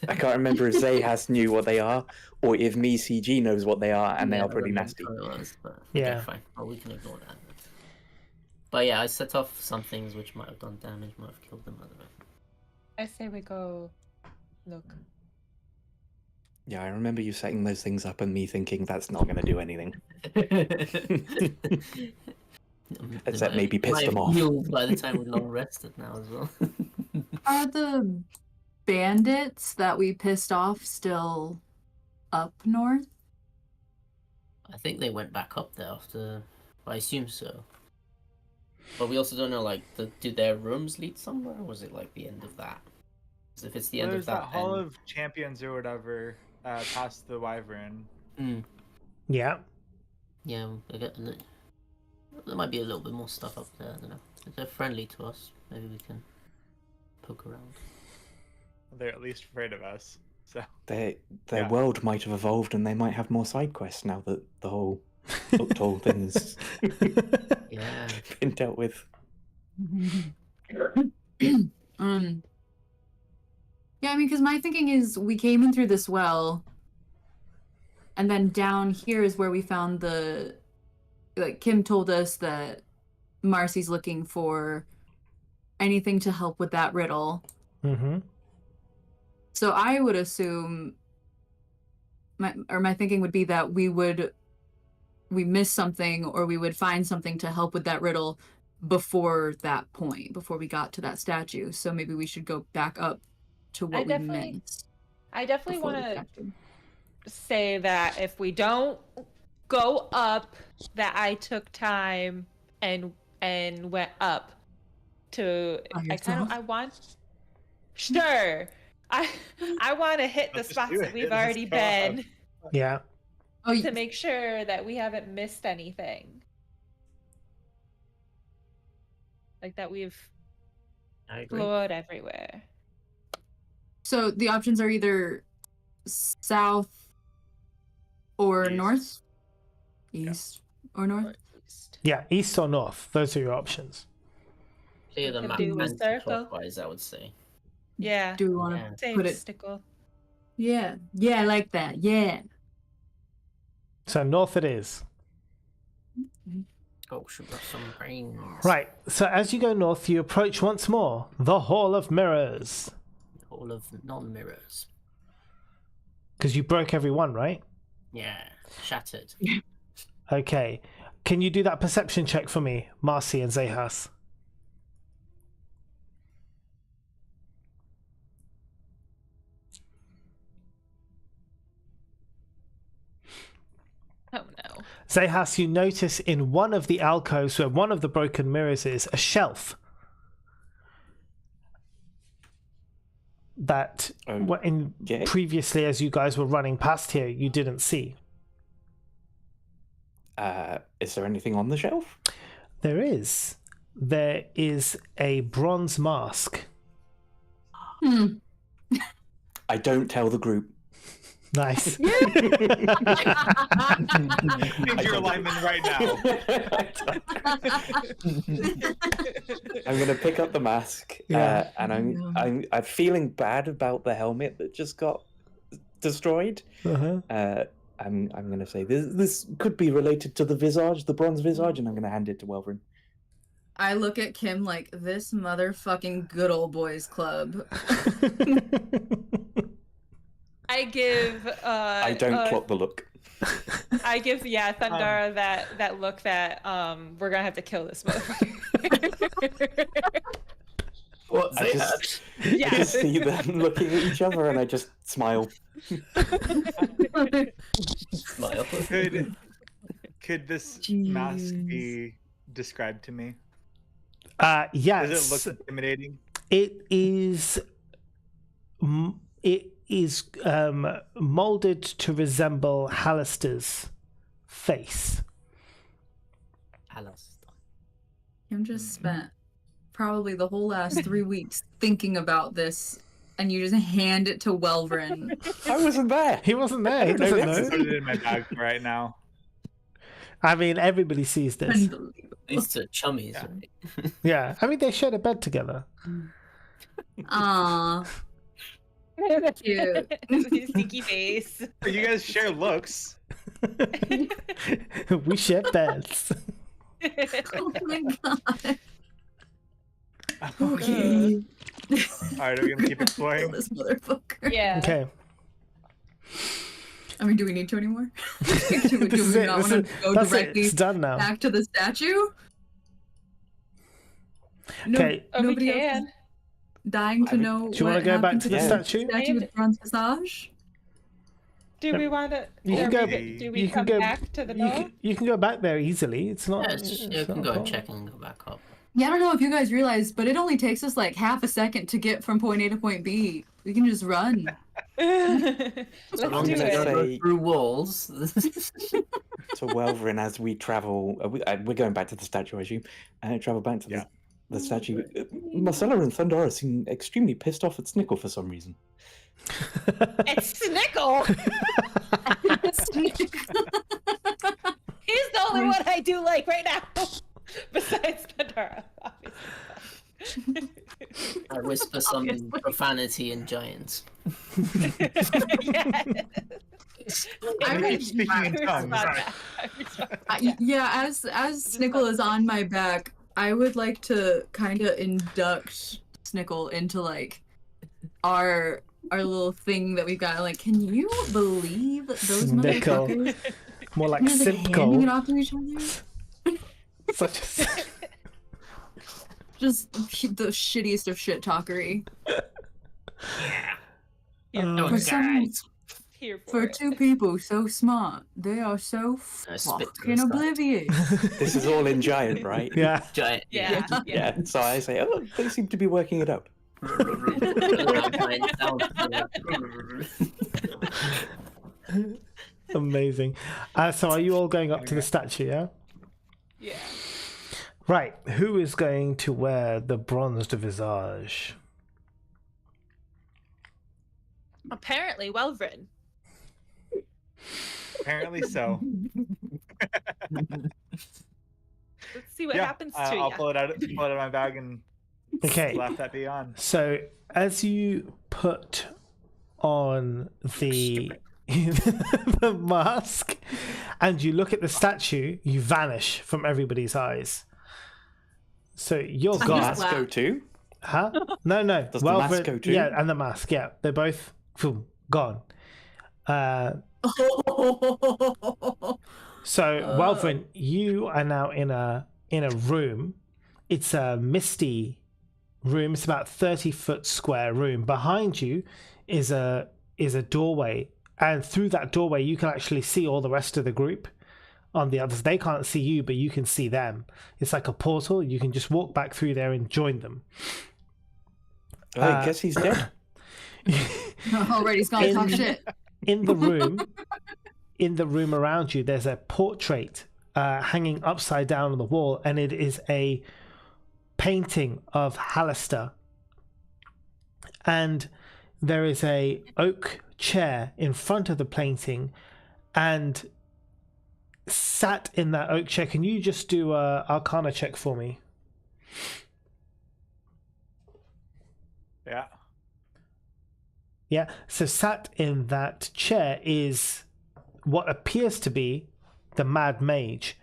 I can't remember if Zayhas knew what they are, or if me CG knows what they are, and they Yeah, are I pretty remember nasty. what it was, but Yeah. okay, fine. Well, we can ignore that. But yeah, I set off some things which might have done damage, might have killed them. I don't know. I say we go look. Yeah, I remember you setting those things up and me thinking that's not going to do anything. Except maybe piss them off. By the time we long rested now as well. Are the bandits that we pissed off still up north? I think they went back up there after. I assume so. But we also don't know, like, do their rooms lead somewhere, or was it like the end of that? 'Cause if it's the end There's of that, Hall then... of Champions or whatever past the Wyvern. Yeah. Yeah, there might be a little bit more stuff up there. I don't know. If they're friendly to us, maybe we can poke around. They're at least afraid of us. So Their Yeah. world might have evolved and they might have more side quests now that the whole Uktol thing has Yeah. been dealt with. Yeah, I mean, because my thinking is we came in through this well, and then down here is where we found the. Like Kim told us that Marcy's looking for anything to help with that riddle. Mm-hmm. So I would assume, my thinking would be that we miss something, or we would find something to help with that riddle before that point, before we got to that statue. So maybe we should go back up to what we definitely missed. I definitely before want the to statue. say that if we don't go up, that I took time and went up to. By yourself? I want. Sure. I want to hit the Let's just spots do that it. we've Let's already go up. been Yeah. Oh, to make sure that we haven't missed anything. Like that we've I agree. explored everywhere. so the options are either south or East. north? East or north? Or at least. Yeah, east or north. Those are your options. Clear We the could map do a circle. anti-clockwise, I would say. Yeah. Do we want to Yeah. Same put it? stickle. Yeah. Yeah, I like that. Yeah. So north it is. Oh, should have some brains. Right. So as you go north, you approach once more the Hall of Mirrors. All of non-mirrors. Because you broke every one, right? Yeah, shattered. Okay. Can you do that perception check for me, Marcy and Zahas? Oh no. Zahas, you notice in one of the alcoves where one of the broken mirrors is a shelf. that previously, as you guys were running past here, you didn't see. Is there anything on the shelf? There is. There is a bronze mask. I don't tell the group. Nice. Change your alignment right now. I'm gonna pick up the mask, Yeah. and I'm feeling bad about the helmet that just got destroyed. Uh-huh. I'm gonna say this could be related to the visage, the bronze visage, and I'm gonna hand it to Welvrin. I look at Kim like this motherfucking good old boys club. I give. I don't plot the look. I give Thundara that look that we're gonna have to kill this motherfucker. What's I just see them looking at each other, and I just smile. Smile. Could this mask be described to me? Yes. Does it look intimidating? It is. It is molded to resemble Hallister's face. Alistair. Kim just spent probably the whole last 3 weeks thinking about this, and you just hand it to Welvrin. I wasn't there. He wasn't there. He I doesn't just put know. it in my bag right now. I mean, everybody sees this. Unbelievable. These two chummies, Yeah. right? Yeah. I mean, they shared a bed together. Aw. Cute. Sneaky face. You guys share looks. We share beds. Oh my god. Okay. Okay. All right, are we gonna keep Kill exploring? this motherfucker. Yeah. Okay. I mean, do we need to anymore? do This we is it. not want to go That's it. directly It's done now. back to the statue? No, Okay. Oh, we nobody else can. is dying to know. Do you want to go back to the Yeah. statue? statue with bronze visage? Do we want to? You can go- Do we you can come go- back to the You door? can go back there easily. It's not. Yeah, it's you not can a go and problem. check and go back up. Yeah, I don't know if you guys realize, but it only takes us like half a second to get from point A to point B. We can just run. Let's So long do as you gonna don't it. go say- through walls. So Welvrin, as we travel, we're going back to the statue, I assume. Travel back to Yeah. the statue. Marcella and Thundara seem extremely pissed off at Snickle for some reason. It's Snickle. He's the only one I do like right now, besides Pandora, obviously. I whisper some profanity in giants. Yeah. I You would- keep speaking in tongues. Yeah, as Snickle is on my back, I would like to kind of induct Snickle into like our little thing that we've got. Like, can you believe those Snickle. motherfuckers? More like They're, like, handing it Simcoe. off to each other. Such a... Just the shittiest of shit talkery. For some, Here for for it. two people so smart, they are so I spit to fucking the side. oblivious. This is all in giant, right? Yeah. Giant. Yeah. Yeah. So I say, oh, they seem to be working it out. Amazing. So are you all going up to the statue, yeah? Yeah. Right. Who is going to wear the bronzed visage? Apparently, Welvrin. Apparently so. Let's see what Yeah, happens to I'll you. pull it out of my bag and Okay. slap that bee on. So as you put on the the mask and you look at the statue, you vanish from everybody's eyes. So you're Does the gone. mask go Wow. too? Huh? No. Does the mask but- go too? Yeah, and the mask. Yeah, they're both gone. So, Welvrin, you are now in a room. It's a misty room. It's about 30-foot square room. Behind you is a doorway, and through that doorway you can actually see all the rest of the group on the others. They can't see you, but you can see them. It's like a portal. You can just walk back through there and join them. I guess he's dead. Already, he's gonna talk In- shit. in the room around you, there's a portrait hanging upside down on the wall, and it is a painting of Hallister. And there is a oak chair in front of the painting, and sat in that oak chair. Can you just do a Arcana check for me? Yeah. Yeah. So sat in that chair is what appears to be the Mad Mage,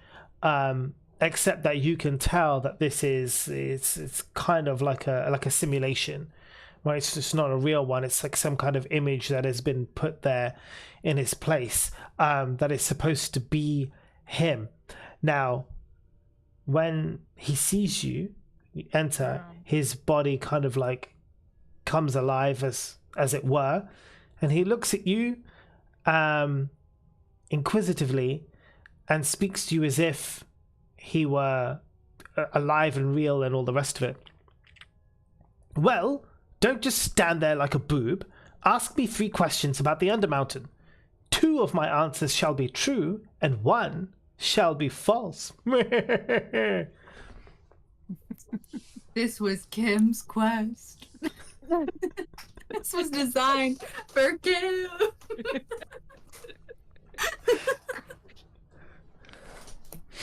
except that you can tell that this is it's kind of like a simulation, right? It's just not a real one. It's like some kind of image that has been put there in his place, that is supposed to be him. Now, when he sees you enter, his body kind of like comes alive, as it were, and he looks at you inquisitively and speaks to you as if he were alive and real and all the rest of it. Well, don't just stand there like a boob. Ask me 3 questions about the Undermountain. 2 of my answers shall be true, and 1 shall be false. This was Kim's quest. This was designed for Kim.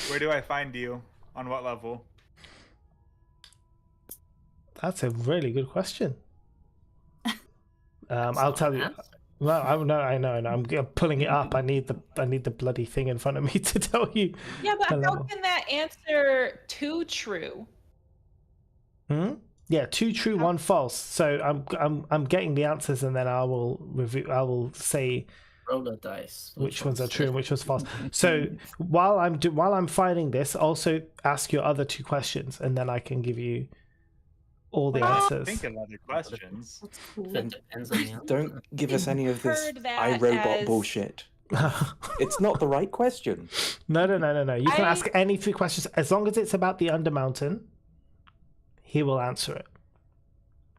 Where do I find you? On what level? That's a really good question. I'll tell you. Well, I know. I'm pulling it up. I need the bloody thing in front of me to tell you. Yeah, but the how level. can that answer 2 true? Yeah, 2 true, 1 false. So I'm getting the answers, and then I will review. I will say Roll a dice. which ones are true and which was false. So while I'm finding this, also ask your other 2 questions, and then I can give you all the answers. Think of other questions. That's cool. It depends on the answer. Don't give us any of this Heard that iRobot as- bullshit. It's not the right question. No. You can I- ask any 3 questions as long as it's about the Undermountain. He will answer it.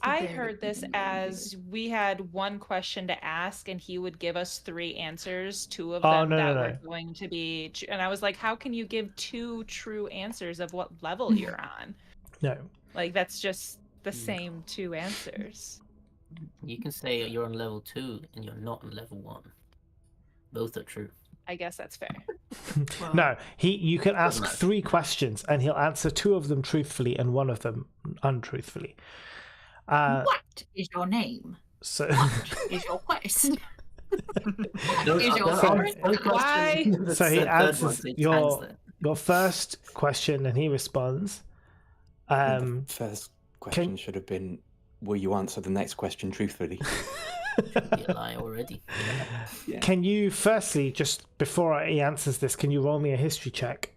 I Very heard this good. as we had 1 question to ask, and he would give us 3 answers. 2 of Oh, them no, that no, were no. going to be, and I was like, "How can you give 2 true answers of what level you're on? No. Like that's just the same 2 answers." You can say you're on level 2 and you're not on level 1. Both are true. I guess that's fair. No, you can ask matter. 3 questions, and he'll answer 2 of them truthfully and 1 of them untruthfully. What is your name? So Is your quest? Those Is are- your those favorite? are- those Why? questions- So he the third answers one, so it your- stands your first question, and he responds. The first question should have been, will you answer the next question truthfully? there. Be a lie already. Yeah. Can you firstly, just before he answers this, can you roll me a history check?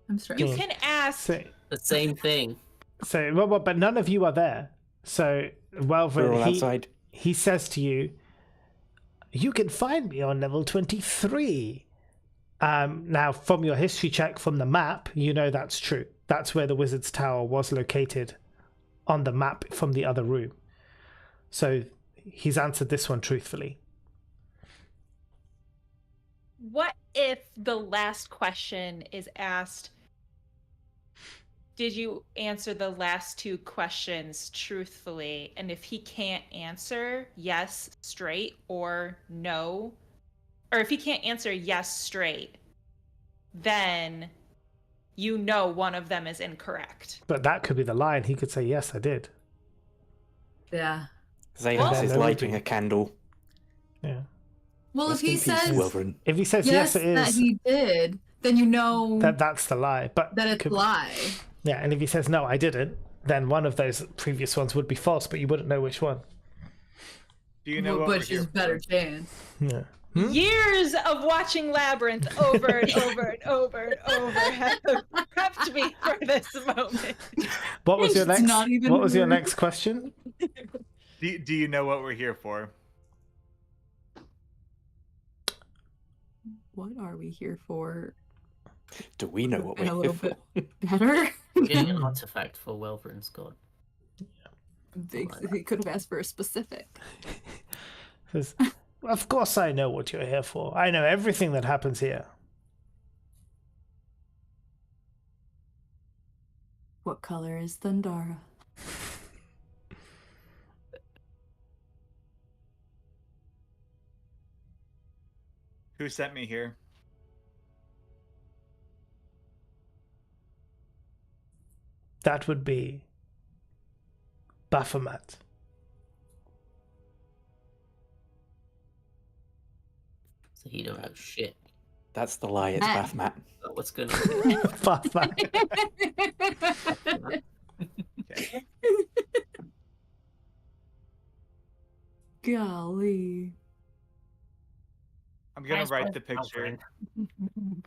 I'm sorry. You can ask. The same thing. But none of you are there. So, We're all Welvin, outside. he says to you, "You can find me on level 23." Now, from your history check from the map, you know that's true. That's where the Wizard's Tower was located on the map from the other room. So he's answered this one truthfully. What if the last question is asked, did you answer the last 2 questions truthfully? And if he can't answer yes straight or no, or if he can't answer yes straight, then you know one of them is incorrect. But that could be the lie, and he could say, "Yes, I did." Yeah. Zayas then is there would lighting be- a candle. Yeah. Well, Rest if he in peace, says Wilvin. If he says yes, yes, it that is, he did, then you know that's the lie. But that it's could- a lie. Yeah, and if he says no, I didn't, then one of those previous ones would be false, but you wouldn't know which one. Do you know what we're Which here is better for? chance. Yeah. Years of watching Labyrinth over and over and over and over have prepped me for this moment. What was your It's next? not even What was your rude. next question? Do you know what we're here for? What are we here for? Do we know what And a we're here little for? bit better. We're getting an artifact for Welverin's god. He could have asked for a specific. Says, of course I know what you're here for. I know everything that happens here. What color is Thundara? Who sent me here? That would be Baphomet. So he don't know shit That's the lie. It's Ah. Baphomet. about what's going on. Baphomet. Okay. Golly. I'm gonna Nice write one, the picture.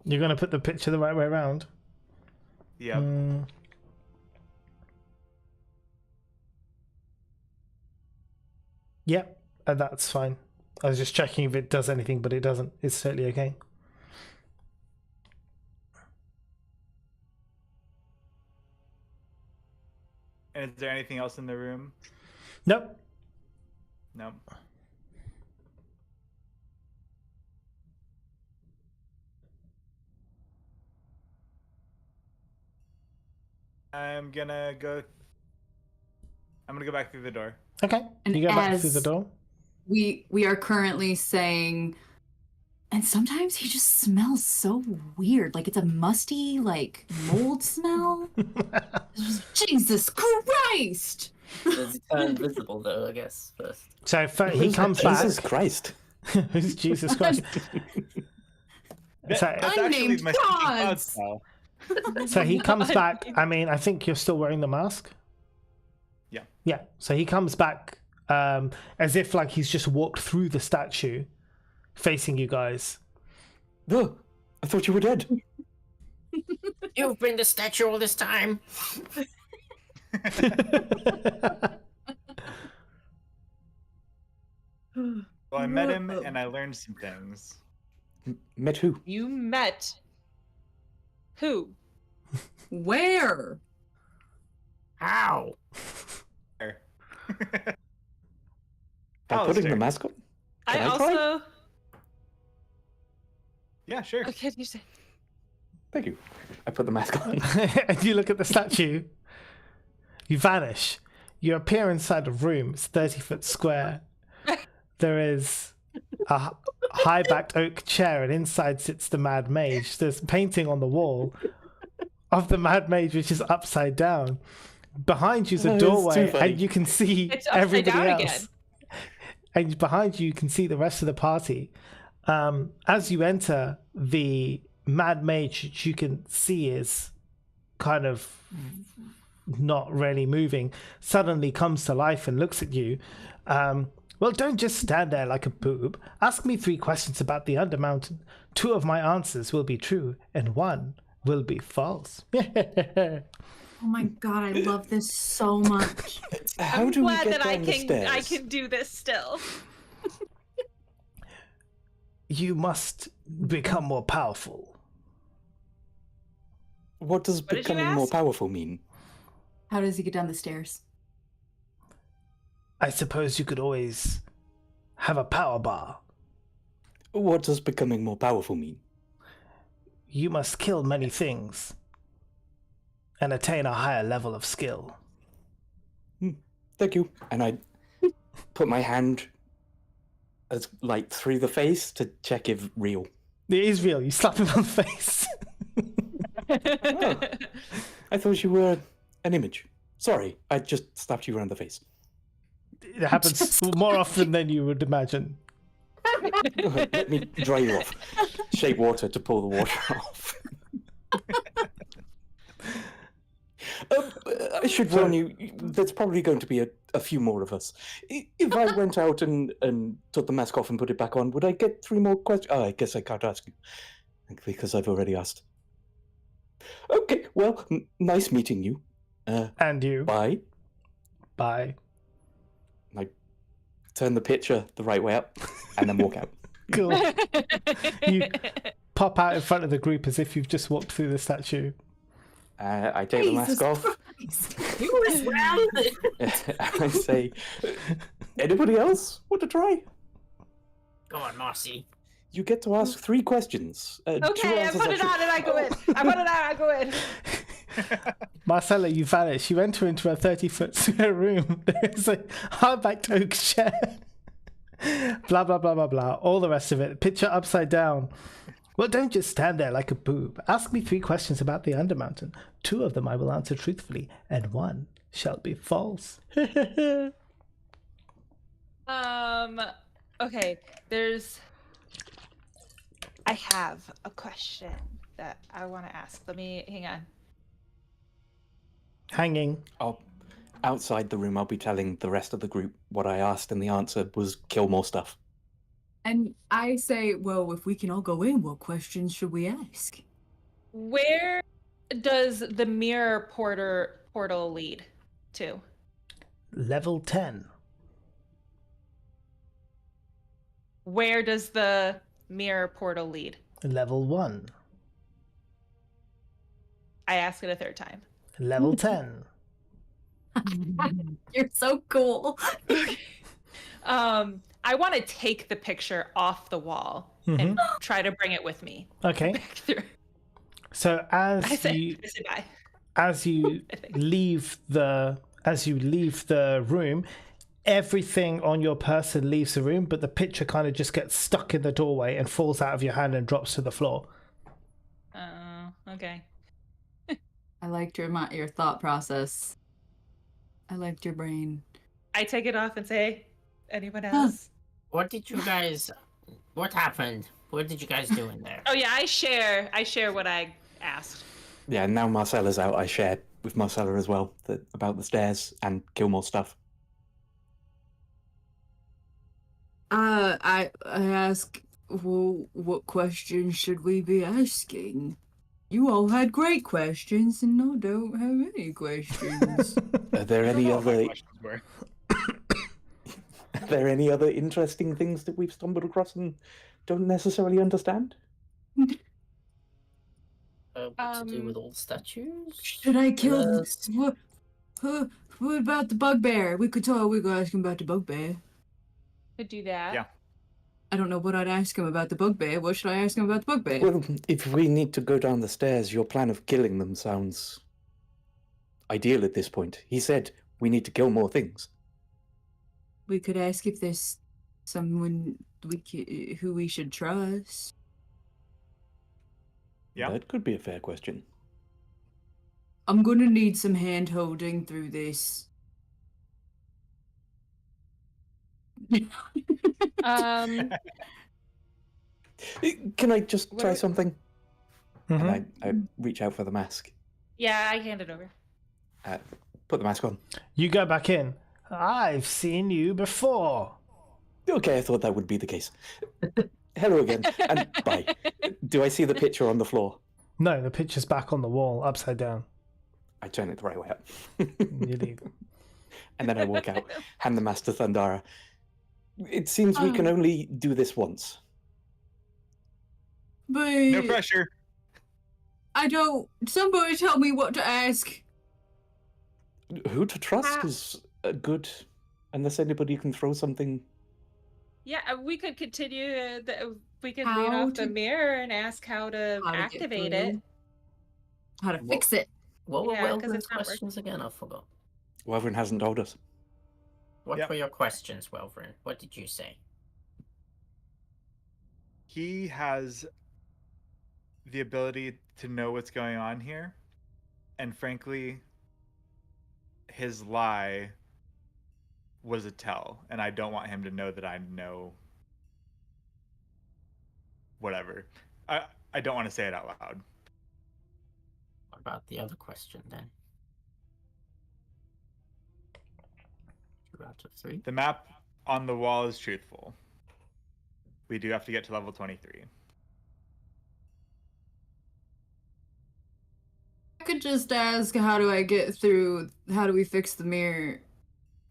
You're going to put the picture the right way around? Yep. Yep, that's fine. I was just checking if it does anything, but it doesn't. It's totally okay. And is there anything else in the room? Nope. No. I'm gonna go back through the door. Okay. And You go back through the as- door. We are currently saying, and sometimes he just smells so weird, like it's a musty, like mold smell. It's just, Jesus Christ! Does he turn invisible though? I guess first. So he comes back. Jesus Christ. Who's Jesus Christ? That's So, actually Unnamed my speaking cloud gods! spell. so he comes back. I mean, I think you're still wearing the mask. Yeah. Yeah. So he comes back as if like he's just walked through the statue, facing you guys. Oh, I thought you were dead. You've been the statue all this time. Well, I met him and I learned some things. Met who? You met who? Where? How? There. By putting the Alistair. mask on? I Can I try? also. Yeah, sure. Okay, you say. Thank you. I put the mask on. And you look at the statue. You vanish. You appear inside a room. It's 30-foot square. There is a high-backed oak chair, and inside sits the Mad Mage. There's painting on the wall of the Mad Mage, which is upside down. Behind you is a Oh, it's too doorway, funny. and you can see It's upside everybody down else. again. And behind you can see the rest of the party. As you enter, the Mad Mage, which you can see is kind of not really moving, suddenly comes to life and looks at you. Well, don't just stand there like a boob. Ask me 3 questions about the Undermountain. 2 of my answers will be true, and 1 will be false. Oh my god, I love this so much. How I'm do we glad get that down the stairs? I can do this still. You must become more powerful. What does What did you becoming more ask? powerful mean? How does he get down the stairs? I suppose you could always have a power bar. What does becoming more powerful mean? You must kill many things and attain a higher level of skill. Thank you. And I put my hand as like through the face to check if real. It is real. You slap him on the face. Oh, I thought you were an image. Sorry, I just slapped you around the face. It happens more often than you would imagine. Let me dry you off. Shake water to pull the water off. I should warn you, there's probably going to be a few more of us. If I went out and took the mask off and put it back on, would I get 3 more questions? Oh, I guess I can't ask you, because I've already asked. Okay, well, nice meeting you. And you. Bye. Bye. Turn the picture the right way up, and then walk out. Cool. You pop out in front of the group as if you've just walked through the statue. I take the mask Jesus off. Christ. You was well. I say, anybody else want to try? Go on, Marcy. You get to ask 3 questions. 2 Okay, I answers put it actually- on and I go in. I put it on, I go in. Marcella, you vanished. You enter into a 30-foot square room. There's a hardback oak chair. Blah, blah, blah, blah, blah. All the rest of it. Picture upside down. Well, don't just stand there like a boob. Ask me 3 questions about the Undermountain. 2 of them I will answer truthfully, and 1 shall be false. Okay, I have a question that I want to ask. Let me, hang on. Hanging. Outside the room, I'll be telling the rest of the group what I asked, and the answer was kill more stuff. And I say, well, if we can all go in, what questions should we ask? Where does the mirror portal lead to? Level 10. Where does the mirror portal lead? Level 1. I ask it a 3rd time. Level 10. You're so cool. I want to take the picture off the wall and try to bring it with me. Okay. Back through. So I say bye. as you I think. leave the room, everything on your person leaves the room, but the picture kind of just gets stuck in the doorway and falls out of your hand and drops to the floor. Oh, okay. I liked your thought process. I liked your brain. I take it off and say, anyone else? What happened? What did you guys do in there? Oh yeah, I share what I asked. Yeah, now Marcella's out, I shared with Marcella as well about the stairs and kill more stuff. I ask, well, what questions should we be asking? You all had great questions, and I don't have any questions. Are there any All my other questions were. Are there any other interesting things that we've stumbled across and don't necessarily understand? What to do with all the statues? Should I kill? Yes. What about the bugbear? We could ask him about the bugbear. Could do that. Yeah. I don't know what I'd ask him about the bugbear. What should I ask him about the bugbear? Well, if we need to go down the stairs, your plan of killing them sounds ideal at this point. He said we need to kill more things. We could ask if there's someone who we should trust. Yeah. That could be a fair question. I'm gonna need some hand holding through this. Can I just What try are- something? Mhm. And I reach out for the mask. Yeah, I hand it over. Put the mask on. You go back in. I've seen you before. Okay, I thought that would be the case. Hello again, and bye. Do I see the picture on the floor? No, the picture's back on the wall, upside down. I turn it the right way up. You leave. And then I walk out, hand the mask to Thundara. It seems we can only do this once. But No pressure. I don't. Somebody tell me what to ask. Who to trust is good, unless anybody can throw something. Yeah, we could continue. We could How lean off to- the mirror and ask how to How to get activate through. it. How to fix it. What were Yeah, 'cause Weldon's it's not working. questions again? I forgot. Wyvern hasn't told us. What Yep. were your questions, Welvern? What did you say? He has the ability to know what's going on here, and frankly, his lie was a tell, and I don't want him to know that I know whatever. I don't want to say it out loud. What about the other question then? 2 out of 3. The map on the wall is truthful. We do have to get to level 23. I could just ask, how do we fix the mirror?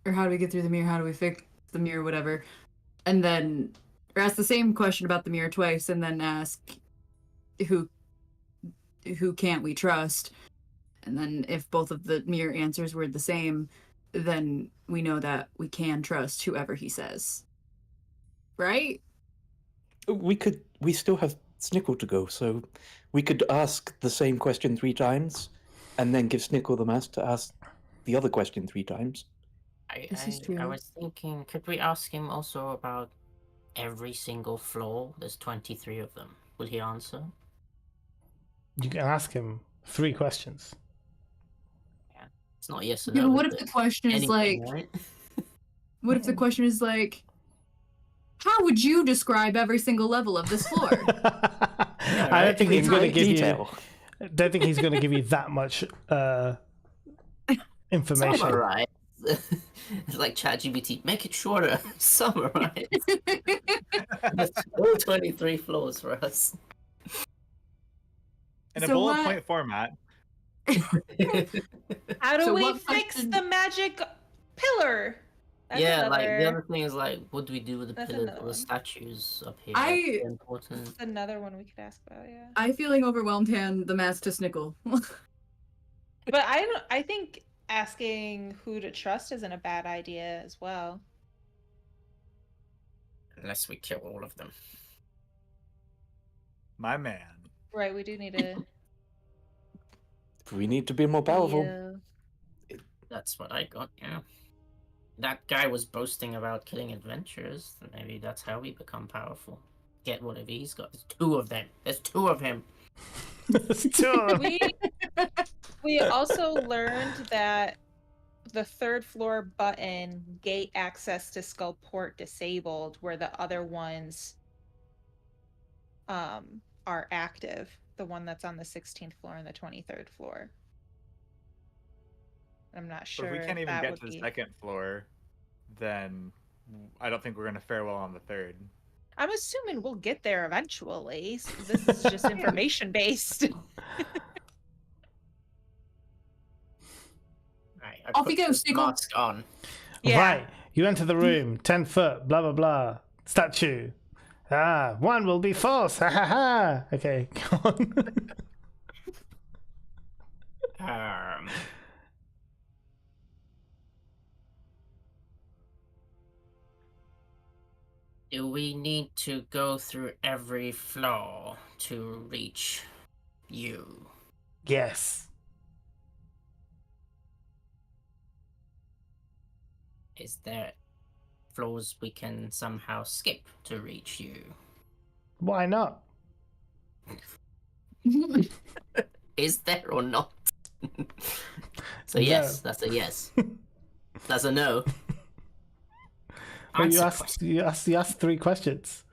Or how do we get through the mirror? How do we fix the mirror? Whatever. And then, or ask the same question about the mirror twice, and then ask, who can't we trust? And then if both of the mirror answers were the same, then we know that we can trust whoever he says. Right? We still have Snickle to go, so we could ask the same question 3 times, and then give Snickle the mask to ask the other question 3 times. This is I true. was thinking, could we ask him also about every single floor? There's 23 of them. Will he answer? You can ask him 3 questions. It's not yes or Yeah, no. but what is if it? the question is Anything, like, right? what if the question is like, how would you describe every single level of this floor? I don't think he's In going to great give detail. you. Don't think he's going to give you that much information. Summarize. It's like ChatGPT. Make it shorter. Summarize. That's all 23 floors for us. In a So bullet what- point format. How do So we what fix question- the magic pillar? That's Yeah, like the another- other thing is like, what do we do with the That's pillars another or the one. statues up here? I- That's very important. That's another one we could ask about, yeah. I feeling overwhelmed hand the mask to Snickle. But I think asking who to trust isn't a bad idea as well. Unless we kill all of them. My man. Right, we do need to We need to be more powerful. Yeah. That's what I got, yeah. That guy was boasting about killing adventurers. Maybe that's how we become powerful. Get whatever he's got. There's 2 of them. There's 2 of him. Sure. We also learned that the 3rd floor button, gate access to Skullport disabled, where the other ones are active. The one that's on the 16th floor and the 23rd floor. I'm not But sure if we can't if even that get would to the be... 2nd floor, then I don't think we're going to fare well on the 3rd. I'm assuming we'll get there eventually. So this is just information based. Right, I Off put you go, the Snickle. mask on. Yeah. Right. You enter the room. 10 foot. Blah blah blah. Statue. 1 will be false. Ha ha ha. Okay, go on. Do we need to go through every floor to reach you? Yes. Is there floors we can somehow skip to reach you? Why not? Is there or not? So No. yes, that's a yes. That's a no. Well, you Answer asked 3 questions.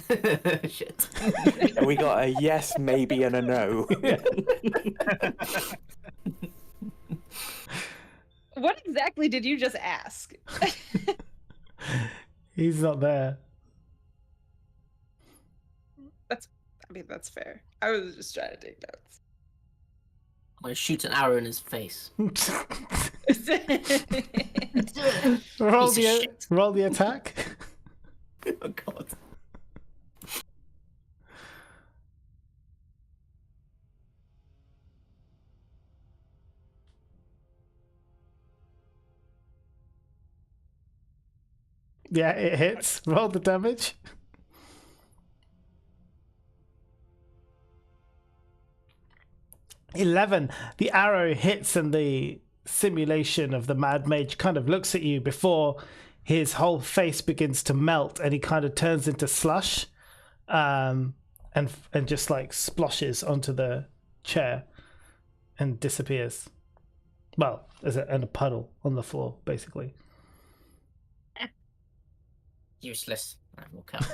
question. Shit. And we got a yes, maybe, and a no. What exactly did you just ask? He's not there. I mean, that's fair. I was just trying to take notes. I'm gonna shoot an arrow in his face. roll, Piece of shit. roll the attack. Oh god. Yeah, it hits. Roll the damage. $11. The arrow hits and the simulation of the Mad Mage kind of looks at you before his whole face begins to melt and he kind of turns into slush and just like splashes onto the chair and disappears. Well, in a puddle on the floor, basically. Useless. I will come.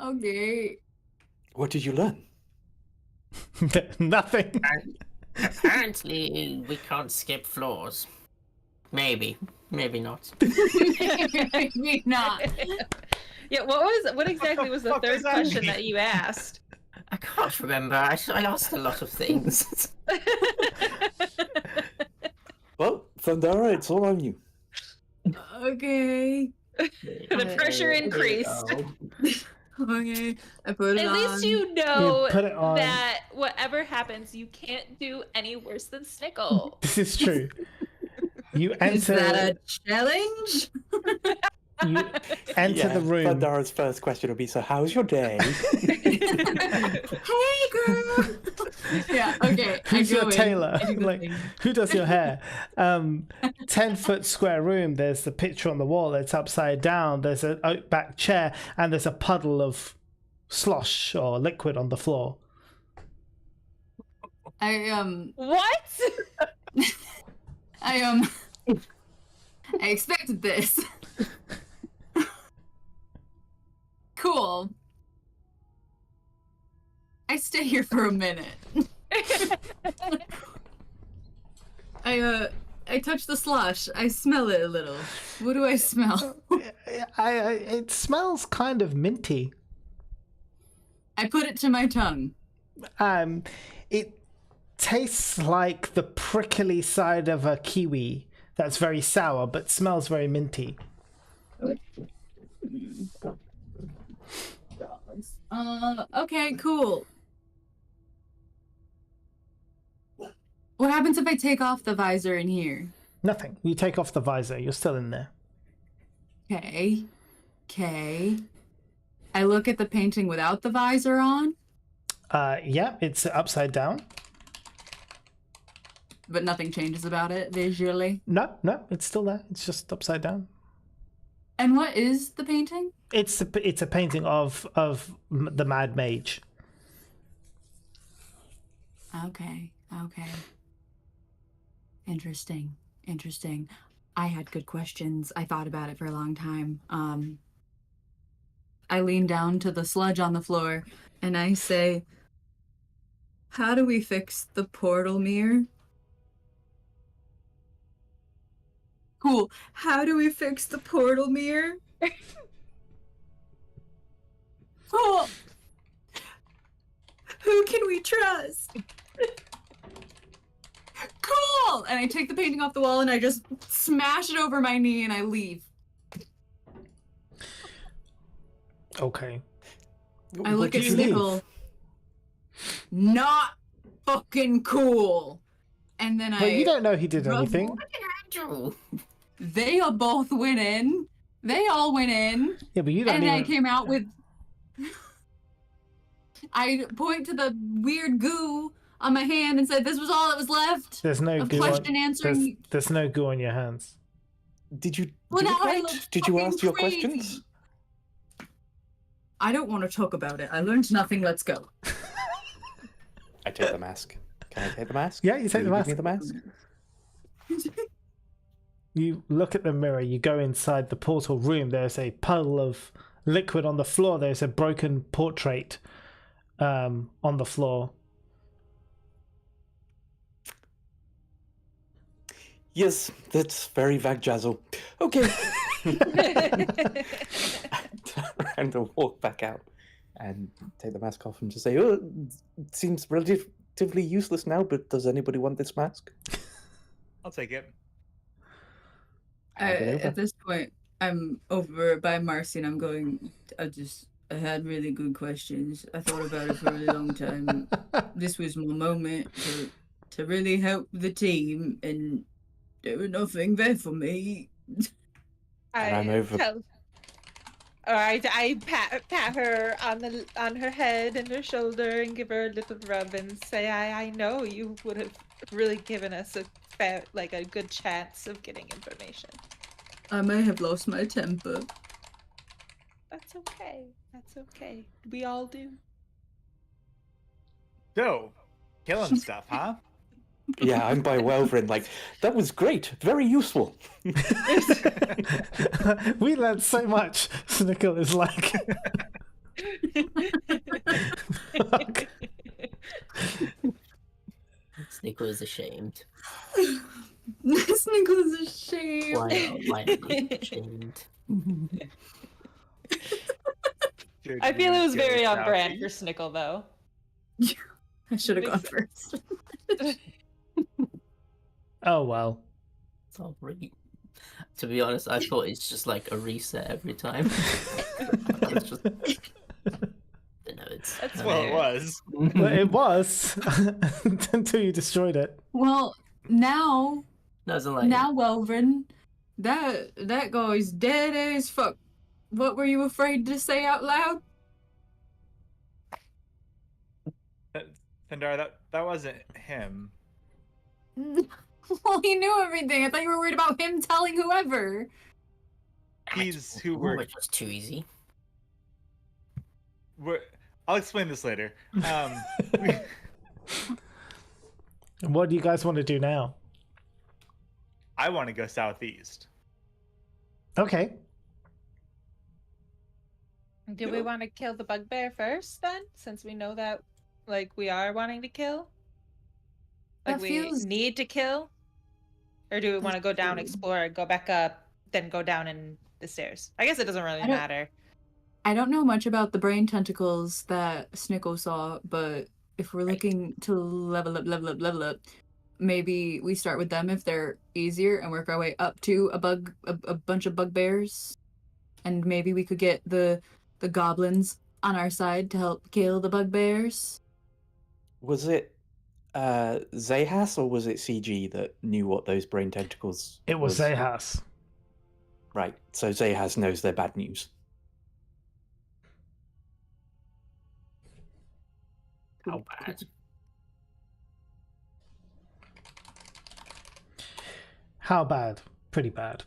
Okay. What did you learn? Nothing. Apparently, we can't skip floors. Maybe. Maybe not. Maybe not. Yeah, what exactly was the fuck third does that question mean? that you asked? I can't remember. I asked a lot of things. Well, Thundera, it's all on you. Okay. The pressure increased. Okay, I put it At on. least you know put it on. that whatever happens, you can't do any worse than Snickle. This is true. You Is that enter. a challenge? You enter the room. Thundara's first question would be, so how's your day? Hey, girl. Yeah. Okay. Who's I go your in, tailor? I do the Like, thing. who does your hair? 10-foot square room. There's the picture on the wall. It's upside down. There's an oak back chair, and there's a puddle of slosh or liquid on the floor. What? I expected this. Cool. I stay here for a minute. I touch the slush. I smell it a little. What do I smell? It smells kind of minty. I put it to my tongue. It tastes like the prickly side of a kiwi that's very sour, but smells very minty. Okay, cool. What happens if I take off the visor in here? Nothing. You take off the visor. You're still in there. Okay. I look at the painting without the visor on, Yeah, it's upside down. but nothing changes about it visually. No, it's still there. It's just upside down. And what is the painting? It's a painting of the Mad Mage. Okay. Interesting. I had good questions. I thought about it for a long time. I lean down to the sludge on the floor and I say, how do we fix the portal mirror? Cool. How do we fix the portal mirror? Cool. Who can we trust? Cool! And I take the painting off the wall and I just smash it over my knee and I leave. Okay. I look Would at you leave? Snickle. Not fucking cool. And then But you don't know he did Rough- anything. they all both went in. They all went in. Yeah, but you don't And even. I came out with. I point to the weird goo on my hand and said, "This was all that was left." There's no of goo question on. answering. There's no goo on your hands. Did you Well, do now it I right? look Did you fucking ask your crazy. questions? I don't want to talk about it. I learned nothing. Let's go. I take the mask. Can I take the mask? Yeah, you take Will the give me the mask. You look at the mirror. You go inside the portal room. There's a puddle of liquid on the floor. There's a broken portrait on the floor. Yes, that's very Vagjazzle. Okay. And to walk back out and take the mask off and just say, "Oh, it seems relatively useless now, but does anybody want this mask?" I'll take it. Hand it over. At this point, I'm over by Marcy and I'm going, I had really good questions. I thought about it for a really long time. This was my moment to really help the team, and there was nothing there for me. And I'm over. I pat her on her head and her shoulder and give her a little rub and say, I know you would have really given us a good chance of getting information. I may have lost my temper. That's okay. We all do. So, killing stuff, huh? Yeah, I'm by Welverin. Like, that was great. Very useful. We learned so much. Snickle is like. Fuck. Snickle is ashamed. Snickle is ashamed. Why ashamed? I feel it was very on brand for Snickle, though. I should have gone first. Oh well. It's all right. To be honest, I thought it's just like a reset every time. It's just... Well, it was. Well, it was until you destroyed it. Well, now Doesn't like now, Welvin, that guy's dead as fuck. What were you afraid to say out loud? Pandara, that wasn't him. Well, he knew everything. I thought you were worried about him telling whoever. He's who Which was too easy. I'll explain this later. What do you guys want to do now? I want to go southeast. Okay. Do we want to kill the bugbear first then? Since we know that, like, we are wanting to kill? Like, That we feels- need to kill? Or do we want to go down, explore, go back up, then go down in the stairs? I guess it doesn't really I don't- matter. I don't know much about the brain tentacles that Snickle saw, but if we're looking to level up, maybe we start with them if they're easier and work our way up to a bunch of bugbears. And maybe we could get the goblins on our side to help kill the bugbears. Was it Zahas or was it CG that knew what those brain tentacles It was Zahas. Right, so Zahas knows they're bad news. How bad? How bad? Pretty bad.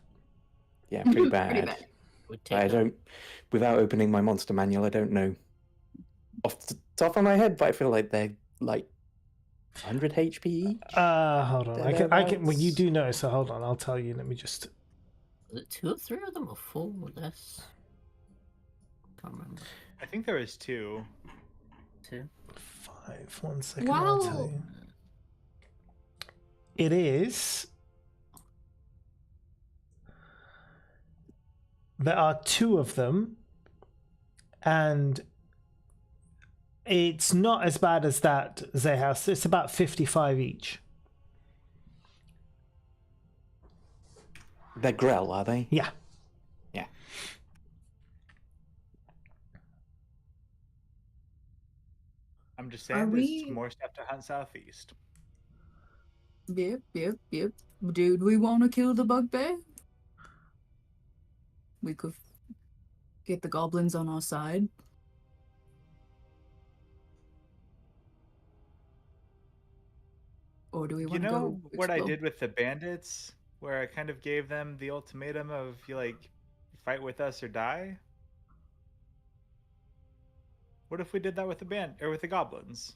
Yeah, pretty bad. Pretty bad. Would take I that. don't, without opening my monster manual, I don't know off the top of my head, but I feel like they're like 100 HP each. Hold on. I can. Well, you Thereabouts. do know, so hold on. I'll tell you. Let me just. Was it 2 or 3 of them or 4 or less? Can't remember. I think there was 2. 2. 5. 1 second. I'll tell Wow. you. It is. There are 2 of them, and it's not as bad as that Zahas. It's about 55 each. They're Grell, are they? Yeah. Yeah. I'm just Are saying there's we- more stuff to hunt southeast. Yep. Dude, we want to kill the bugbear? We could get the goblins on our side. Or do we You want to know go what I explode? did with the bandits? Where I kind of gave them the ultimatum of, you like, fight with us or die? What if we did that with with the goblins?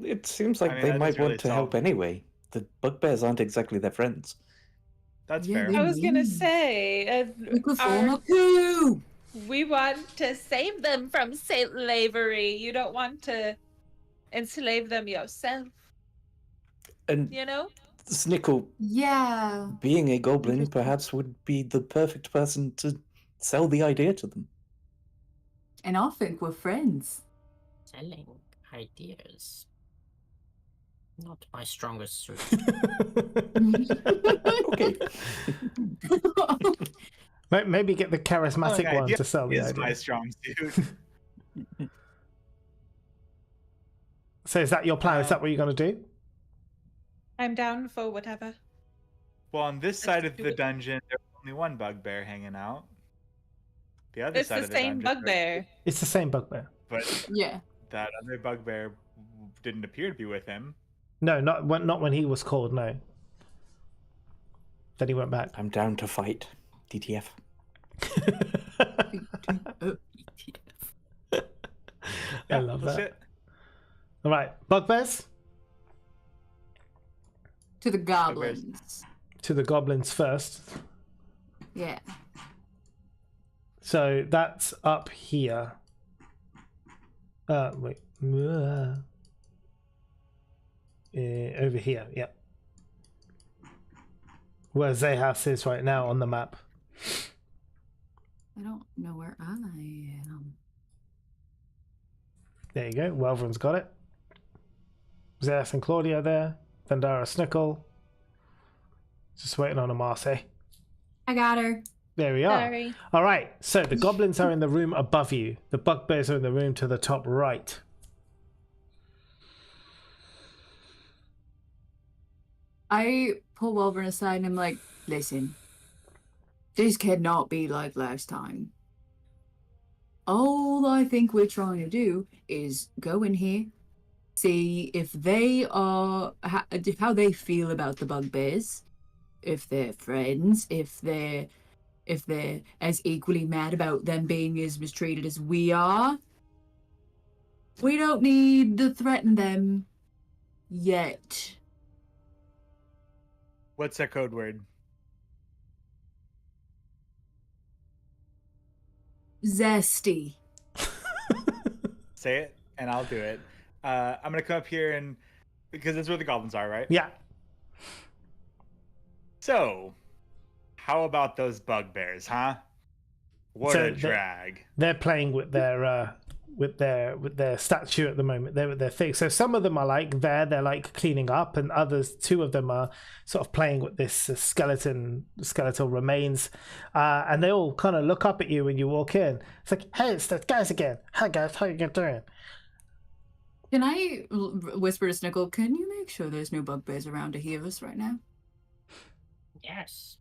It seems like I mean, they that might doesn't really want to help solve- anyway. The bugbears aren't exactly their friends. That's Yeah, fair. they- I was gonna Mm. say, We could form a coup! we want to save them from slavery. You don't want to enslave them yourself, And you know? Snickle, Yeah. being a goblin, Interesting. perhaps would be the perfect person to sell the idea to them. And I think we're friends. Selling ideas. Not my strongest suit. Okay. Maybe get the charismatic Selling one ideas to sell the is my idea. strong suit. So is that your plan? Is that what you're going to do? I'm down for whatever. Well, on this Let's side of do the it. dungeon, there's only one bugbear hanging out. The other It's side the of the same dungeon, bugbear. It's the same bugbear. but Yeah. that other bugbear didn't appear to be with him. No, not when he was called. No. Then he went back. I'm down to fight. DTF. I love that's that. it. All right, bugbears To the goblins. to the goblins first. Yeah. So that's up here. Wait. Over here, yeah. Where Zahas is right now on the map. I don't know where I am. There you go. Welvrin's got it. Zahas and Claudia there. Vandara Snickle. Just waiting on a Marseille. I got her. There we are. Sorry. All right. So the goblins are in the room above you. The bugbears are in the room to the top right. I pull Wolverine aside and I'm like, listen, this cannot be like last time. All I think we're trying to do is go in here, see if they are, how they feel about the bugbears, if they're friends, if they're as equally mad about them being as mistreated as we are. We don't need to threaten them yet. What's that code word? Zesty. Say it, and I'll do it. I'm gonna come up here and because that's where the goblins are, right? Yeah. So, how about those bugbears, huh? What So a drag! They're playing with their statue at the moment. They're with their thing. So some of them are like they're like cleaning up, and others, two of them are sort of playing with this skeletal remains, and they all kind of look up at you when you walk in. It's like, hey, it's the guys again. Hi guys, how you doing? Can I whisper to Snickle, can you make sure there's no bugbears around to hear us right now? Yes.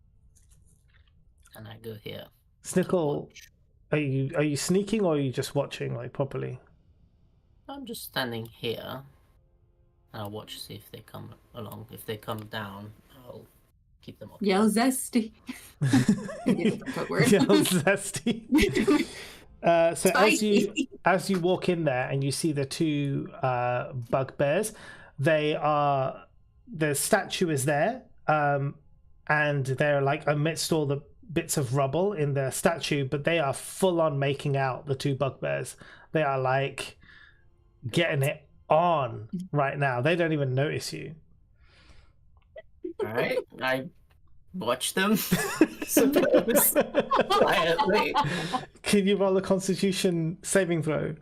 And I go here. Snickle, are you sneaking or are you just watching like properly? I'm just standing here. And I'll watch, see if they come along. If they come down, I'll keep them off. Yell zesty. Yell zesty. So as you walk in there and you see the two bugbears, the statue is there, and they're like amidst all the bits of rubble in the statue, but they are full on making out, the two bugbears. They are like getting it on right now. They don't even notice you. All right, I watch them. Suppose quietly. Can you roll a Constitution saving throw?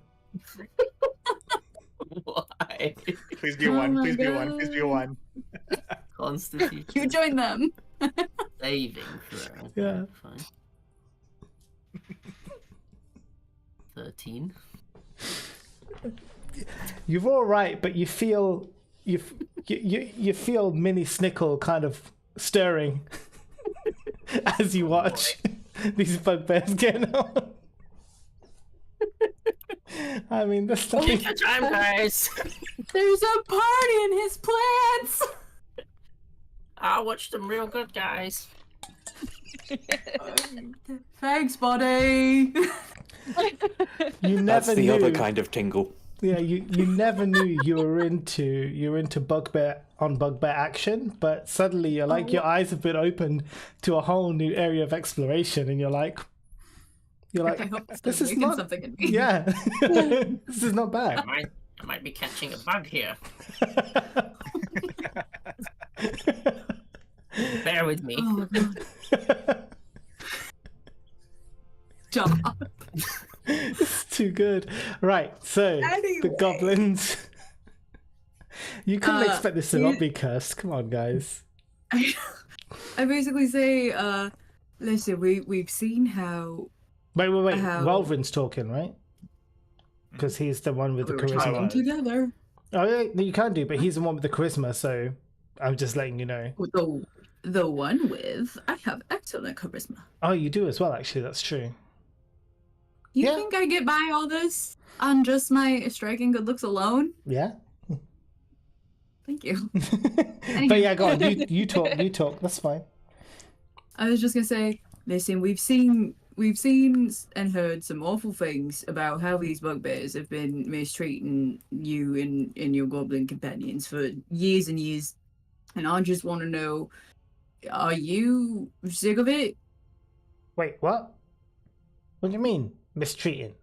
Why? Please be one. Please be one. Please be one. Constitution. You join them. Saving throw. Yeah. Fine. 13. You're all right, but you feel you feel Mini Snickle kind of stirring as you watch these bugbears get on. I mean, there's nothing. Take your time, guys. There's a party in his plants. I'll watch them real good, guys. Thanks, buddy. You never That's the knew. other kind of tingle. Yeah, you never knew you were into bugbear action, but suddenly you're like your eyes have been opened to a whole new area of exploration, and you're like I hope it's this is making not something in me. yeah, this is not bad. I might be catching a bug here. Bear with me. Oh, God. Stop. It's too good. Right, so the Anyway. goblins. You couldn't expect this to you- not be cursed. Come on, guys. I basically say, listen, we've seen how Wait. How- Welvrin's talking, right? Because he's the one with the we were charisma. talking together. Oh, yeah, you can do, but he's the one with the charisma, so I'm just letting you know. The one with I have excellent charisma. Oh, you do as well, actually. That's true. You Yeah. think I get by all this on just my striking good looks alone? Yeah. Thank you. But yeah, go on. You talk. You talk. That's fine. I was just gonna say, listen, we've seen and heard some awful things about how these bugbears have been mistreating you and your goblin companions for years and years. And I just want to know, are you sick of it? Wait, what? What do you mean, mistreating?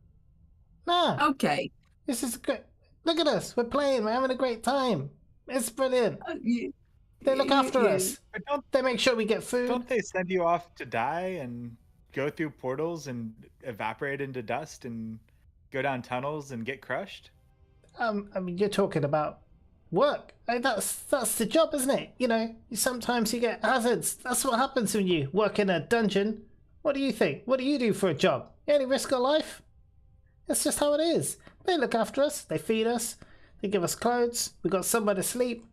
Nah, Okay. this is good. Look at us. We're playing. We're having a great time. It's brilliant. They look after us. But don't They make sure we get food. they send you off to die and go through portals and evaporate into dust and go down tunnels and get crushed? I mean, you're talking about work. That's the job, isn't it? You know, sometimes you get hazards. That's what happens when you work in a dungeon. What do you think? What do you do for a job? You only risk your life? That's just how it is. They look after us. They feed us. They give us clothes. We got somewhere to sleep.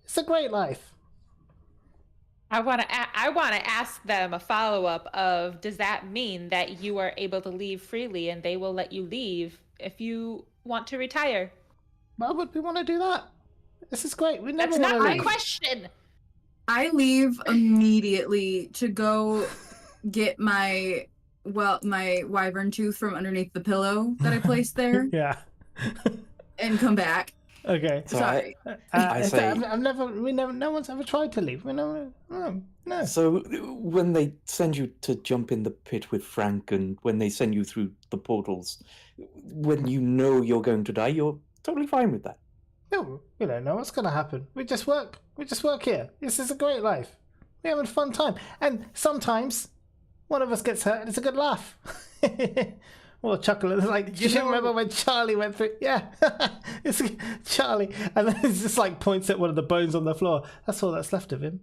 It's a great life. I want to ask them a follow-up of, does that mean that you are able to leave freely and they will let you leave if you want to retire? Why would we want to do that? This is great. We never That's want not to my leave. question. I leave immediately to go get my wyvern tooth from underneath the pillow that I placed there Yeah. and come back. Okay. So Sorry. I say- No one's ever tried to leave. No. So when they send you to jump in the pit with Frank, and when they send you through the portals, when you know you're going to die, you're totally fine with that. No, we don't know what's going to happen. We just work. We just work here. This is a great life. We're having a fun time. And sometimes one of us gets hurt and it's a good laugh. Or chuckle. It's like, do you remember when Charlie went through? Yeah, it's Charlie. And then it's just like points at one of the bones on the floor. That's all that's left of him.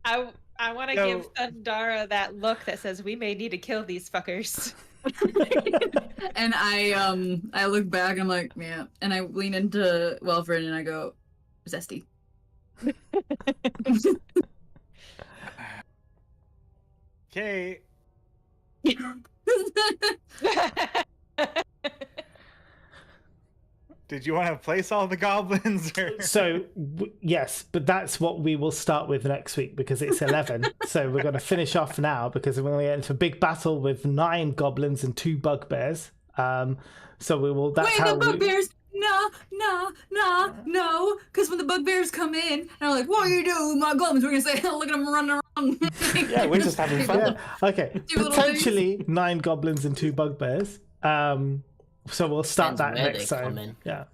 I want to So- give Thundara that look that says we may need to kill these fuckers. And I look back and I'm like, yeah. And I lean into Welfred and I go, Zesty. Okay. Did you want to place all the goblins? Or... So, yes, but that's what we will start with next week because it's 11. So we're going to finish off now because we're going to get into a big battle with 9 goblins and 2 bugbears. So we will. That's Wait, how the bugbears! No. Because when the bugbears come in, and I'm like, what are you doing with my goblins? We're going to say, look at them running around. Yeah, we're just having fun. Yeah. Okay. Do little Potentially 9 goblins and 2 bugbears. So we'll start Depends that where next they time. come in. Yeah.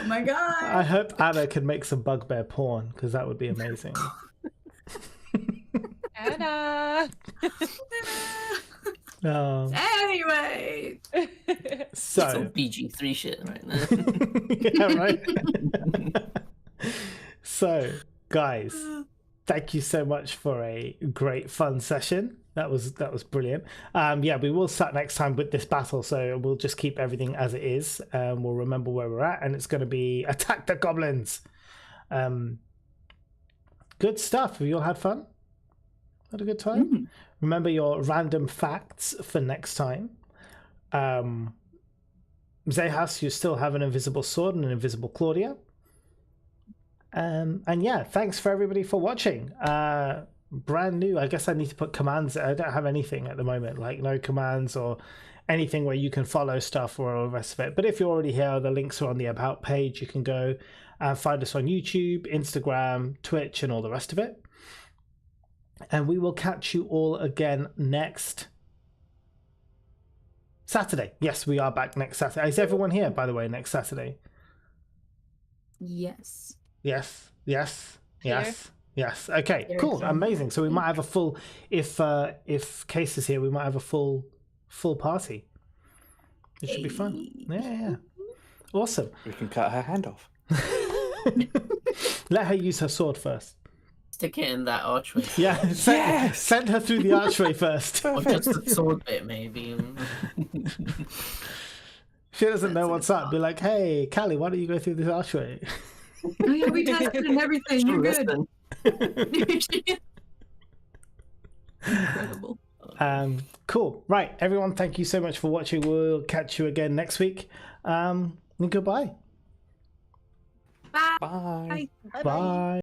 Oh my god. I hope Anna can make some bugbear porn because that would be amazing. Anna. Anyway. So Some PG-3 shit right now. yeah, right. So, guys, thank you so much for a great fun session. That was brilliant. Yeah, we will start next time with this battle, so we'll just keep everything as it is. We'll remember where we're at, and it's going to be attack the goblins. Good stuff. Have you all had fun? Had a good time? Mm. Remember your random facts for next time. Zehas, you still have an invisible sword and an invisible Claudia. And yeah, thanks for everybody for watching. Brand new. I guess I need to put commands. I don't have anything at the moment, like no commands or anything where you can follow stuff or all the rest of it. But if you're already here, the links are on the About page. You can go and find us on YouTube, Instagram, Twitch, and all the rest of it. And we will catch you all again next Saturday. Yes, we are back next Saturday. Is everyone here, by the way, next Saturday? Yes. Yes. Here. Yes. Okay, Very cool. excited. Amazing. So we might have a full, if Case is here, we might have a full party. It should be fun. Yeah. Awesome. We can cut her hand off. Let her use her sword first. Stick it in that archway. Yeah, send her through the archway first. Or just the sword bit, maybe. She doesn't know what's up. Be like, hey, Callie, why don't you go through this archway? Oh yeah, we tested and everything. You're good. Listen. Incredible. Cool. Right, everyone, thank you so much for watching. We'll catch you again next week. And goodbye. Bye. Bye. Bye.